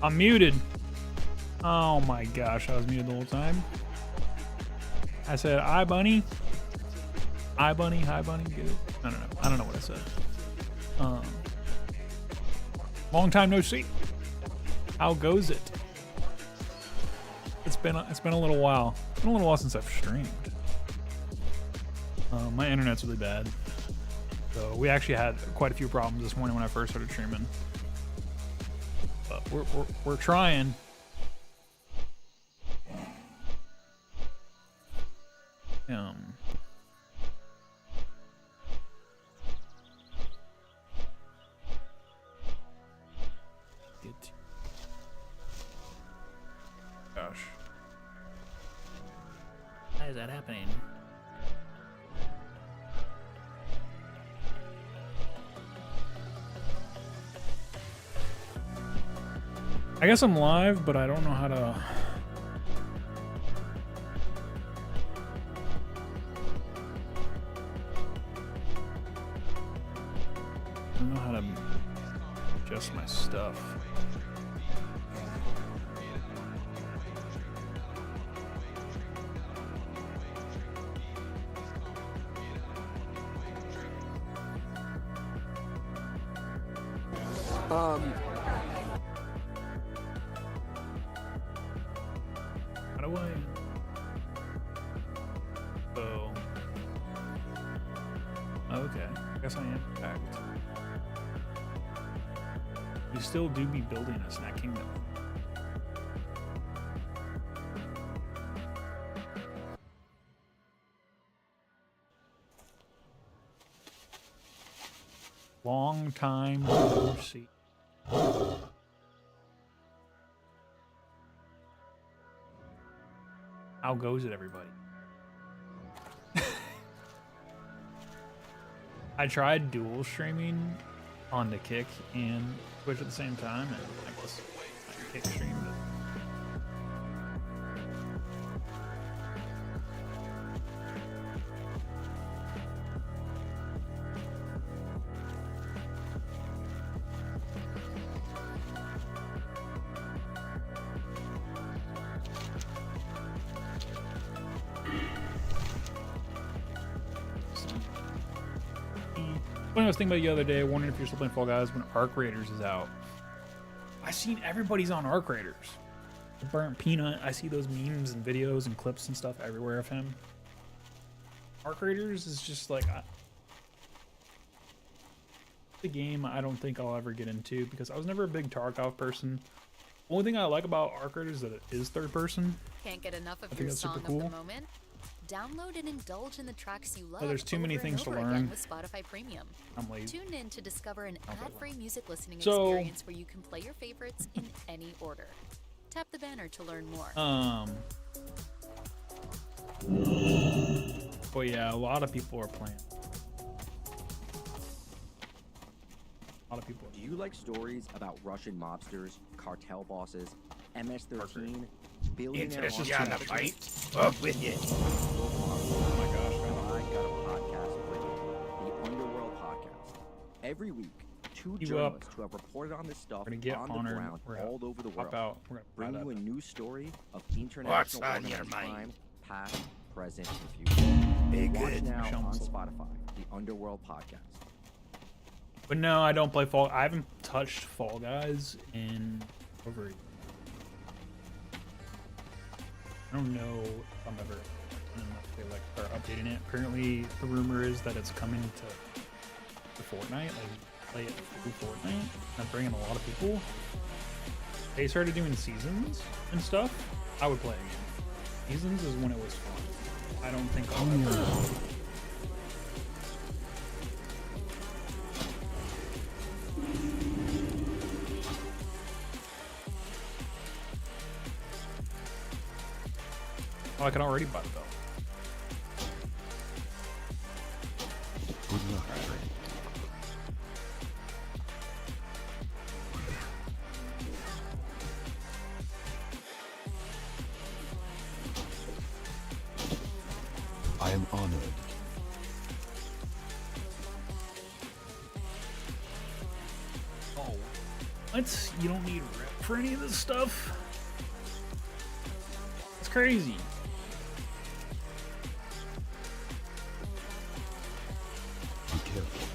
I'm muted. Oh my gosh, I was muted the whole time. I said, "Hi, bunny." Hi, bunny. Hi, bunny. Get it? I don't know. I don't know what I said. Long time no see. How goes it? It's been a little while. It's been a little while since I've streamed. My internet's really bad. So we actually had quite a few problems this morning when I first started streaming. But we're trying. Gosh. Why is that happening? I guess I'm live, but I don't know how to. I don't know how to adjust my stuff. How do I? Oh. Okay. I guess I am packed. We still do be building a snack kingdom. Long time no see. How goes it, everybody? I tried dual streaming on the Kick and Twitch at the same time, and I guess I Kick streamed it. When I was thinking about it the other day, wondering if you're still playing Fall Guys when Arc Raiders is out. I've seen everybody's on Arc Raiders. The Burnt Peanut, I see those memes and videos and clips and stuff everywhere of him. Arc Raiders is just like the game I don't think I'll ever get into because I was never a big Tarkov person. The only thing I like about Arc Raiders is that it is third person. Can't get enough of I your think that's song super cool. of the moment? Download and indulge in the tracks you love. Oh, there's too many over and things to over again learn. with Spotify Premium. I'm lazy. Tune in to discover an ad-free music listening So- experience where you can play your favorites in any order. Tap the banner to learn more. But yeah, a lot of people are playing. A lot of people. Do you like stories about Russian mobsters, cartel bosses, MS-13, billionaire Interested in a entrepreneurs? fight? Up with you. Oh my gosh, I got a podcast for you. The Underworld Podcast. Every week, two You journalists up. who have reported on this stuff We're gonna get on honored. the ground We're gonna all over the pop world. out. We're gonna Bring pop you a out. new story of What's international on your organized mind? crime, past, present, and future. Be Watch good. now Show 'em on some. Spotify. The Underworld Podcast. But no, I don't play Fall. I haven't touched Fall Guys in over a year. I don't know if I'm ever if they like are updating it. Apparently, the rumor is that it's coming to Fortnite. Like play it through Fortnite. That's bringing a lot of people. They started doing seasons and stuff. I would play again. Seasons is when it was fun. I don't think I'll ever. Oh, I can already buy the belt. Good luck, friend. I am honored. Oh, what? You don't need rep for any of this stuff. It's crazy. Be careful.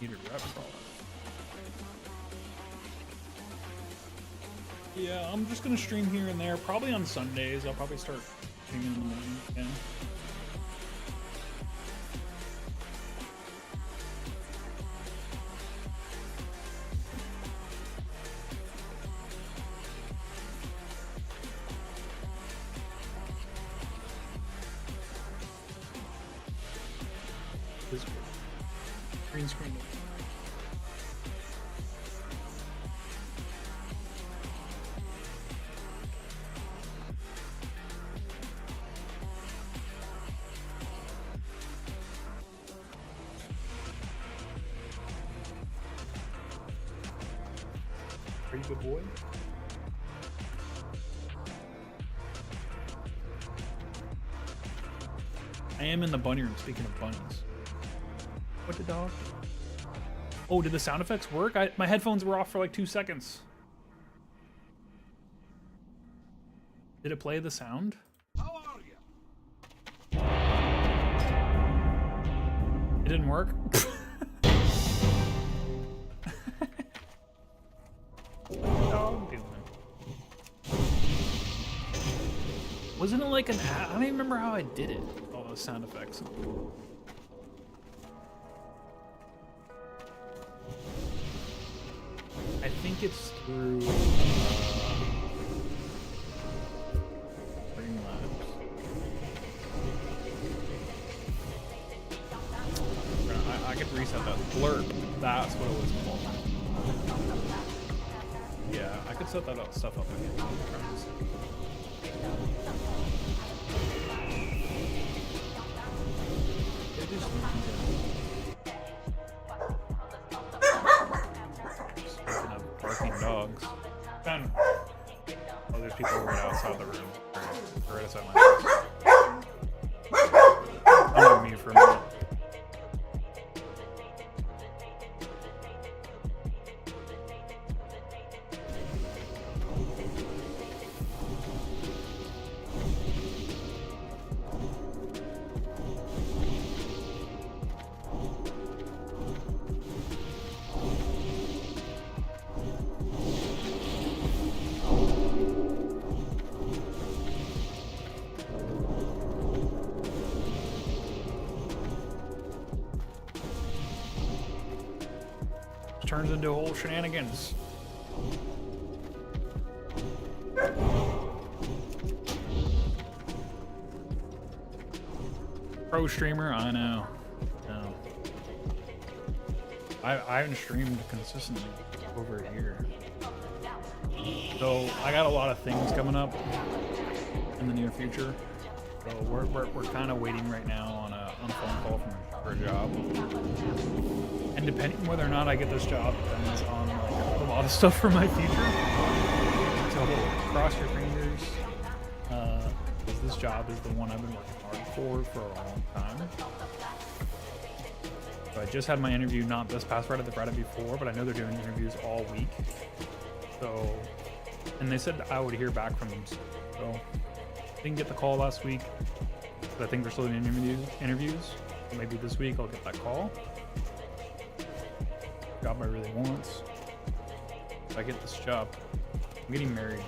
Need a rep problem. Yeah, I'm just gonna stream here and there. Probably on Sundays. I'll probably start streaming in the morning again. This green screen. Pretty good boy. I am in the bunny room, speaking of bunnies. What the dog? Oh, did the sound effects work? My headphones were off for like 2 seconds. Did it play the sound? How are you? It didn't work? What the dog doing? Wasn't it like an ad? I don't even remember how I did it. All those sound effects. I think it's through Streamlabs. I could reset that. Blurb. That's what it was called. Yeah, I could set that stuff up again. Speaking of barking dogs. Ben. Oh, there's people right outside the room. Right outside my house. I'm on mute for a minute. Turns into whole shenanigans. Pro streamer, I know. No. I haven't streamed consistently over a year. So I got a lot of things coming up in the near future. So we're kind of waiting right now on a phone call for a job. And depending whether or not I get this job depends on like, a lot of stuff for my future. So cross your fingers. Because this job is the one I've been working hard for a long time. So I just had my interview, not this past Friday, the Friday before, but I know they're doing interviews all week. So, and they said I would hear back from them. So I didn't get the call last week, but I think they're still doing interviews. So maybe this week I'll get that call. Job I really want. If I get this job, I'm getting married.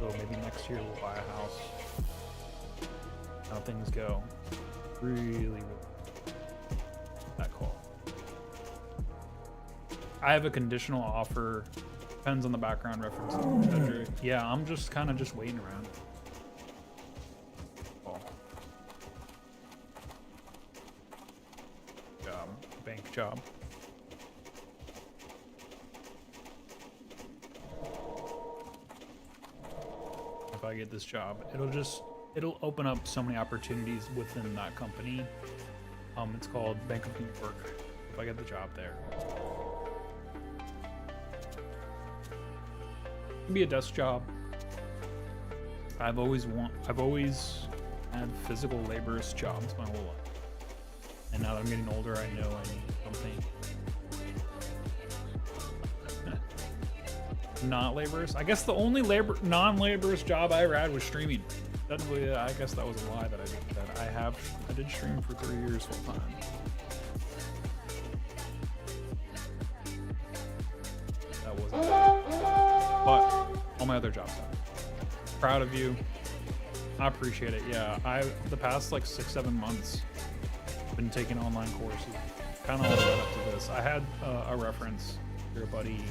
So maybe next year we'll buy a house. How things go. Really that call. I have a conditional offer. Depends on the background reference. Yeah, I'm just kind of just waiting around. Job. Bank job. If I get this job, it'll open up so many opportunities within that company. It's called Bank of New York. If I get the job there, it'll be a desk job. I've always I had physical laborious jobs my whole life. And now that I'm getting older, I know I need something not laborious. I guess the only non-laborious job I ever had was streaming. Technically, I guess that was a lie that I did that. I did stream for 3 years full time. That wasn't bad. But all my other jobs. Proud of you. I appreciate it. Yeah, the past like 6-7 months been taking online courses. Kind of all led up to this. I had a reference. Your buddy.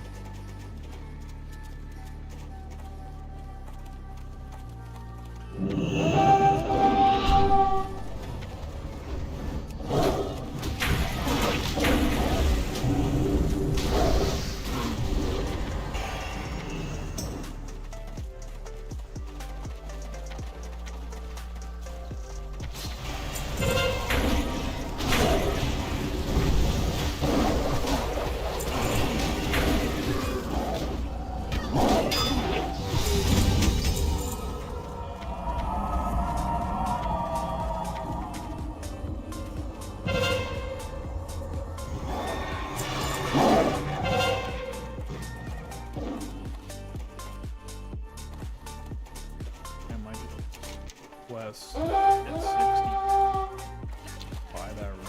West at 60. Buy that room.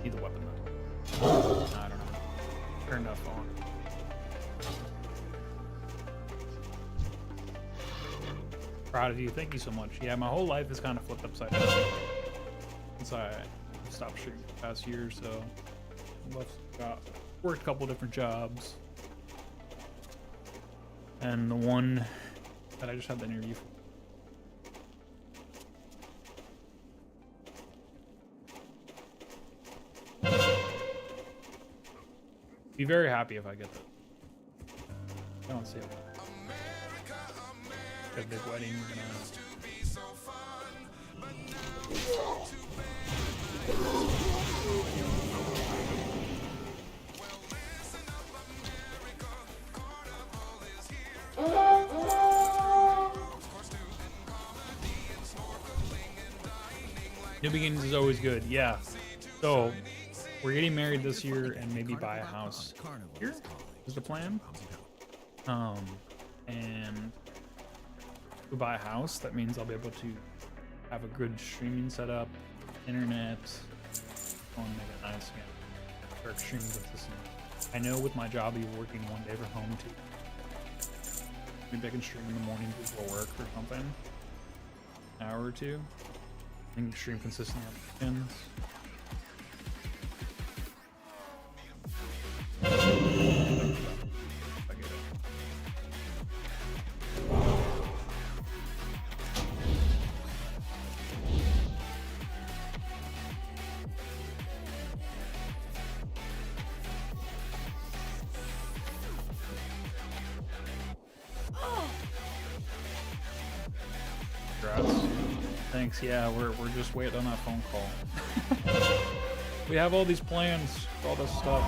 Need the weapon though. I don't know. Turned off on. Proud of you. Thank you so much. Yeah, my whole life is kind of flipped upside down since I stopped shooting the past year or so. Worked a couple different jobs, and the one that I just had the interview for. Be very happy if I get that. I don't see it. Got a big wedding. We're gonna. New beginnings is always good. Yeah. So we're getting married this year and maybe buy a house here is the plan. And if we buy a house, that means I'll be able to have a good streaming setup, internet. I want to make it nice again. Start streaming consistently. I know with my job, I'll be working one day from home too. Maybe I can stream in the morning before work or something. An hour or two. I can stream consistently on weekends. Thanks. Yeah, we're just waiting on that phone call. We have all these plans for all this stuff.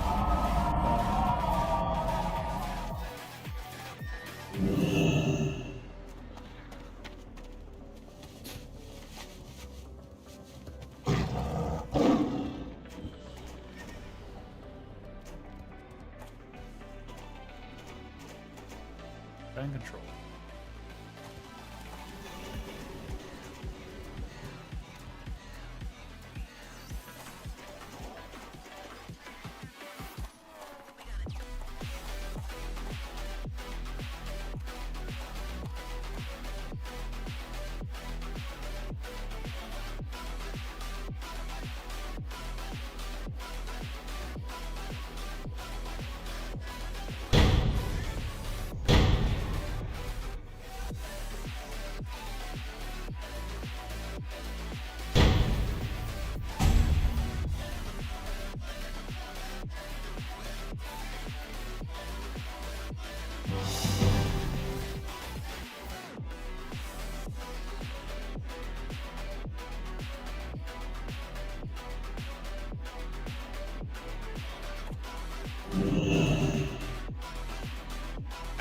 Gun control.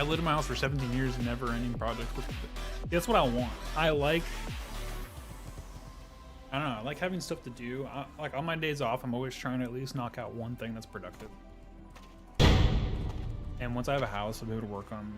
I lived in my house for 17 years, never ending projects. That's what I want. I don't know, I like having stuff to do. Like on my days off, I'm always trying to at least knock out one thing that's productive. And once I have a house, I'll be able to work on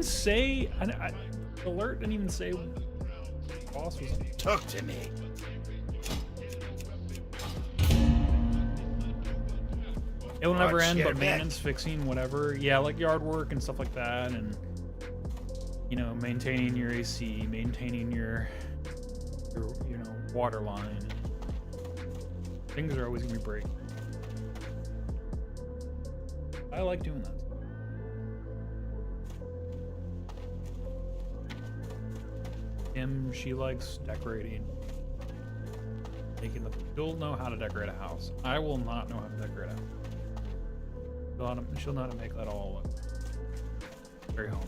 say alert didn't even say boss was talk to me. It will never end, but maintenance, fixing, whatever. Yeah, like yard work and stuff like that, and you know, maintaining your AC, maintaining your you know, water line. Things are always gonna be breaking. I like doing that. She likes decorating, making she'll know how to decorate a house. I will not know how to decorate a house. She'll know how to make that all look very homey.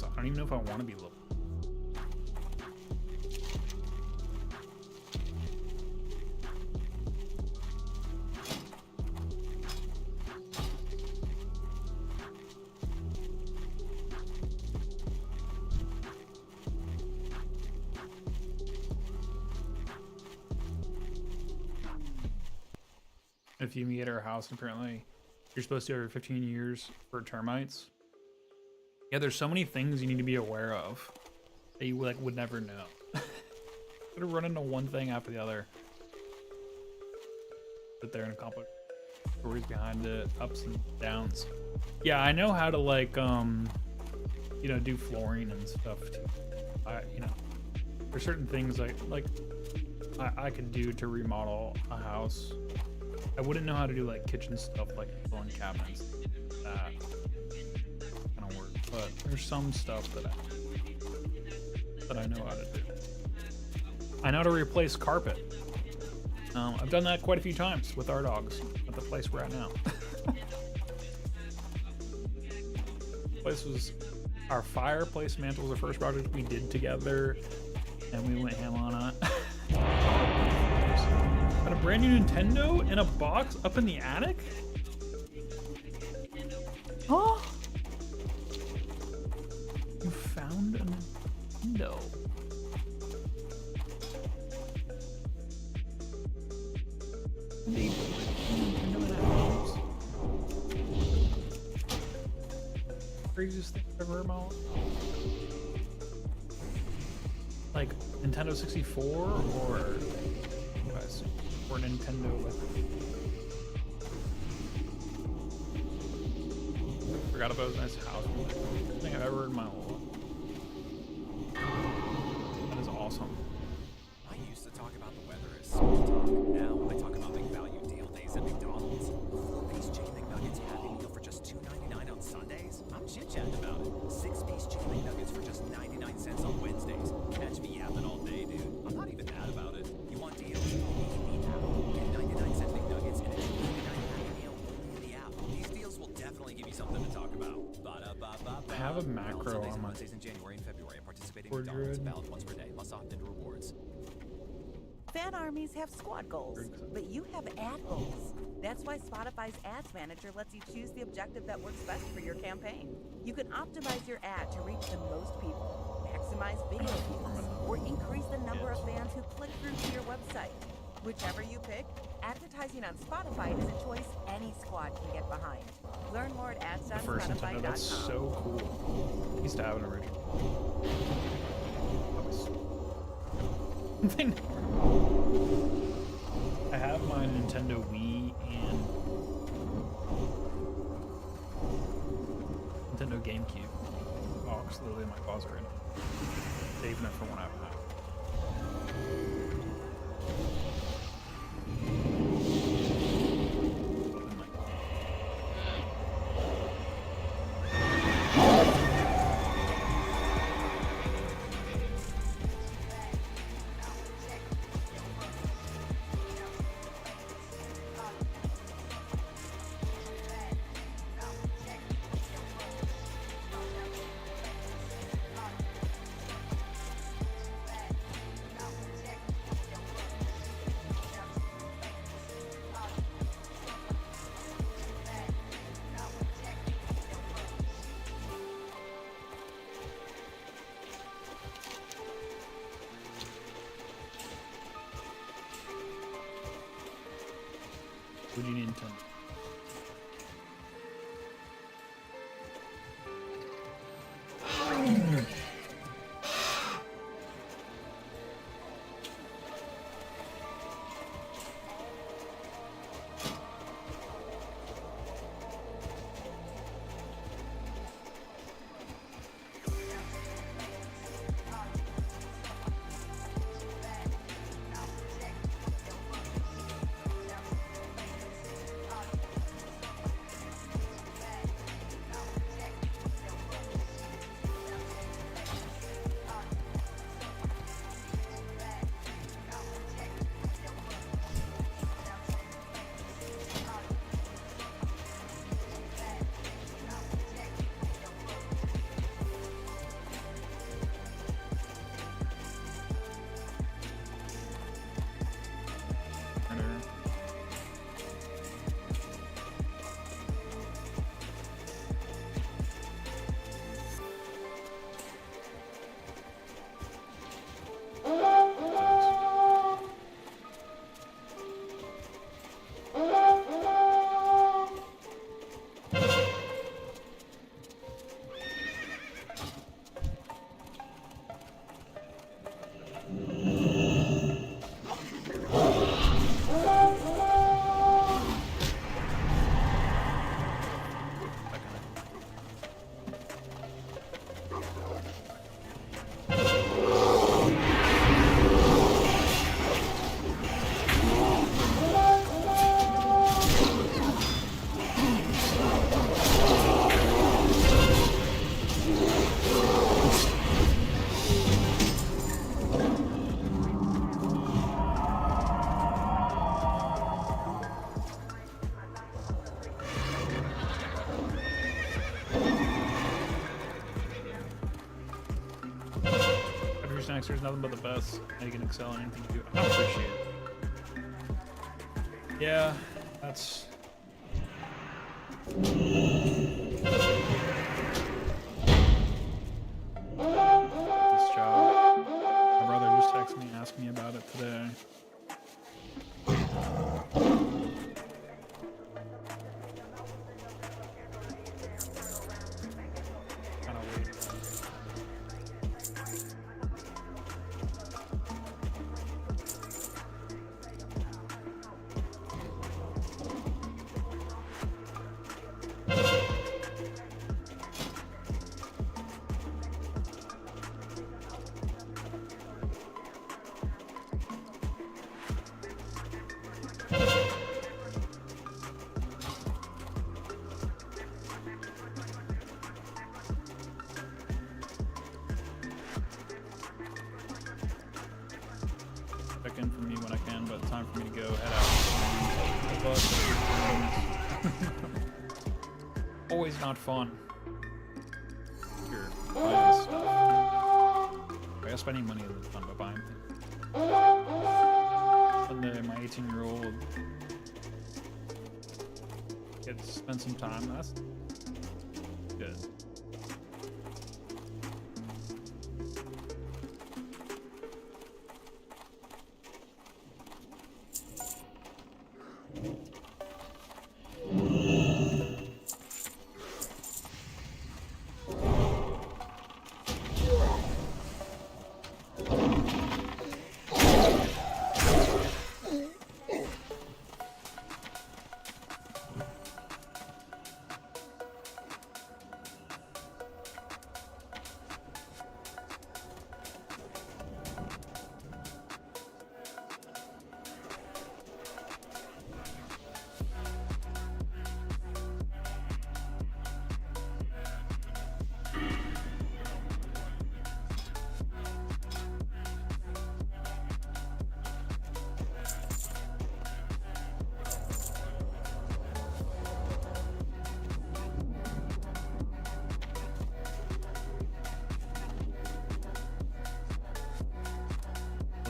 I don't even know if I want to be low. If you meet at our house, apparently you're supposed to every 15 years for termites. Yeah, there's so many things you need to be aware of that you like would never know. Gonna run into one thing after the other. Sit there and accomplish stories behind it, ups and downs. Yeah, I know how to like you know, do flooring and stuff too. You know, there's certain things I could do to remodel a house. I wouldn't know how to do like kitchen stuff, like filling cabinets. That kind of work, but there's some stuff that I know how to do. I know how to replace carpet. I've done that quite a few times with our dogs at the place we're at now. Place was our fireplace mantle was the first project we did together, and we went ham on it. Got a brand new Nintendo in a box up in the attic? Huh? You found a Nintendo. Craziest thing I've ever heard in my life. Like Nintendo 64 or Nintendo with. Forgot about his nice house. Best thing I've ever heard in my whole life. That is awesome. I used to talk about the weather as small talk. Now I talk about big value deal days at McDonald's. 4-piece chicken McNuggets Happy Meal for just $2.99 on Sundays. I'm chit-chatting about it. 6-piece chicken McNuggets for just 99 cents on Wednesdays. Catch me yapping all day, dude. I'm not even mad about it. You want deals? You can beat Apple. Get 99-cent McNuggets and a $2.99 Happy Meal only in the app. These deals will definitely give you something to talk about. I have a macro on my Wednesdays in January and February. Participating McDonald's valid once per day. Must opt into rewards. Fan armies have squad goals, but you have ad goals. That's why Spotify's Ads Manager lets you choose the objective that works best for your campaign. You can optimize your ad to reach the most people, maximize video views, or increase the number of fans who click through to your website. Whichever you pick, advertising on Spotify is a choice any squad can get behind. Learn more at ads.spotify.com. That's so cool. I used to have an original. I have my Nintendo Wii and Nintendo GameCube. Oh, it's literally in my closet right now. Saving it for when I have that. What do you need to? Snacks, there's nothing but the best. Now you can excel in anything you do. I appreciate it. Yeah, that's. This job. My brother just texted me and asked me about it today. Check in for me when I can, but time for me to go head out. Always not fun. Here, buy this stuff. I guess spending money isn't fun, but buying things. when my 18-year-old gets to spend some time, that's good.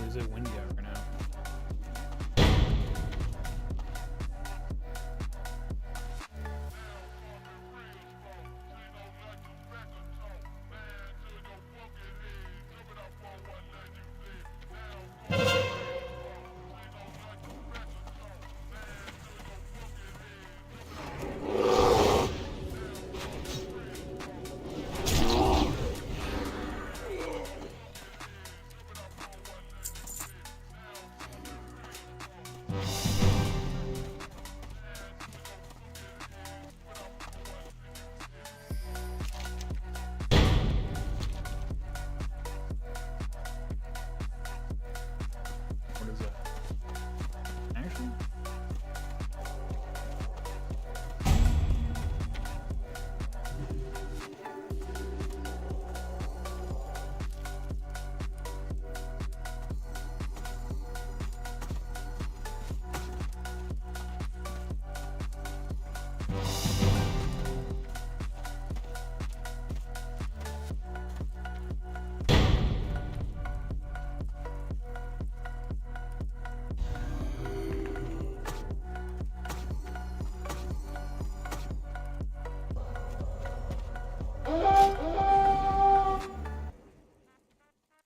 Is it windy out right now? What is that? Actually?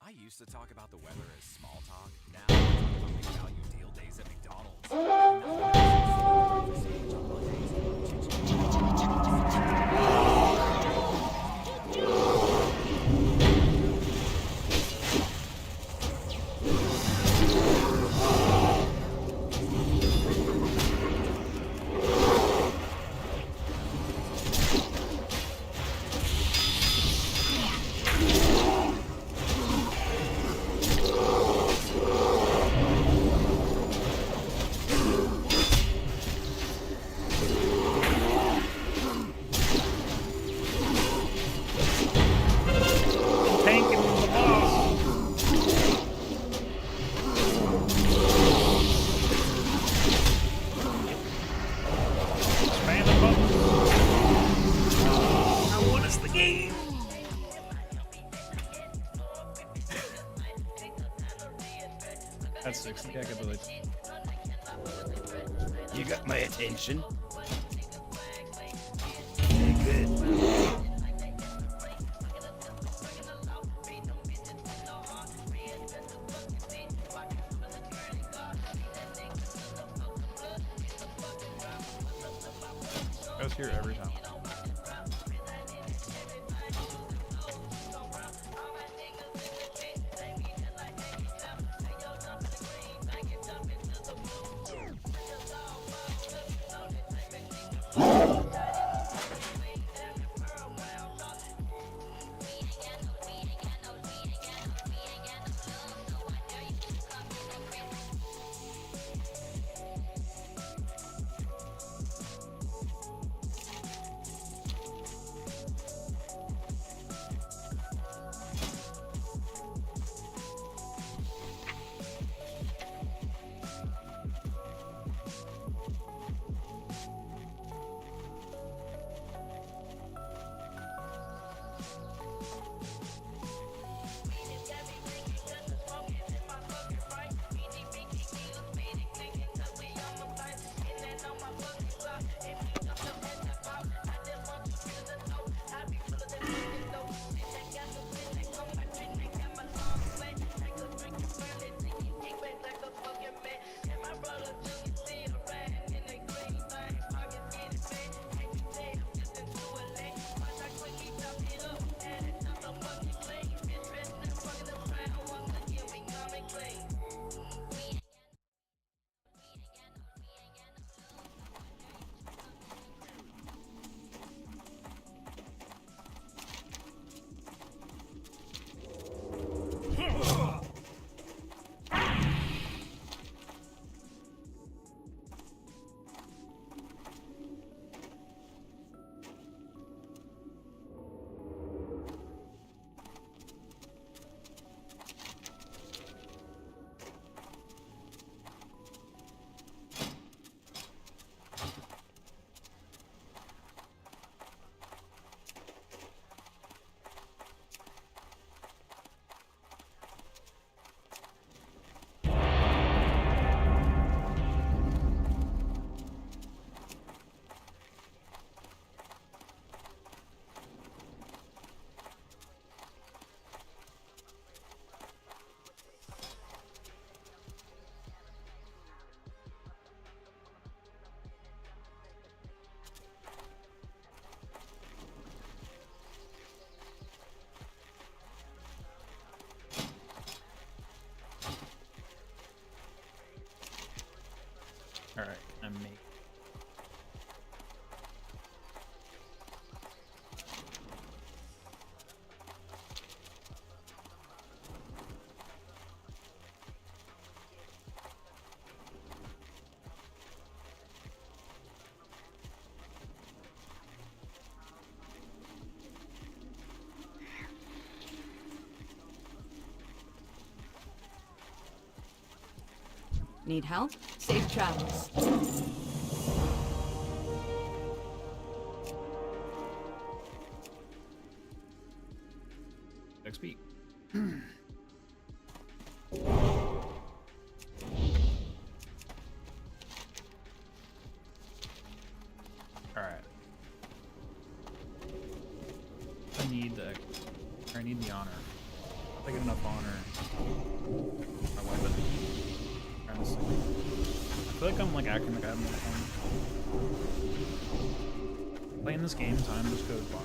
I used to talk about the weather as small talk. Now I talk about big value deal days at McDonald's. That's 60. I can believe. You got my attention. Very good. I was here every time. Need help? Safe travels. XP. Alright. I need the honor. If I get enough honor. My weapon. Honestly. I feel like I'm like acting like I have more fun. Playing this game, time just goes by.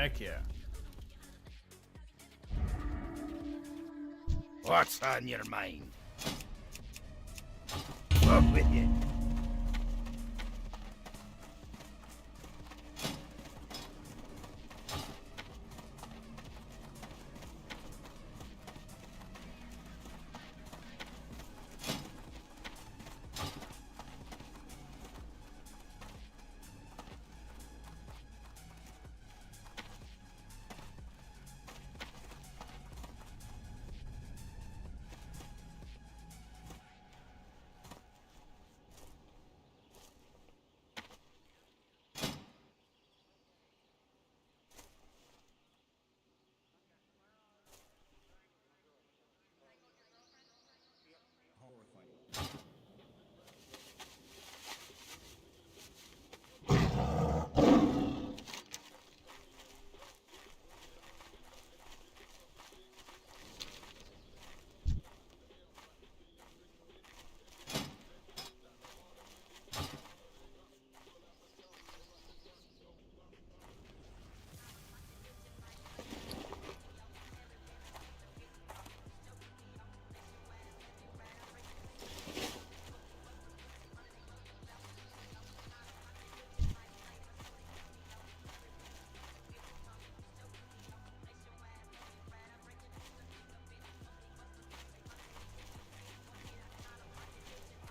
Heck yeah. What's on your mind? Up with you.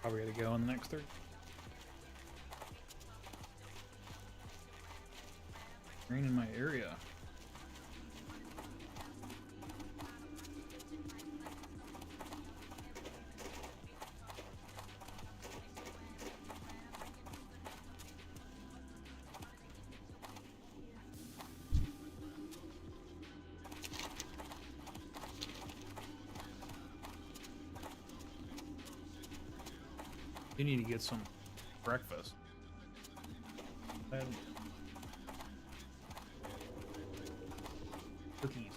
Probably gotta go on the next 30. Rain in my area. You need to get some breakfast. Cookies.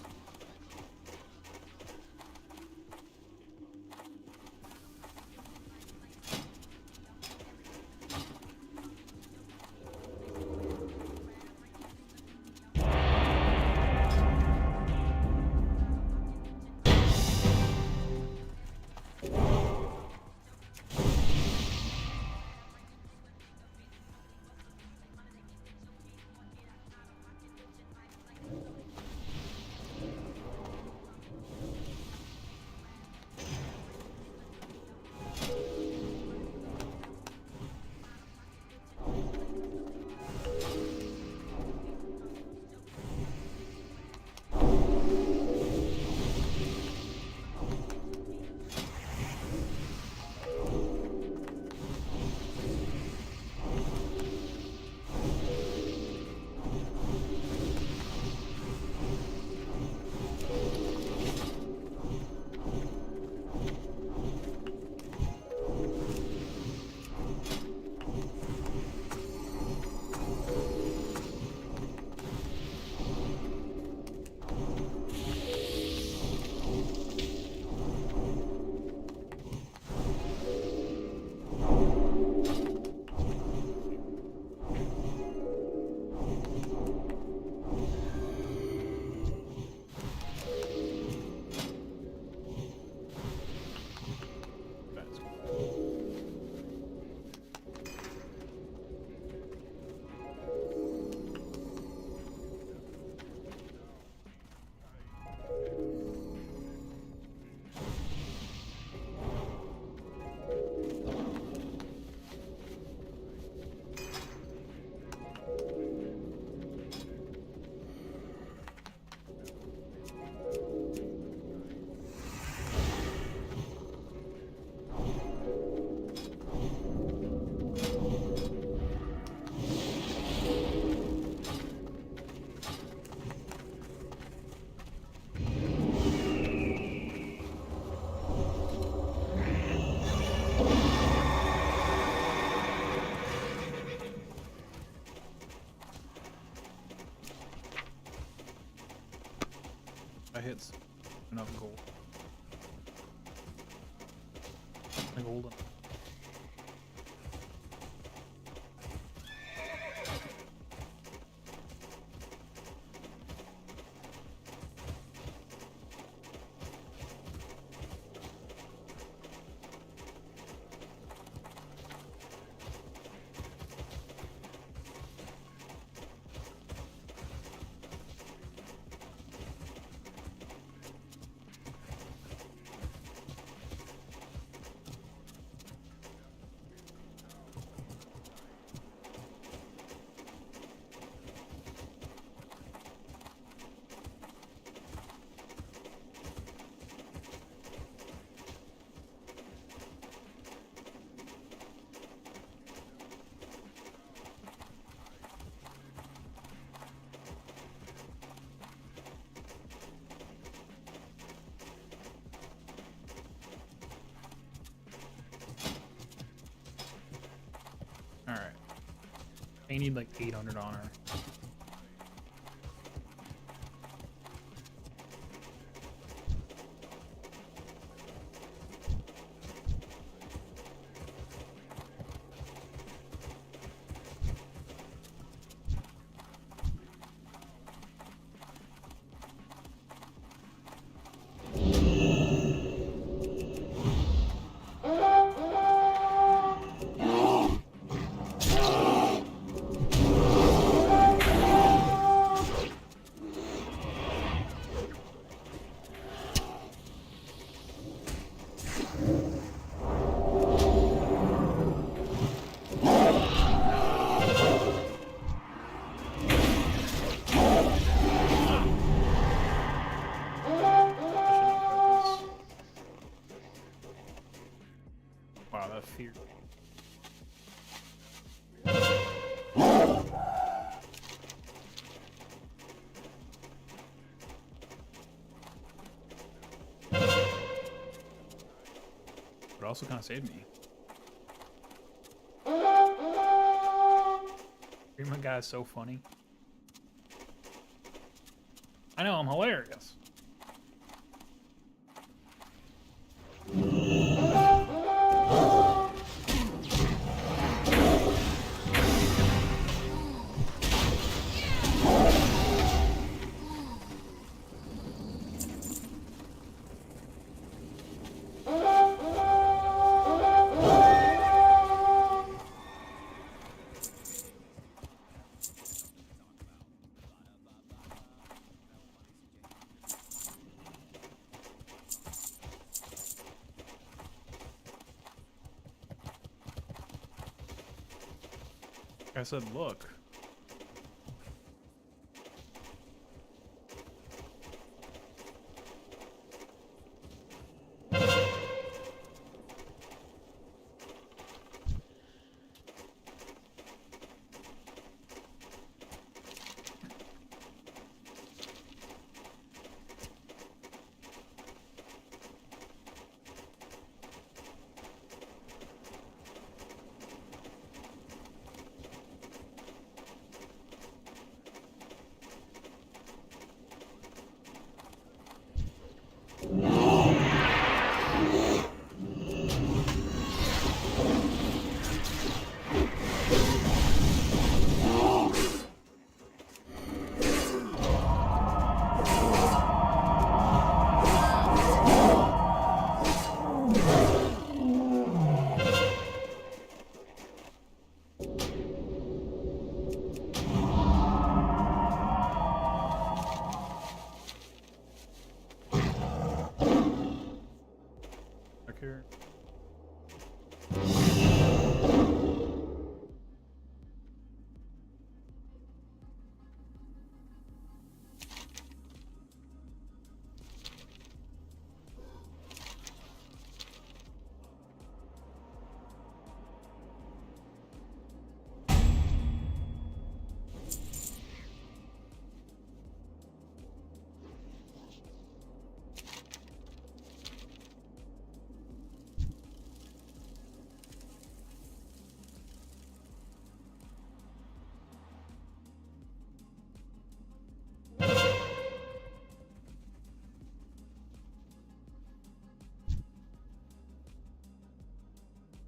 That hits enough gold. Like gold. you need like 800 on her. Wow, that fear. But it also kind of saved me. My guy is so funny. I know, I'm hilarious. I said, look. Here.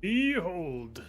Behold.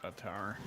that tower.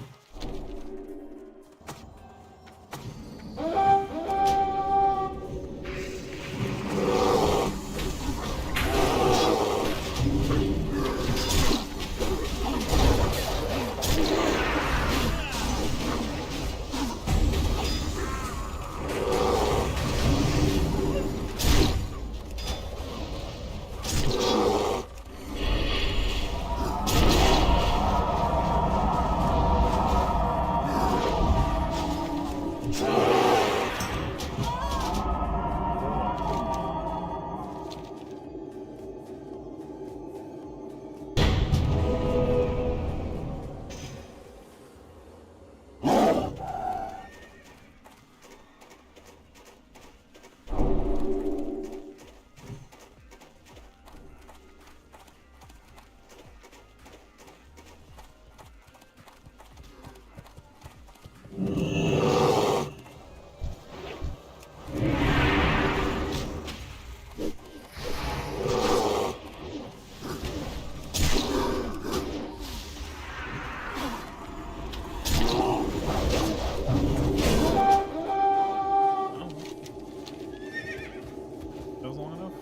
That was long enough?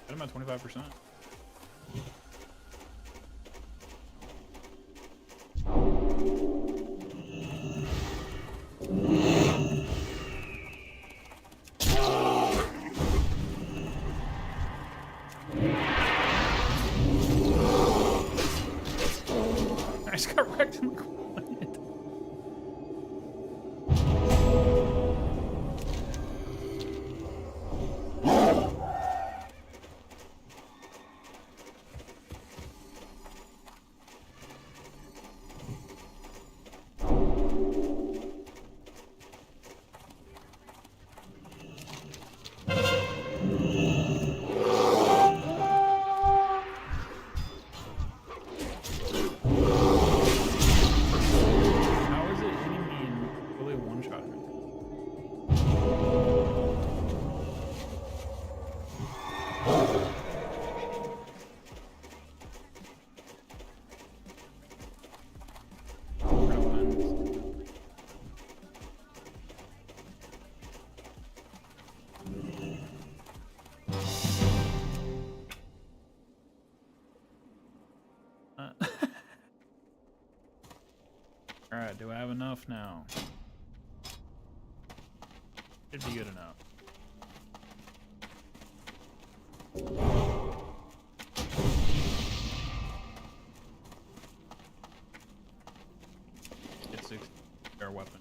I'm at 25%. I just got wrecked in the corner. Alright, do I have enough now? Should be good enough. Get 6 our weapon.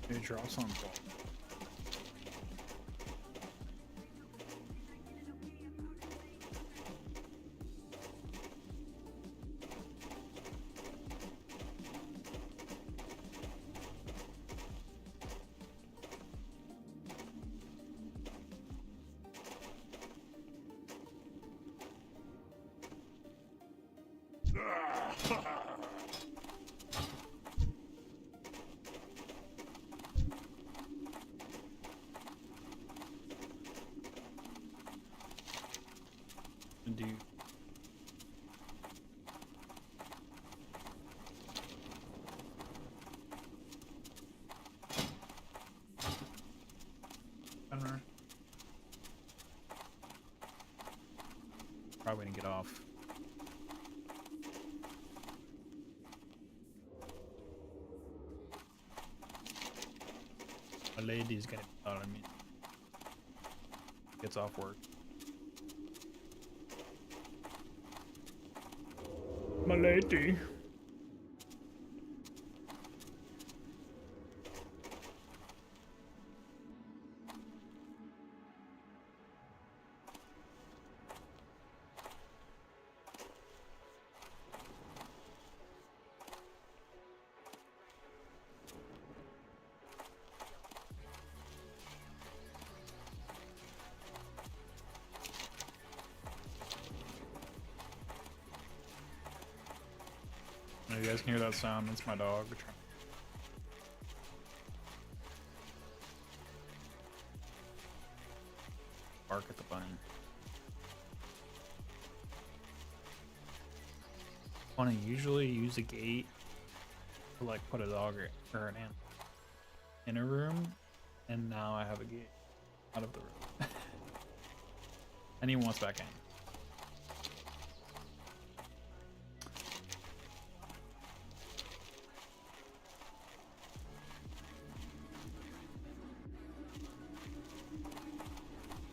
Maybe draw something. get off. My lady's gonna be on me. Gets off work. My lady. You guys can hear that sound? That's my dog. Bark at the bunny. Funny, usually use a gate to like put a dog or an animal in a room, and now I have a gate out of the room. And he wants back in.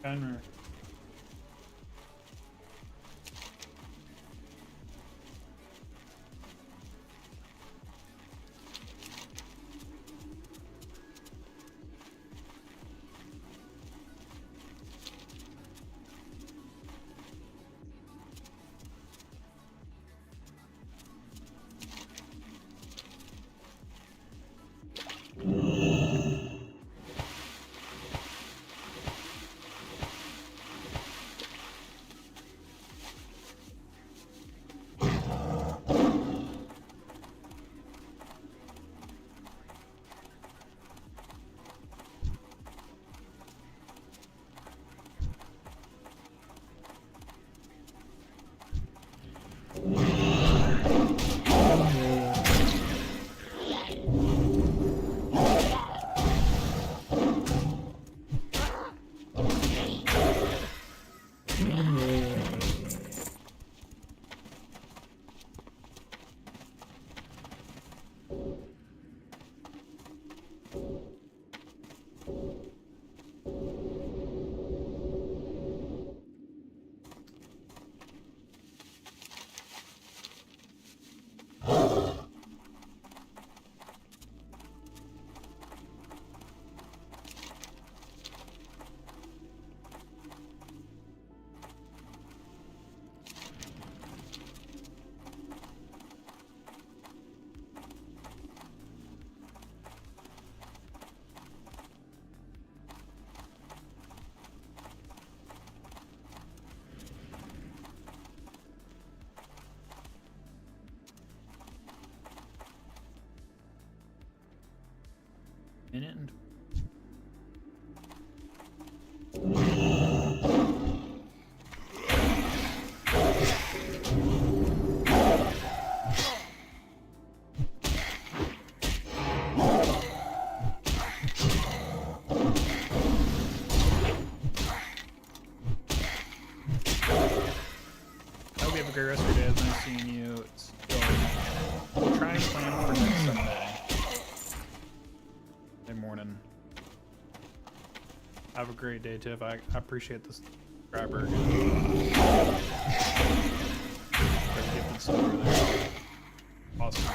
Gunner. Minute and I hope you have a great rest of your day. It's nice seeing you. We'll try and plan for next Sunday. Morning. Have a great day, Tiff. I appreciate this subscriber. Awesome.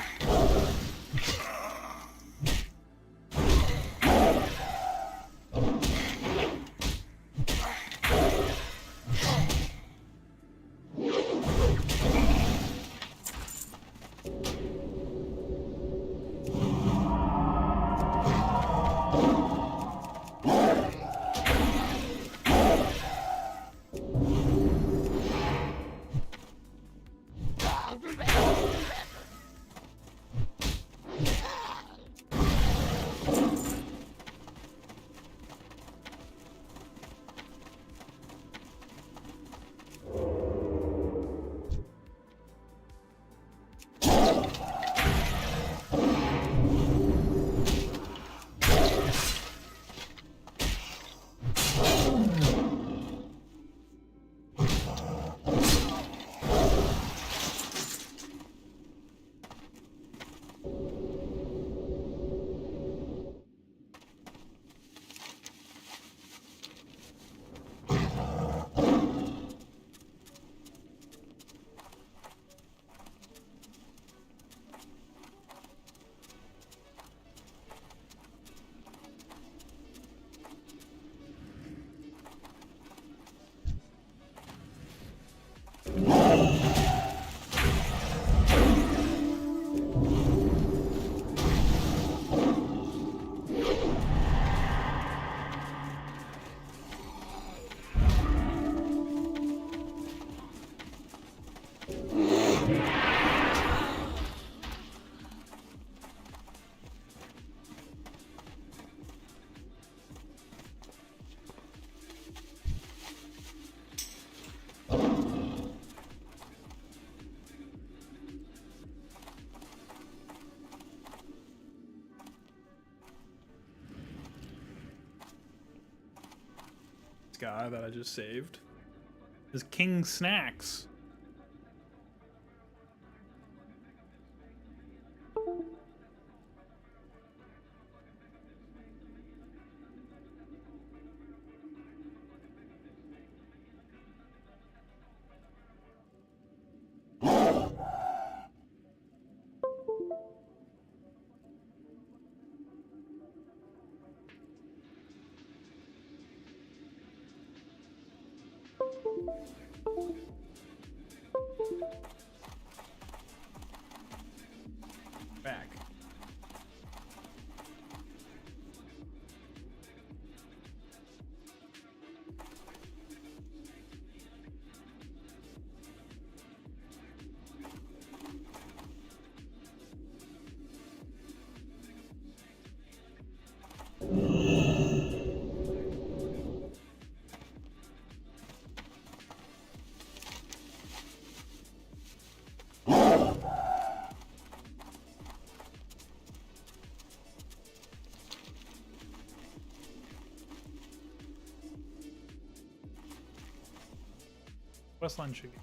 guy that I just saved is King Snacks. Back. Westland should be.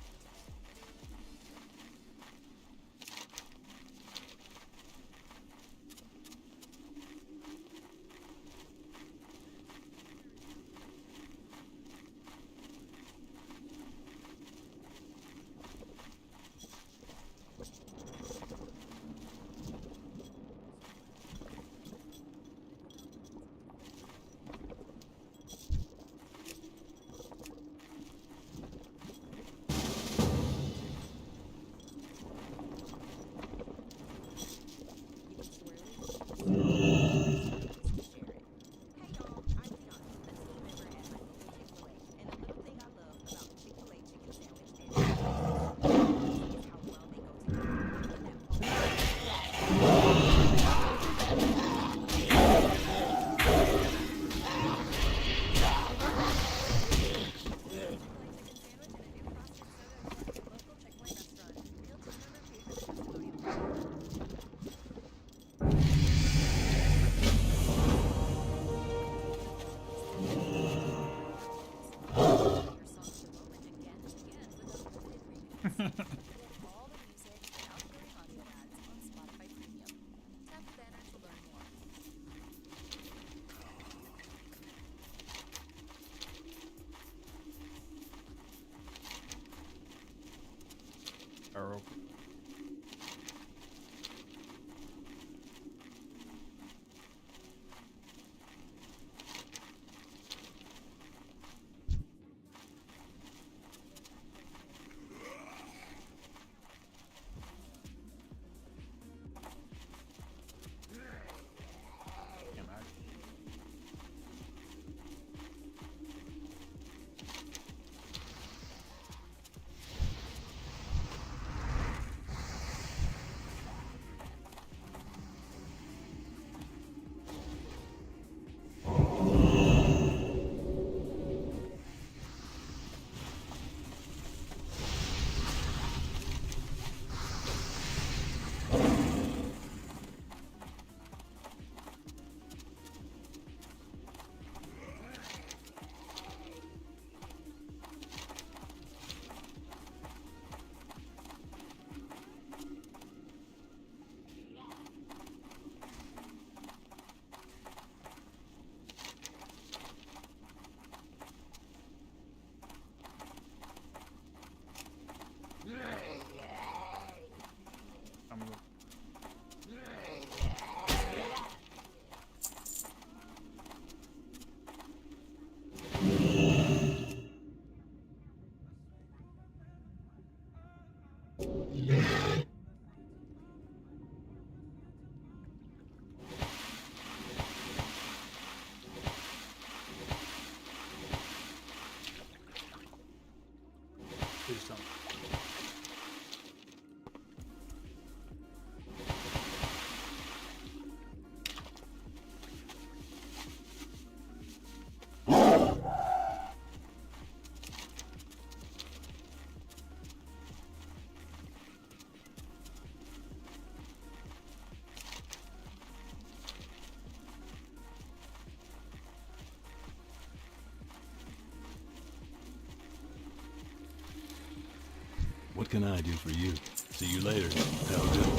can I do for you? See you later, Helga.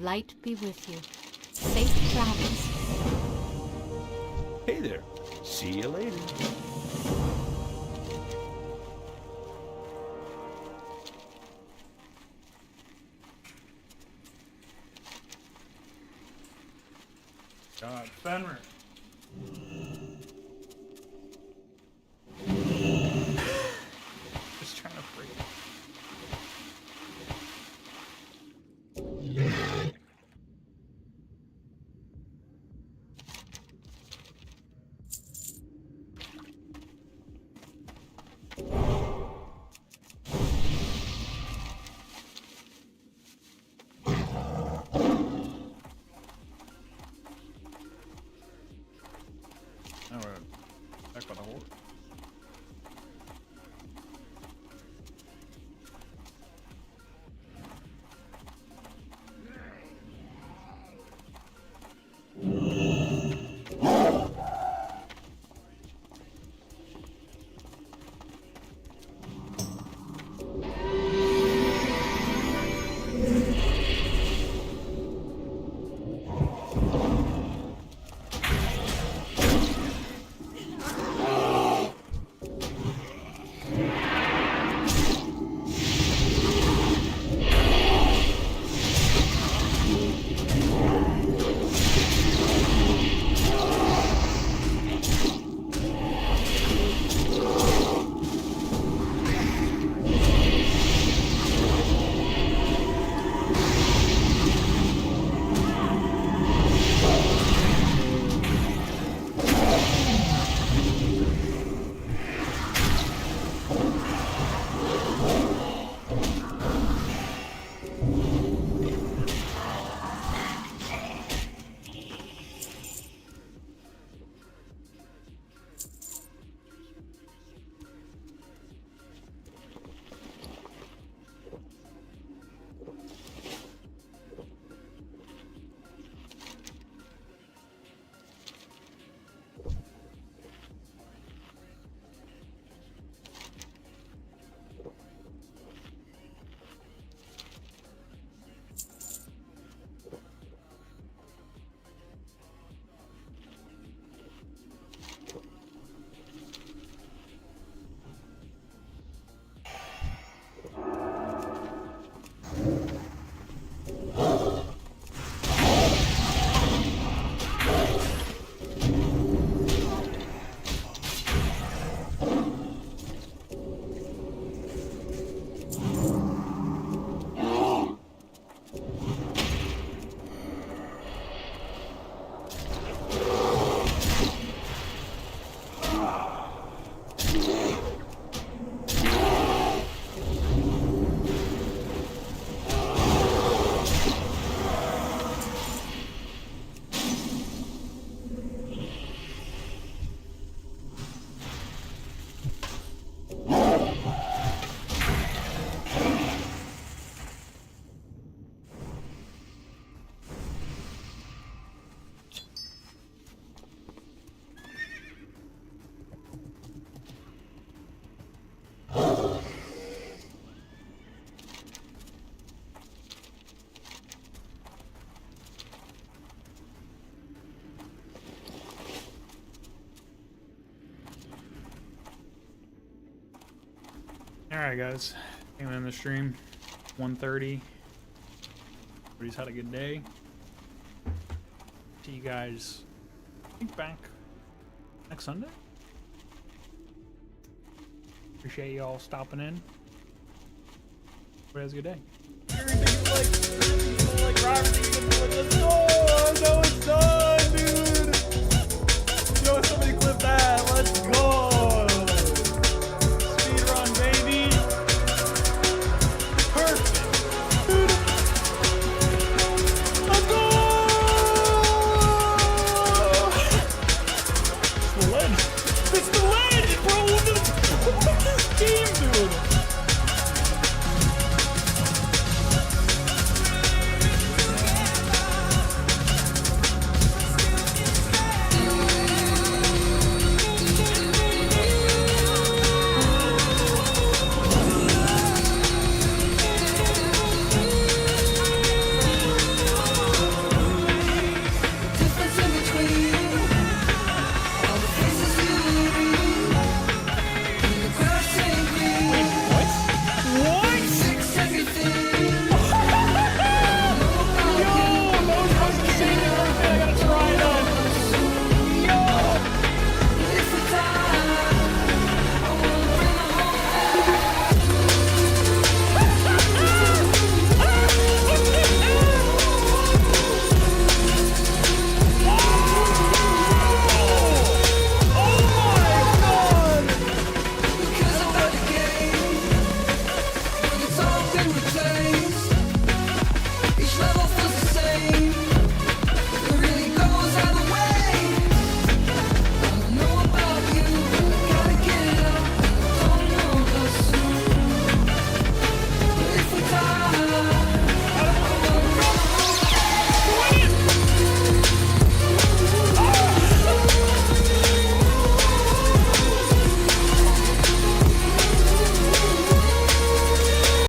Light be with you. Safe travels. Hey there. See you later. God, Fenrir. Just trying to break. Now we're back by the horde. Alright guys, came in the stream, 1:30. Everybody's had a good day. See you guys, I think, back next Sunday. Appreciate you all stopping in. Everybody has a good day. Let's go!